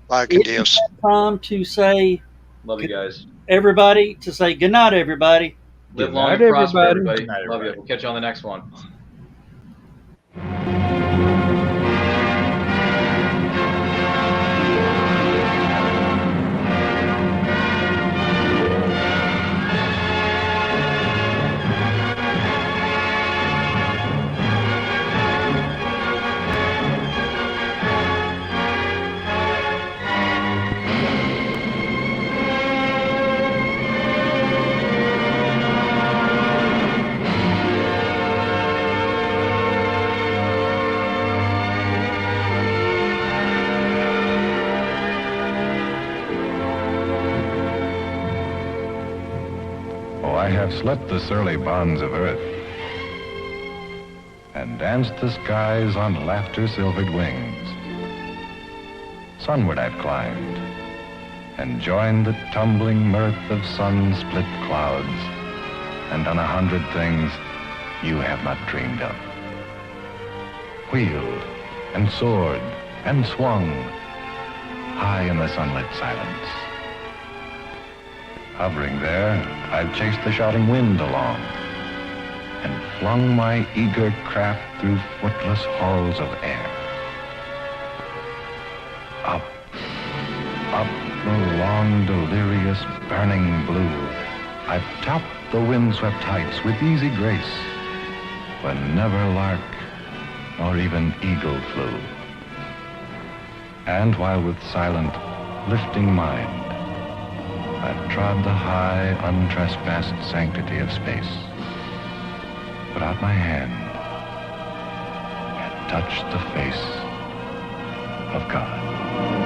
S2: Like a
S5: It's
S2: diss.
S5: time to say
S1: Love you guys.
S5: everybody to say good night, everybody.
S1: Live
S4: Good
S1: long
S4: night,
S1: and prosper,
S4: everybody.
S1: everybody.
S3: Good night,
S1: Love you.
S3: everybody.
S1: We'll catch you on the next one.
S7: Oh, I have slept the surly bonds of earth and danced the skies on laughter-silvered wings. Sunward I've climbed and joined the tumbling mirth of sun-split clouds and done 100 things you have not dreamed of. Wheeled and soared and swung high in the sunlit silence. Hovering there, I've chased the shouting wind along and flung my eager craft through footless halls of air. Up, up the long, delirious, burning blue, I've topped the windswept heights with easy grace, when never lark nor even eagle flew. And while with silent, lifting mind, I've trod the high, untrespassed sanctity of space, put out my hand and touched the face of God.